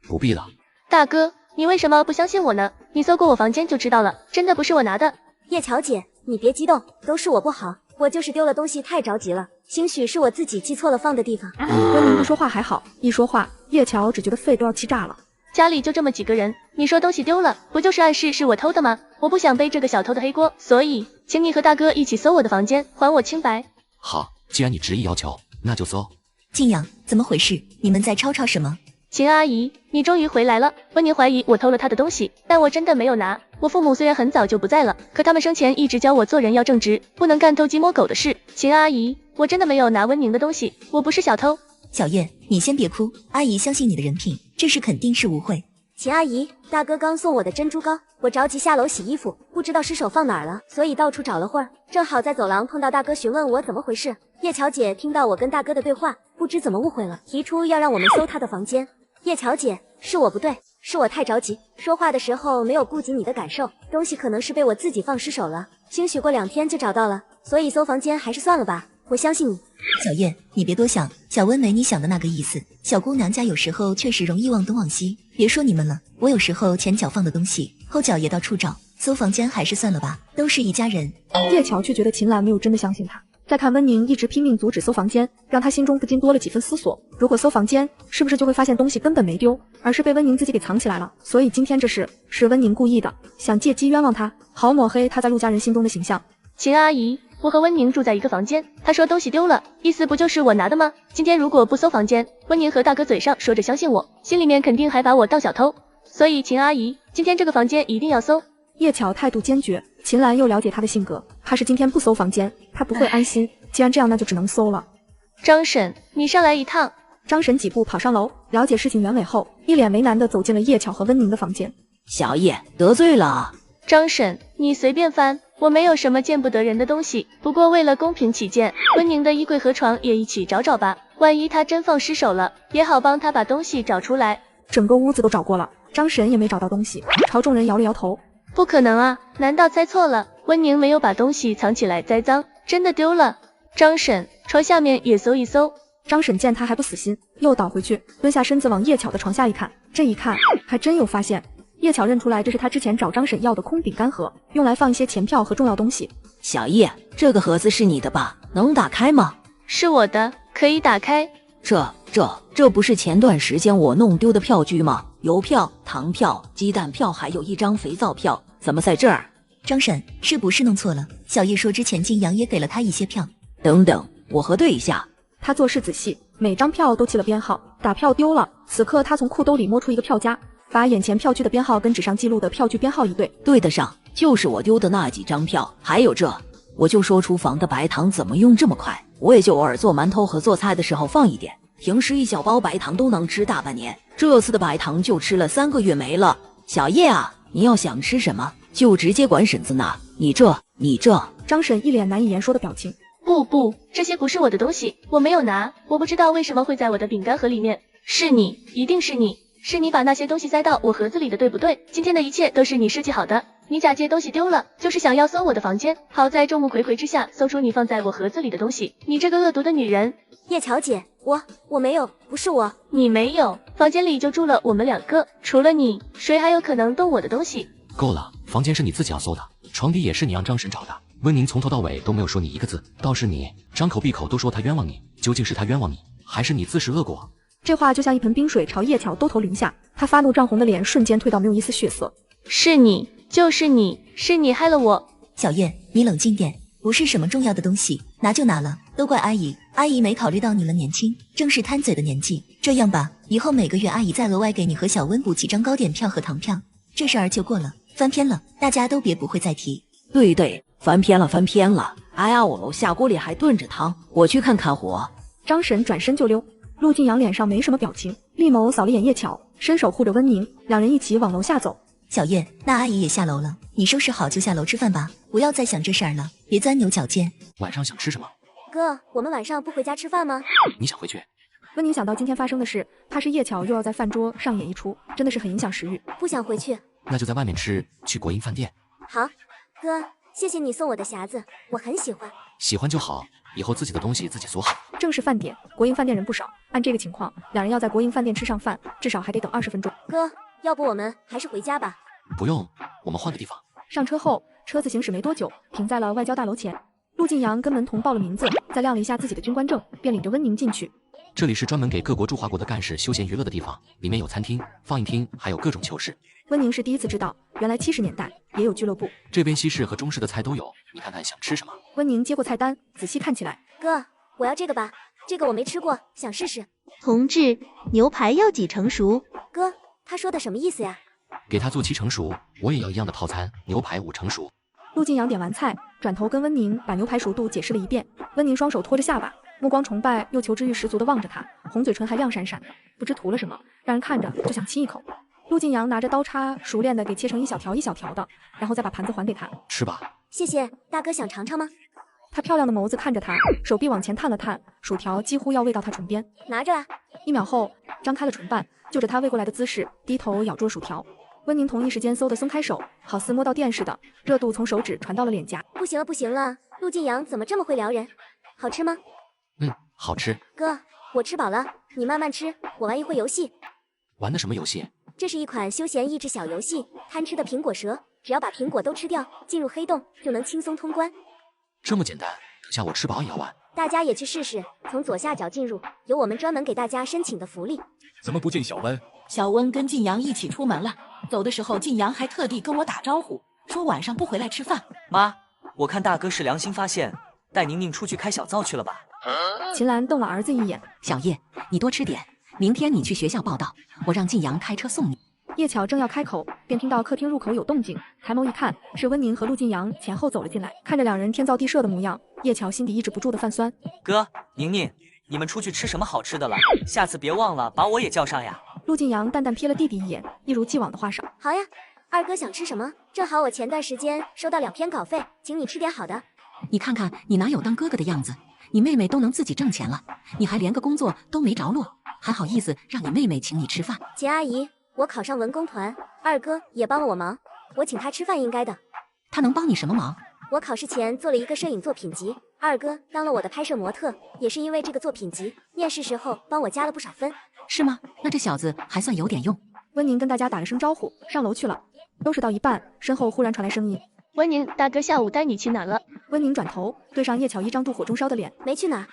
不必了。大哥，你为什么不相信我呢？你搜过我房间就知道了，真的不是我拿的。叶乔姐，你别激动，都是我不好，我就是丢了东西太着急了，兴许是我自己记错了放的地方。温宁不说话还好，一说话，叶乔只觉得肺都要气炸了。家里就这么几个人，你说东西丢了，不就是暗示是我偷的吗？我不想背这个小偷的黑锅，所以请你和大哥一起搜我的房间，还我清白。好，既然你执意要求，那就搜。静阳，怎么回事？你们在吵吵什么？秦阿姨，你终于回来了。温宁怀疑我偷了她的东西，但我真的没有拿。我父母虽然很早就不在了，可他们生前一直教我做人要正直，不能干偷鸡摸狗的事。秦阿姨，我真的没有拿温宁的东西，我不是小偷。小叶，你先别哭，阿姨相信你的人品，这事肯定是无悔。秦阿姨，大哥刚送我的珍珠糕，我着急下楼洗衣服，不知道失手放哪儿了，所以到处找了会儿，正好在走廊碰到大哥询问我怎么回事。叶乔姐听到我跟大哥的对话，不知怎么误会了，提出要让我们搜他的房间。叶乔姐，是我不对，是我太着急，说话的时候没有顾及你的感受，东西可能是被我自己放失手了，兴许过2天就找到了，所以搜房间还是算了吧，我相信你。小叶，你别多想，小温没你想的那个意思。小姑娘家有时候确实容易忘东忘西，别说你们了，我有时候前脚放的东西，后脚也到处找，搜房间还是算了吧，都是一家人。叶乔却觉得秦岚没有真的相信他。再看温宁一直拼命阻止搜房间，让他心中不禁多了几分思索。如果搜房间，是不是就会发现东西根本没丢，而是被温宁自己给藏起来了？所以今天这事是温宁故意的，想借机冤枉他，好抹黑他在陆家人心中的形象。秦阿姨，我和温宁住在一个房间，他说东西丢了，意思不就是我拿的吗？今天如果不搜房间，温宁和大哥嘴上说着相信我，心里面肯定还把我当小偷。所以秦阿姨，今天这个房间一定要搜。叶乔态度坚决，秦岚又了解他的性格，怕是今天不搜房间，他不会安心。既然这样，那就只能搜了。张婶，你上来一趟。张婶几步跑上楼，了解事情原委后，一脸为难地走进了叶乔和温宁的房间。小叶，得罪了。张婶，你随便翻，我没有什么见不得人的东西，不过为了公平起见，温宁的衣柜和床也一起找找吧，万一他真放失手了，也好帮他把东西找出来。整个屋子都找过了，张婶也没找到东西，朝众人摇了摇头。不可能啊，难道猜错了？温宁没有把东西藏起来栽赃，真的丢了。张婶，床下面也搜一搜。张婶见他还不死心，又倒回去，蹲下身子往叶巧的床下一看，这一看还真有发现。叶巧认出来，这是他之前找张婶要的空饼干盒，用来放一些钱票和重要东西。小叶，这个盒子是你的吧？能打开吗？是我的，可以打开。这不是前段时间我弄丢的票据吗？邮票、糖票、鸡蛋票，还有一张肥皂票，怎么在这儿？张婶，是不是弄错了？小叶说之前金阳也给了他一些票。等等，我核对一下。他做事仔细，每张票都记了编号，打票丢了。此刻他从裤兜里摸出一个票夹，把眼前票据的编号跟纸上记录的票据编号一对，对得上，就是我丢的那几张票。还有这，我就说厨房的白糖怎么用这么快，我也就偶尔做馒头和做菜的时候放一点，平时一小包白糖都能吃大半年，这次的白糖就吃了3个月没了。小叶啊，你要想吃什么就直接管婶子拿，你这。张婶一脸难以言说的表情。不，这些不是我的东西，我没有拿，我不知道为什么会在我的饼干盒里面。是你，一定是你，是你把那些东西塞到我盒子里的，对不对？今天的一切都是你设计好的，你假借东西丢了，就是想要搜我的房间，好在众目睽睽之下搜出你放在我盒子里的东西，你这个恶毒的女人。叶乔姐，我没有，不是我，你没有，房间里就住了我们2个，除了你，谁还有可能动我的东西？够了，房间是你自己要搜的，床底也是你让张婶找的，温宁从头到尾都没有说你一个字，倒是你张口闭口都说他冤枉你，究竟是他冤枉你，还是你自食恶果？这话就像一盆冰水朝叶巧兜头淋下，他发怒涨红的脸瞬间褪到没有一丝血色。是你，就是你，是你害了我。小叶，你冷静点，不是什么重要的东西，拿就拿了，都怪阿姨，阿姨没考虑到你们年轻，正是贪嘴的年纪。这样吧，以后每个月阿姨再额外给你和小温补几张糕点票和糖票，这事儿就过了。翻篇了，大家都别不会再提。对，翻篇了。哎呀，我楼下锅里还炖着汤，我去看看火。张婶转身就溜，陆晋阳脸上没什么表情，厉眸扫了眼叶巧，伸手护着温宁，两人一起往楼下走。小叶，那阿姨也下楼了，你收拾好就下楼吃饭吧，不要再想这事儿了，别钻牛角尖。晚上想吃什么？哥，我们晚上不回家吃饭吗？你想回去？温宁想到今天发生的事，怕是叶巧又要在饭桌上演一出，真的是很影响食欲。不想回去，那就在外面吃，去国营饭店。好，哥，谢谢你送我的匣子，我很喜欢。喜欢就好，以后自己的东西自己锁好。正是饭点，国营饭店人不少，按这个情况，两人要在国营饭店吃上饭，至少还得等20分钟。哥，要不我们还是回家吧。不用，我们换个地方。上车后，车子行驶没多久，停在了外交大楼前。陆晋阳跟门童报了名字，再亮了一下自己的军官证，便领着温宁进去。这里是专门给各国驻华国的干事休闲娱乐的地方，里面有餐厅、放映厅，还有各种球室。温宁是第一次知道，原来70年代也有俱乐部。这边西式和中式的菜都有，你看看想吃什么？温宁接过菜单，仔细看起来。哥，我要这个吧，这个我没吃过，想试试。同志，牛排要几成熟？哥，他说的什么意思呀？给他做7成熟，我也要一样的套餐，牛排5成熟。陆晋阳点完菜，转头跟温宁把牛排熟度解释了一遍。温宁双手托着下巴，目光崇拜又求知欲十足地望着他，红嘴唇还亮闪闪，不知图了什么，让人看着就想亲一口。陆晋阳拿着刀叉，熟练地给切成一小条一小条的，然后再把盘子还给他。吃吧。谢谢，大哥想尝尝吗？他漂亮的眸子看着他，手臂往前探了探，薯条几乎要喂到他唇边。拿着啊！1秒后，张开了唇瓣，就着他喂过来的姿势，低头咬住了薯条。温宁同一时间嗖地松开手，好似摸到电似的，热度从手指传到了脸颊。不行了不行了，陆晋阳怎么这么会撩人？好吃吗？好吃。哥，我吃饱了，你慢慢吃，我玩一会游戏。玩的什么游戏？这是一款休闲益智小游戏，贪吃的苹果蛇，只要把苹果都吃掉，进入黑洞就能轻松通关。这么简单？等下我吃饱也要玩。大家也去试试，从左下角进入，有我们专门给大家申请的福利。怎么不见小温？小温跟晋阳一起出门了，走的时候晋阳还特地跟我打招呼，说晚上不回来吃饭。妈，我看大哥是良心发现，带宁宁出去开小灶去了吧？秦岚瞪了儿子一眼。小叶，你多吃点，明天你去学校报到，我让晋阳开车送你。叶巧正要开口，便听到客厅入口有动静，抬眸一看，是温宁和陆晋阳前后走了进来。看着两人天造地设的模样，叶巧心底抑制不住的泛酸。哥，宁宁，你们出去吃什么好吃的了？下次别忘了把我也叫上呀。陆晋阳淡淡瞥了弟弟一眼，一如既往的话少。好呀，二哥想吃什么？正好我前段时间收到2篇稿费，请你吃点好的。你看看你哪有当哥哥的样子？你妹妹都能自己挣钱了，你还连个工作都没着落，还好意思让你妹妹请你吃饭？秦阿姨，我考上文工团，二哥也帮了我忙，我请他吃饭应该的。他能帮你什么忙？我考试前做了一个摄影作品集，二哥当了我的拍摄模特，也是因为这个作品集，面试时候帮我加了不少分。是吗？那这小子还算有点用。温宁跟大家打了声招呼，上楼去了。收拾到一半，身后忽然传来声音：温宁，大哥下午带你去哪了？温宁转头对上叶巧一张妒火中烧的脸，没去哪儿。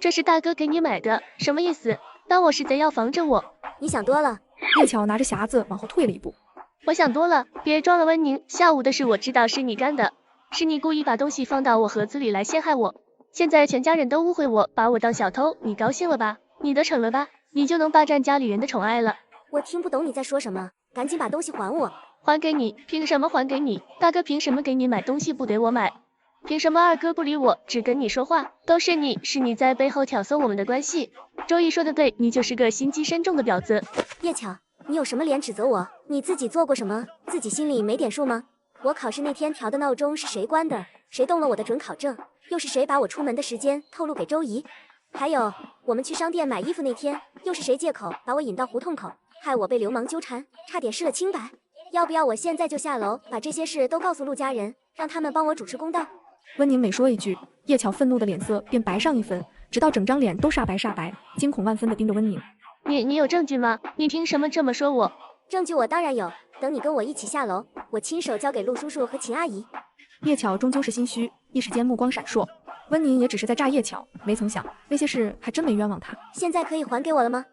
这是大哥给你买的，什么意思？当我是贼要防着我？你想多了。叶巧拿着匣子往后退了一步。我想多了，别装了温宁，下午的事我知道是你干的，是你故意把东西放到我盒子里来陷害我，现在全家人都误会我，把我当小偷，你高兴了吧？你得逞了吧？你就能霸占家里人的宠爱了。我听不懂你在说什么，赶紧把东西还我。还给你？凭什么还给你？大哥凭什么给你买东西不给我买？凭什么二哥不理我，只跟你说话？都是你，是你在背后挑唆我们的关系。周易说的对，你就是个心机深重的婊子。叶巧，你有什么脸指责我？你自己做过什么？自己心里没点数吗？我考试那天调的闹钟是谁关的？谁动了我的准考证？又是谁把我出门的时间透露给周姨？还有，我们去商店买衣服那天，又是谁借口把我引到胡同口，害我被流氓纠缠，差点失了清白？要不要我现在就下楼，把这些事都告诉陆家人，让他们帮我主持公道？温宁每说一句，叶巧愤怒的脸色便白上一分，直到整张脸都煞白，惊恐万分地盯着温宁。你有证据吗？你凭什么这么说我？证据我当然有，等你跟我一起下楼，我亲手交给陆叔叔和秦阿姨。叶巧终究是心虚，一时间目光闪烁。温宁也只是在炸叶巧，没曾想那些事还真没冤枉他。现在可以还给我了吗？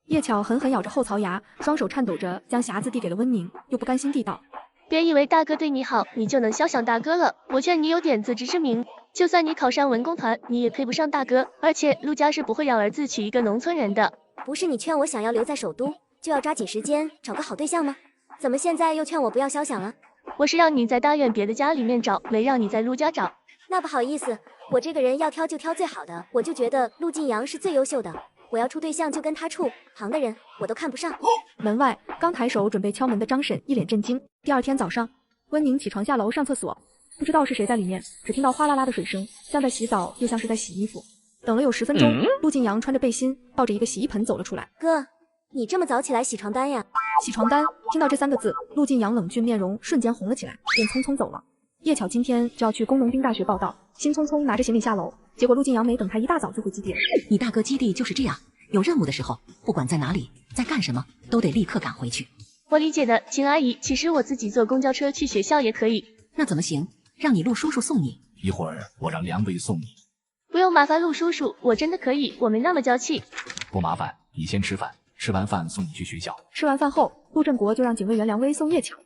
叶巧狠狠咬着后槽牙，双手颤抖着将匣子递给了温宁，又不甘心地道：别以为大哥对你好，你就能肖想大哥了。我劝你有点自知之明，就算你考上文工团，你也配不上大哥。而且陆家是不会让儿子娶一个农村人的。不是你劝我想要留在首都，就要抓紧时间找个好对象吗？怎么现在又劝我不要肖想了？我是让你在大院别的家里面找，没让你在陆家找。那不好意思，我这个人要挑就挑最好的，我就觉得陆晋阳是最优秀的。我要处对象就跟他处，旁的人我都看不上。门外刚抬手准备敲门的张婶一脸震惊。第二天早上，温宁起床下楼上厕所，不知道是谁在里面，只听到哗啦啦的水声，像在洗澡又像是在洗衣服。等了有10分钟，陆晋阳穿着背心，抱着一个洗衣盆走了出来。哥，你这么早起来洗床单呀？洗床单，听到这3个字，陆晋阳冷峻面容瞬间红了起来，便匆匆走了。叶巧今天就要去工农兵大学报道，心匆匆拿着行李下楼，结果陆晋阳没等他一大早就回基地了。你大哥基地就是这样，有任务的时候，不管在哪里，在干什么，都得立刻赶回去。我理解的，秦阿姨，其实我自己坐公交车去学校也可以。那怎么行？让你陆叔叔送你。一会儿我让梁威送你。不用麻烦陆叔叔，我真的可以，我没那么娇气。不麻烦，你先吃饭，吃完饭送你去学校。吃完饭后，陆振国就让警卫员梁威送叶巧。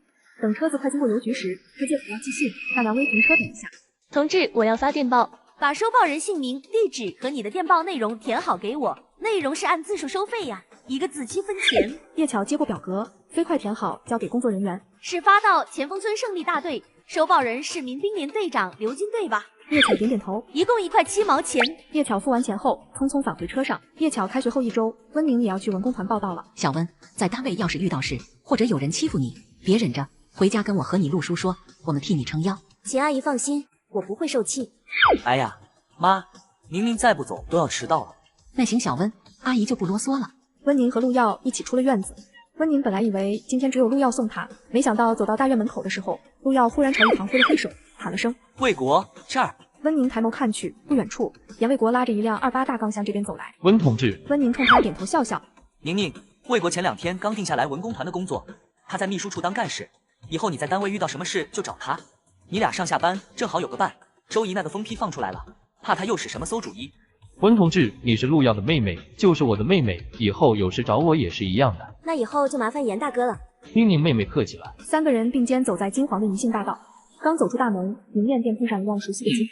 等车子快经过邮局时，他借口要寄信，让梁威停车等一下。同志，我要发电报，把收报人姓名、地址和你的电报内容填好给我，内容是按字数收费呀，1个字7分钱。叶巧接过表格，飞快填好，交给工作人员。是发到前锋村胜利大队，收报人是民兵连队长刘金队吧？叶巧点点头，一共1块7毛钱。叶巧付完钱后，匆匆返回车上。叶巧开学后1周，温宁也要去文工团报道了。小温，在单位要是遇到事，或者有人欺负你，别忍着，回家跟我和你陆叔说，我们替你撑腰。秦阿姨放心，我不会受气。哎呀，妈，宁宁再不走都要迟到了。那行，小温，阿姨就不啰嗦了。温宁和陆耀一起出了院子。温宁本来以为今天只有陆耀送他，没想到走到大院门口的时候，陆耀忽然朝一旁挥了挥手，喊了声卫国，这儿。温宁抬头看去，不远处严卫国拉着一辆28大杠向这边走来。温同志。温宁冲他点头笑笑。宁宁，卫国前2天刚定下来文工团的工作，他在秘书处当干事，以后你在单位遇到什么事就找他，你俩上下班正好有个伴。周姨那个疯批放出来了，怕他又使什么馊主意。温同志，你是陆耀的妹妹，就是我的妹妹，以后有事找我也是一样的。那以后就麻烦严大哥了。宁宁妹妹客气了。3个人并肩走在金黄的银杏大道，刚走出大门，迎面便碰上一辆熟悉的吉普。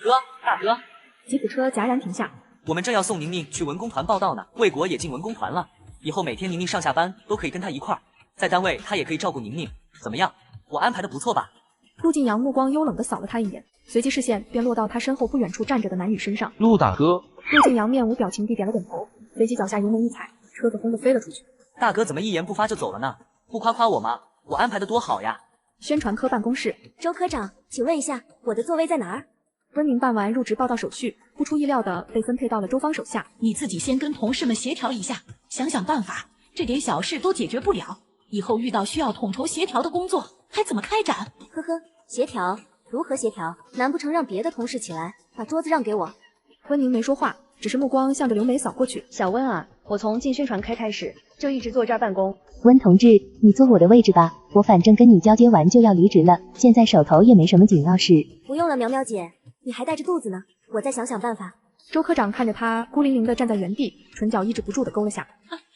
哥，大哥！吉普车戛然停下。我们正要送宁宁去文工团报道呢，卫国也进文工团了，以后每天宁宁上下班都可以跟他一块儿，在单位他也可以照顾宁宁，怎么样？我安排的不错吧？陆晋阳目光幽冷地扫了他一眼，随即视线便落到他身后不远处站着的男女身上。陆大哥。陆晋阳面无表情地点了点头，随即脚下油门一踩，车子轰地飞了出去。大哥怎么一言不发就走了呢？不夸夸我吗？我安排的多好呀！宣传科办公室，周科长，请问一下，我的座位在哪儿？温宁办完入职报道手续，不出意料的被分配到了周芳手下。你自己先跟同事们协调一下，想想办法，这点小事都解决不了，以后遇到需要统筹协调的工作，还怎么开展？呵呵，协调？如何协调？难不成让别的同事起来，把桌子让给我？温宁没说话，只是目光向着刘梅扫过去。小温啊，我从进宣传科开始，就一直坐这儿办公。温同志，你坐我的位置吧，我反正跟你交接完就要离职了，现在手头也没什么紧要事。不用了，苗苗姐，你还带着肚子呢，我再想想办法。周科长看着他孤零零地站在原地，唇角抑制不住地勾了下。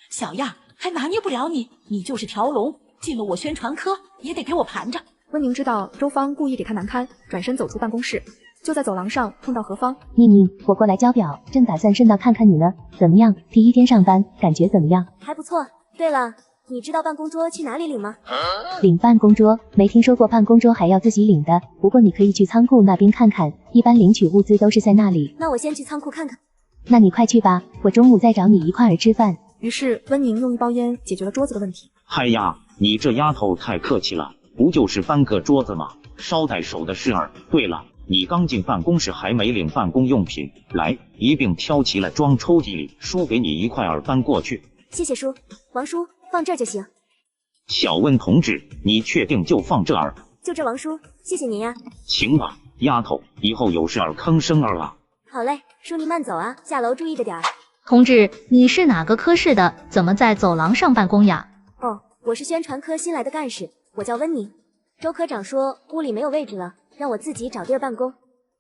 小样，还拿捏不了你，你就是条龙，进了我宣传科也得给我盘着。温宁知道周芳故意给他难堪，转身走出办公室，就在走廊上碰到何芳。宁宁，我过来交表，正打算顺道看看你呢，怎么样？第1天上班感觉怎么样？还不错。对了，你知道办公桌去哪里领吗？领办公桌？没听说过办公桌还要自己领的，不过你可以去仓库那边看看，一般领取物资都是在那里。那我先去仓库看看。那你快去吧，我中午再找你一块儿吃饭。于是温宁用1包烟解决了桌子的问题。嗨呀，你这丫头太客气了，不就是搬个桌子吗？捎带手的事儿。对了，你刚进办公室还没领办公用品，来，一并挑齐了装抽屉里，叔给你一块儿搬过去。谢谢叔。王叔，放这儿就行。小温同志，你确定就放这儿？就这，王叔，谢谢您呀。行吧，丫头，以后有事儿吭声儿啊。好嘞，叔您慢走啊，下楼注意着点儿。同志，你是哪个科室的？怎么在走廊上办公呀？哦，我是宣传科新来的干事，我叫温宁。周科长说屋里没有位置了，让我自己找地儿办公。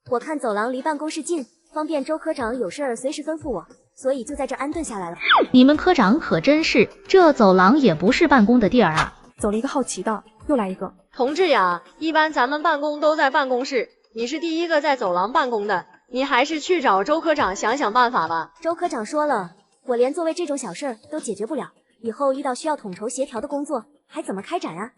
我看走廊离办公室近，方便周科长有事儿随时吩咐我，所以就在这安顿下来了。你们科长可真是，这走廊也不是办公的地儿啊！走了一个好奇的，又来一个。同志呀，一般咱们办公都在办公室，你是第一个在走廊办公的，你还是去找周科长想想办法吧。周科长说了，我连座位这种小事儿都解决不了，以后遇到需要统筹协调的工作，还怎么开展啊？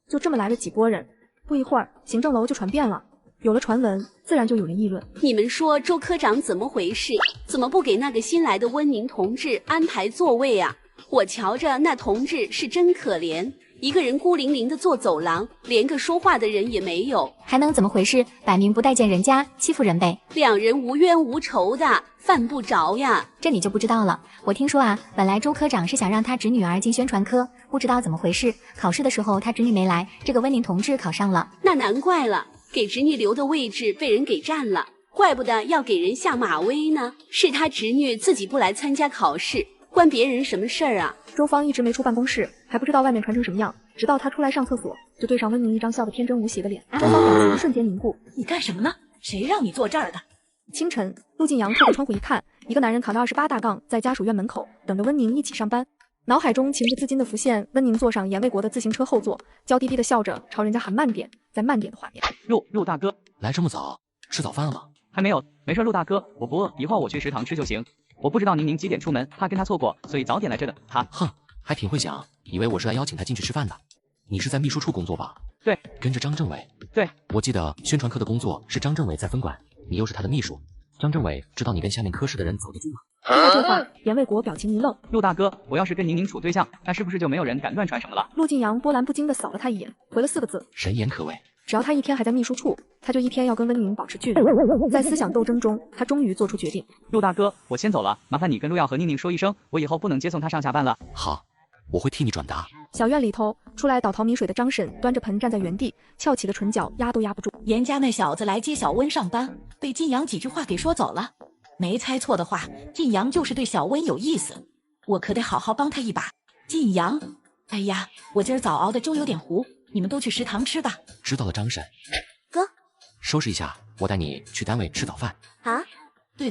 就这么来了几拨人，不一会儿，行政楼就传遍了。有了传闻，自然就有人议论。你们说周科长怎么回事？怎么不给那个新来的温宁同志安排座位啊？我瞧着那同志是真可怜，一个人孤零零的坐走廊，连个说话的人也没有，还能怎么回事？摆明不待见人家，欺负人呗。两人无冤无仇的，犯不着呀。这你就不知道了。我听说啊，本来周科长是想让他侄女儿进宣传科，不知道怎么回事，考试的时候他侄女没来，这个温宁同志考上了。那难怪了，给侄女留的位置被人给占了，怪不得要给人下马威呢。是他侄女自己不来参加考试，关别人什么事儿啊？周芳一直没出办公室，还不知道外面传成什么样。直到他出来上厕所，就对上温宁一张笑得天真无邪的脸，专方表情瞬间凝固。你干什么呢？谁让你坐这儿的？清晨，陆晋阳透过窗户一看，一个男人扛着28大杠在家属院门口等着温宁一起上班。脑海中情不自禁地浮现温宁坐上严卫国的自行车后座，娇滴滴地笑着朝人家喊慢点，再慢点的画面。陆大哥，来这么早，吃早饭了吗？还没有，没事，陆大哥，我不饿，一会儿我去食堂吃就行。我不知道宁几点出门，怕跟他错过，所以早点来这的。哼，还挺会想，以为我是来邀请他进去吃饭的。你是在秘书处工作吧？对，跟着张政委。对，我记得宣传科的工作是张政委在分管，你又是他的秘书，张政委知道你跟下面科室的人走得近吗？听到这话，严卫国表情一愣。陆大哥，我要是跟宁处对象，那是不是就没有人敢乱传什么了？陆晋阳波澜不惊地扫了他一眼，回了4个字：神颜可畏。只要他一天还在秘书处，他就一天要跟温宁保持距离。在思想斗争中，他终于做出决定。陆大哥，我先走了，麻烦你跟陆耀和宁说一声，我以后不能接送他上下班了。好，我会替你转达。小院里头，出来倒淘米水的张婶端着盆站在原地，翘起的唇角压都压不住。严家那小子来接小温上班，被晋阳几句话给说走了。没猜错的话，晋阳就是对小温有意思，我可得好好帮他一把。晋阳，哎呀，我今儿早熬的粥有点糊，你们都去食堂吃吧。知道了，张婶。哥，收拾一下，我带你去单位吃早饭。啊？对，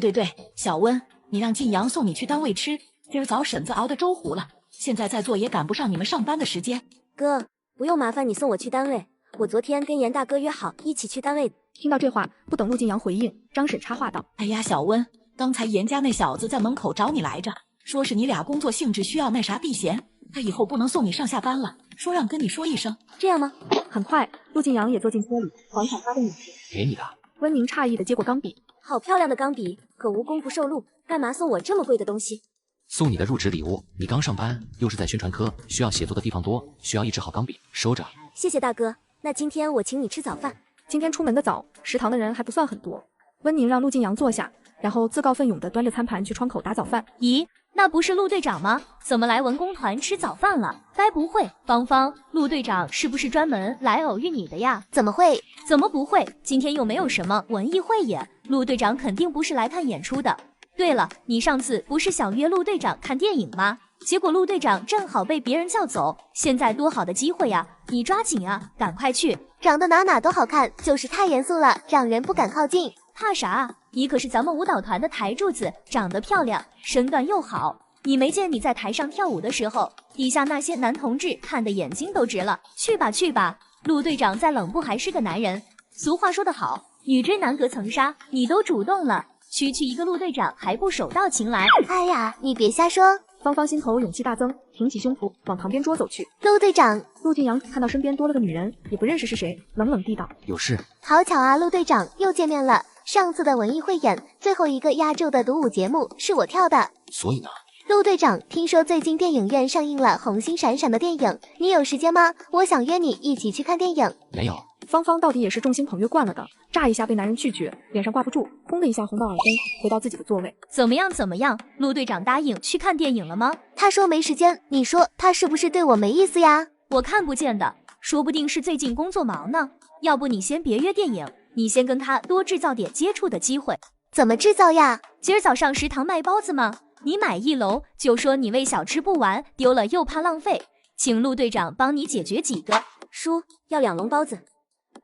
小温，你让晋阳送你去单位吃，今儿早婶子熬的粥糊了，现在再做也赶不上你们上班的时间。哥，不用麻烦你送我去单位，我昨天跟严大哥约好一起去单位。听到这话，不等陆晋阳回应，张婶插话道：哎呀，小温，刚才严家那小子在门口找你来着，说是你俩工作性质需要那啥避嫌，他以后不能送你上下班了，说让跟你说一声。这样吗？很快，陆晋阳也坐进车里，缓缓发动引擎。给你的。温宁诧异地接过钢笔，好漂亮的钢笔，可无功不受禄，干嘛送我这么贵的东西？送你的入职礼物，你刚上班，又是在宣传科，需要写作的地方多，需要一支好钢笔，收着。谢谢大哥，那今天我请你吃早饭。今天出门的早，食堂的人还不算很多。温宁让陆晋阳坐下，然后自告奋勇地端着餐盘去窗口打早饭。咦，那不是陆队长吗？怎么来文工团吃早饭了？该不会，芳芳，陆队长是不是专门来偶遇你的呀？怎么会？怎么不会？今天又没有什么文艺汇演，陆队长肯定不是来看演出的。对了，你上次不是想约陆队长看电影吗？结果陆队长正好被别人叫走，现在多好的机会呀，你抓紧啊，赶快去。长得哪都好看，就是太严肃了，让人不敢靠近。怕啥？你可是咱们舞蹈团的台柱子，长得漂亮，身段又好。你没见你在台上跳舞的时候，底下那些男同志看的眼睛都直了。去吧去吧，陆队长再冷不还是个男人。俗话说得好，女追男隔层纱，你都主动了，区区一个陆队长还不手到擒来？哎呀，你别瞎说。芳芳心头勇气大增，挺起胸脯往旁边桌走去。陆队长，陆晋阳看到身边多了个女人，也不认识是谁，冷冷地道：有事。好巧啊，陆队长又见面了。上次的文艺汇演最后一个压轴的独舞节目是我跳的。所以呢？陆队长，听说最近电影院上映了红星闪闪的电影，你有时间吗？我想约你一起去看电影。没有。芳芳到底也是众星捧月惯了的，乍一下被男人拒绝，脸上挂不住，轰的一下红到耳根，回到自己的座位。怎么样？陆队长答应去看电影了吗？他说没时间，你说他是不是对我没意思呀？我看不见的，说不定是最近工作忙呢。要不你先别约电影，你先跟他多制造点接触的机会。怎么制造呀？今儿早上食堂卖包子吗？你买1笼，就说你喂小吃不完，丢了又怕浪费，请陆队长帮你解决几个。叔，要2笼包子。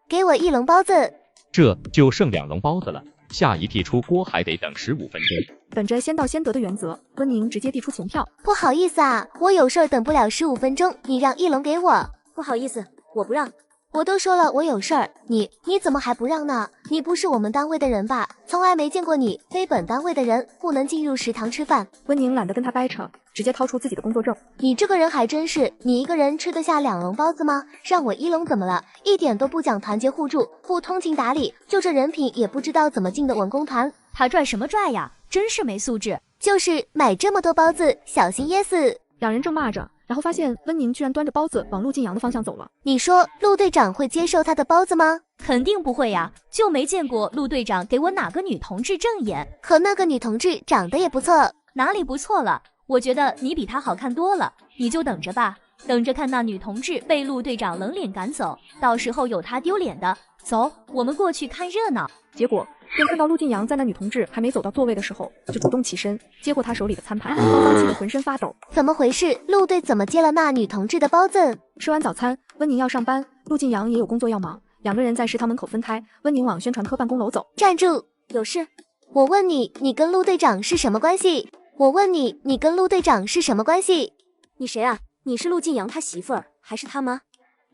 给我1笼包子。这就剩2笼包子了，下一屉出锅还得等15分钟。本着先到先得的原则，温宁直接递出钱票。不好意思啊，我有事儿等不了15分钟，你让1笼给我。不好意思，我不让。我都说了我有事儿，你怎么还不让呢？你不是我们单位的人吧？从来没见过你，非本单位的人不能进入食堂吃饭。温宁懒得跟他掰扯，直接掏出自己的工作证。你这个人还真是，你一个人吃得下2笼包子吗？让我1笼怎么了？一点都不讲团结互助，不通情达理，就这人品也不知道怎么进的文工团。他拽什么拽呀？真是没素质。就是买这么多包子，小心噎死。两人正骂着，然后发现温宁居然端着包子往陆晋阳的方向走了。你说陆队长会接受他的包子吗？肯定不会呀，就没见过陆队长给我哪个女同志正眼。可那个女同志长得也不错。哪里不错了？我觉得你比她好看多了，你就等着吧，等着看那女同志被陆队长冷脸赶走，到时候有她丢脸的。走，我们过去看热闹。结果便看到陆晋阳在那女同志还没走到座位的时候，就主动起身接过她手里的餐盘。芳芳气得浑身发抖。怎么回事？陆队怎么接了那女同志的包子？吃完早餐，温宁要上班，陆晋阳也有工作要忙，两个人在食堂门口分开。温宁往宣传科办公楼走。站住！有事？我问你，你跟陆队长是什么关系？我问你，你跟陆队长是什么关系？你谁啊？你是陆晋阳他媳妇儿还是他妈？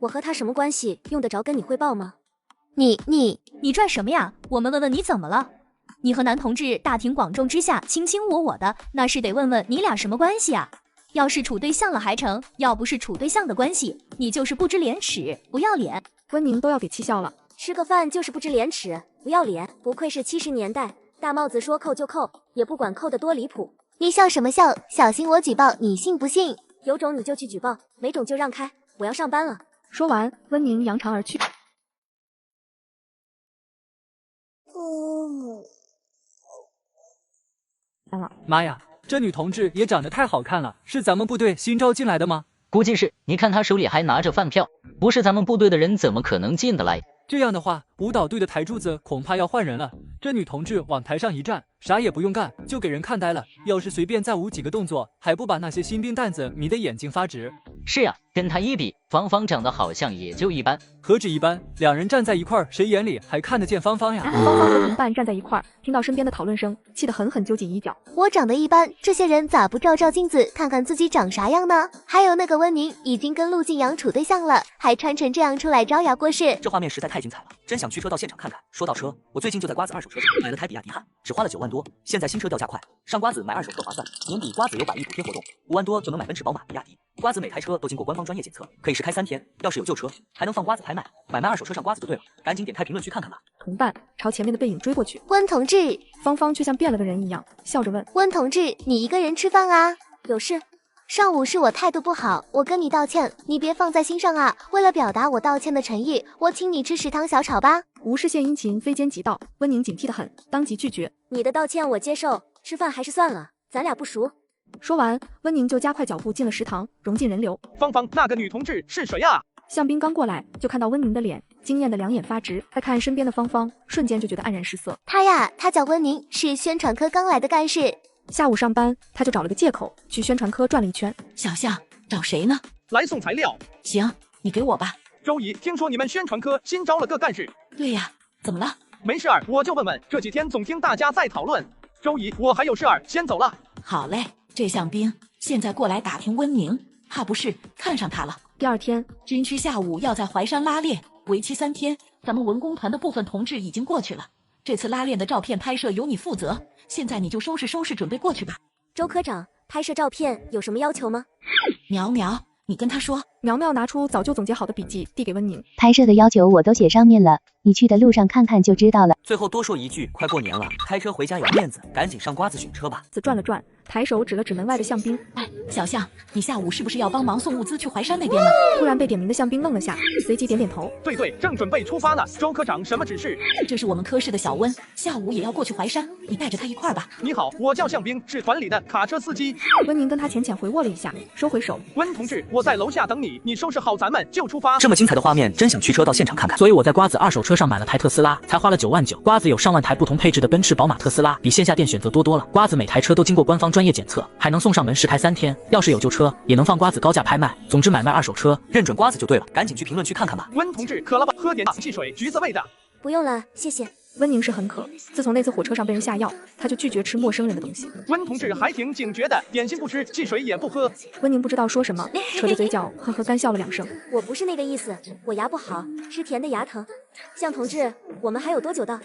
我和他什么关系？用得着跟你汇报吗？你拽什么呀？我们问问你怎么了？你和男同志大庭广众之下卿卿我我的，那是得问问你俩什么关系啊？要是处对象了还成，要不是处对象的关系，你就是不知廉耻，不要脸。温宁都要给气笑了。吃个饭就是不知廉耻，不要脸，不愧是70年代大帽子，说扣就扣，也不管扣得多离谱。你笑什么笑？小心我举报，你信不信？有种你就去举报，没种就让开，我要上班了。说完，温宁扬长而去。妈呀，这女同志也长得太好看了，是咱们部队新招进来的吗？估计是，你看她手里还拿着饭票，不是咱们部队的人怎么可能进得来？这样的话，舞蹈队的台柱子恐怕要换人了。这女同志往台上一站，啥也不用干，就给人看呆了。要是随便再舞几个动作，还不把那些新兵蛋子迷得眼睛发直？是呀，跟她一比，芳芳长得好像也就一般。何止一般，两人站在一块儿，谁眼里还看得见芳芳呀？芳芳和同伴站在一块儿，听到身边的讨论声，气得狠狠揪紧衣角。我长得一般，这些人咋不照照镜子，看看自己长啥样呢？还有那个温宁已经跟陆晋阳处对象了，还穿成这样出来招摇过市，这画面实在太精彩了，真想驱车到现场看看。说到车，我最近就在瓜子二手车上买了台比亚迪汉，只花了9万多。现在新车掉价快，上瓜子买二手特划算。年底瓜子有100亿补贴活动，5万多就能买奔驰、宝马、比亚迪。瓜子每台车都经过官方专业检测，可以试开3天。要是有旧车，还能放瓜子拍卖，买卖二手车上瓜子就对了。赶紧点开评论区看看吧。同伴朝前面的背影追过去，温同志，芳芳却像变了个人一样，笑着问：温同志，你一个人吃饭啊？有事？上午是我态度不好，我跟你道歉，你别放在心上啊。为了表达我道歉的诚意，我请你吃食堂小炒吧。无事献殷勤，非奸即盗，温宁警惕得很，当即拒绝。你的道歉我接受，吃饭还是算了，咱俩不熟。说完，温宁就加快脚步进了食堂，融进人流。芳芳，那个女同志是谁呀？向兵刚过来，就看到温宁的脸，惊艳的两眼发直。再看身边的芳芳，瞬间就觉得黯然失色。她呀，她叫温宁，是宣传科刚来的干事。下午上班，他就找了个借口去宣传科转了一圈。小夏，找谁呢？来送材料。行，你给我吧。周姨，听说你们宣传科新招了个干事。对呀，怎么了？没事儿，我就问问，这几天总听大家在讨论。周姨，我还有事儿，先走了。好嘞，这项兵现在过来打听温宁，怕不是看上他了。第二天，军区下午要在淮山拉练，为期3天。咱们文工团的部分同志已经过去了。这次拉练的照片拍摄由你负责，现在你就收拾收拾，准备过去吧。周科长，拍摄照片有什么要求吗？苗苗，你跟他说。苗苗拿出早就总结好的笔记，递给温宁。拍摄的要求我都写上面了，你去的路上看看就知道了。最后多说一句，快过年了，开车回家有面子，赶紧上瓜子选车吧。转了转，抬手指了指门外的向兵。哎，小向，你下午是不是要帮忙送物资去淮山那边呢？突然被点名的向兵愣了下，随即点点头。对，正准备出发呢。周科长，什么指示？这是我们科室的小温，下午也要过去淮山，你带着他一块儿吧。你好，我叫向兵，是团里的卡车司机。温宁跟他浅浅回握了一下，收回手。温同志，我在楼下等你，你收拾好咱们就出发。这么精彩的画面，真想驱车到现场看看。所以我在瓜子二手车上买了台特斯拉，才花了9万9。瓜子有上万台不同配置的奔驰、宝马、特斯拉，比线下店选择多了。瓜子每台车都经过官方专业检测，还能送上门试开3天。要是有旧车，也能放瓜子高价拍卖。总之买卖二手车，认准瓜子就对了。赶紧去评论区看看吧。温同志，渴了吧？喝点汽水，橘子味的。不用了，谢谢。温宁是很渴，自从那次火车上被人下药，他就拒绝吃陌生人的东西。温同志还挺警觉的，点心不吃，汽水也不喝。温宁不知道说什么，扯着嘴角呵呵干笑了2声。我不是那个意思，我牙不好，吃甜的牙疼。向同志，我们还有多久到？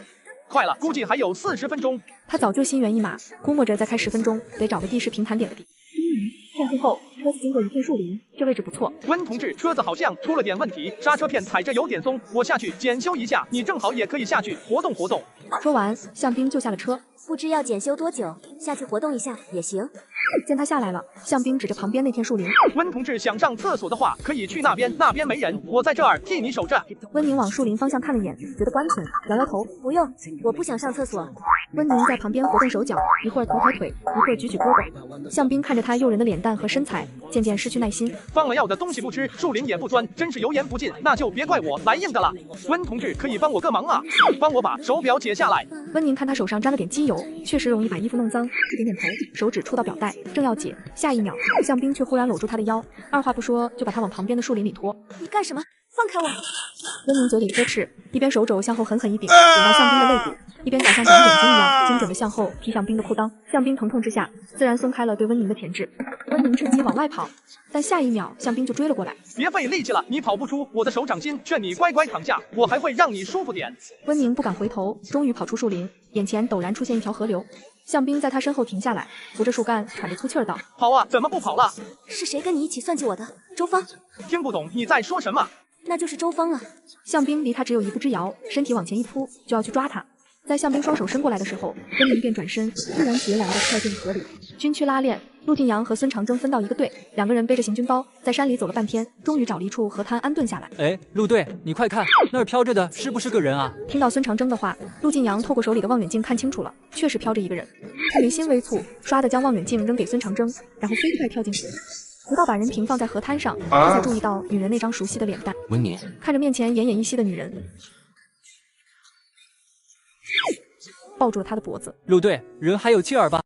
快了，估计还有40分钟。他早就心猿意马，估摸着再开10分钟，得找个地势平坦点的地。上车后，车子经过一片树林，这位置不错。温同志，车子好像出了点问题，刹车片踩着有点松，我下去检修一下，你正好也可以下去活动活动。说完，向兵就下了车。不知要检修多久，下去活动一下也行。见他下来了，向兵指着旁边那片树林。温同志想上厕所的话，可以去那边，那边没人，我在这儿替你守着。温宁往树林方向看了眼，觉得关全，摇摇头，不用，我不想上厕所。温宁在旁边活动手脚，一会儿抬抬腿，一会儿举举胳膊。向兵看着他诱人的脸蛋和身材，渐渐失去耐心。放了药的东西不吃，树林也不钻，真是油盐不进，那就别怪我来硬的了。温同志可以帮我个忙啊，帮我把手表解下来。温宁看他手上沾了点机油，确实容易把衣服弄脏，点点头，手指触到表带，正要解，下一秒，向兵却忽然搂住他的腰，二话不说就把他往旁边的树林里拖。你干什么？放开我！温宁嘴里呵斥，一边手肘向后狠狠一顶，顶到向兵的肋骨，一边敢像眨眼睛一样精准的向后踢向兵的裤裆。向兵疼痛之下，自然松开了对温宁的钳制。温宁趁机往外跑，但下一秒向兵就追了过来。别费力气了，你跑不出我的手掌心，劝你乖乖躺下，我还会让你舒服点。温宁不敢回头，终于跑出树林，眼前陡然出现一条河流。向兵在他身后停下来，扶着树干，喘着粗气儿道：“跑啊，怎么不跑了？是谁跟你一起算计我的？周芳？听不懂你在说什么？那就是周芳了。”向兵离他只有一步之遥，身体往前一扑，就要去抓他。在向兵双手伸过来的时候，温宁便转身，毅然决然地跳进河里。军区拉练，陆晋阳和孙长征分到一个队，两个人背着行军包，在山里走了半天，终于找了一处河滩安顿下来。哎，陆队，你快看，那儿飘着的是不是个人啊？听到孙长征的话，陆晋阳透过手里的望远镜看清楚了，确实飘着一个人。他眉心微蹙，唰地将望远镜扔给孙长征，然后飞快跳进河。直到把人平放在河滩上，他才注意到女人那张熟悉的脸蛋。温宁看着面前奄奄一息的女人，抱住了她的脖子。陆队，人还有气儿吧？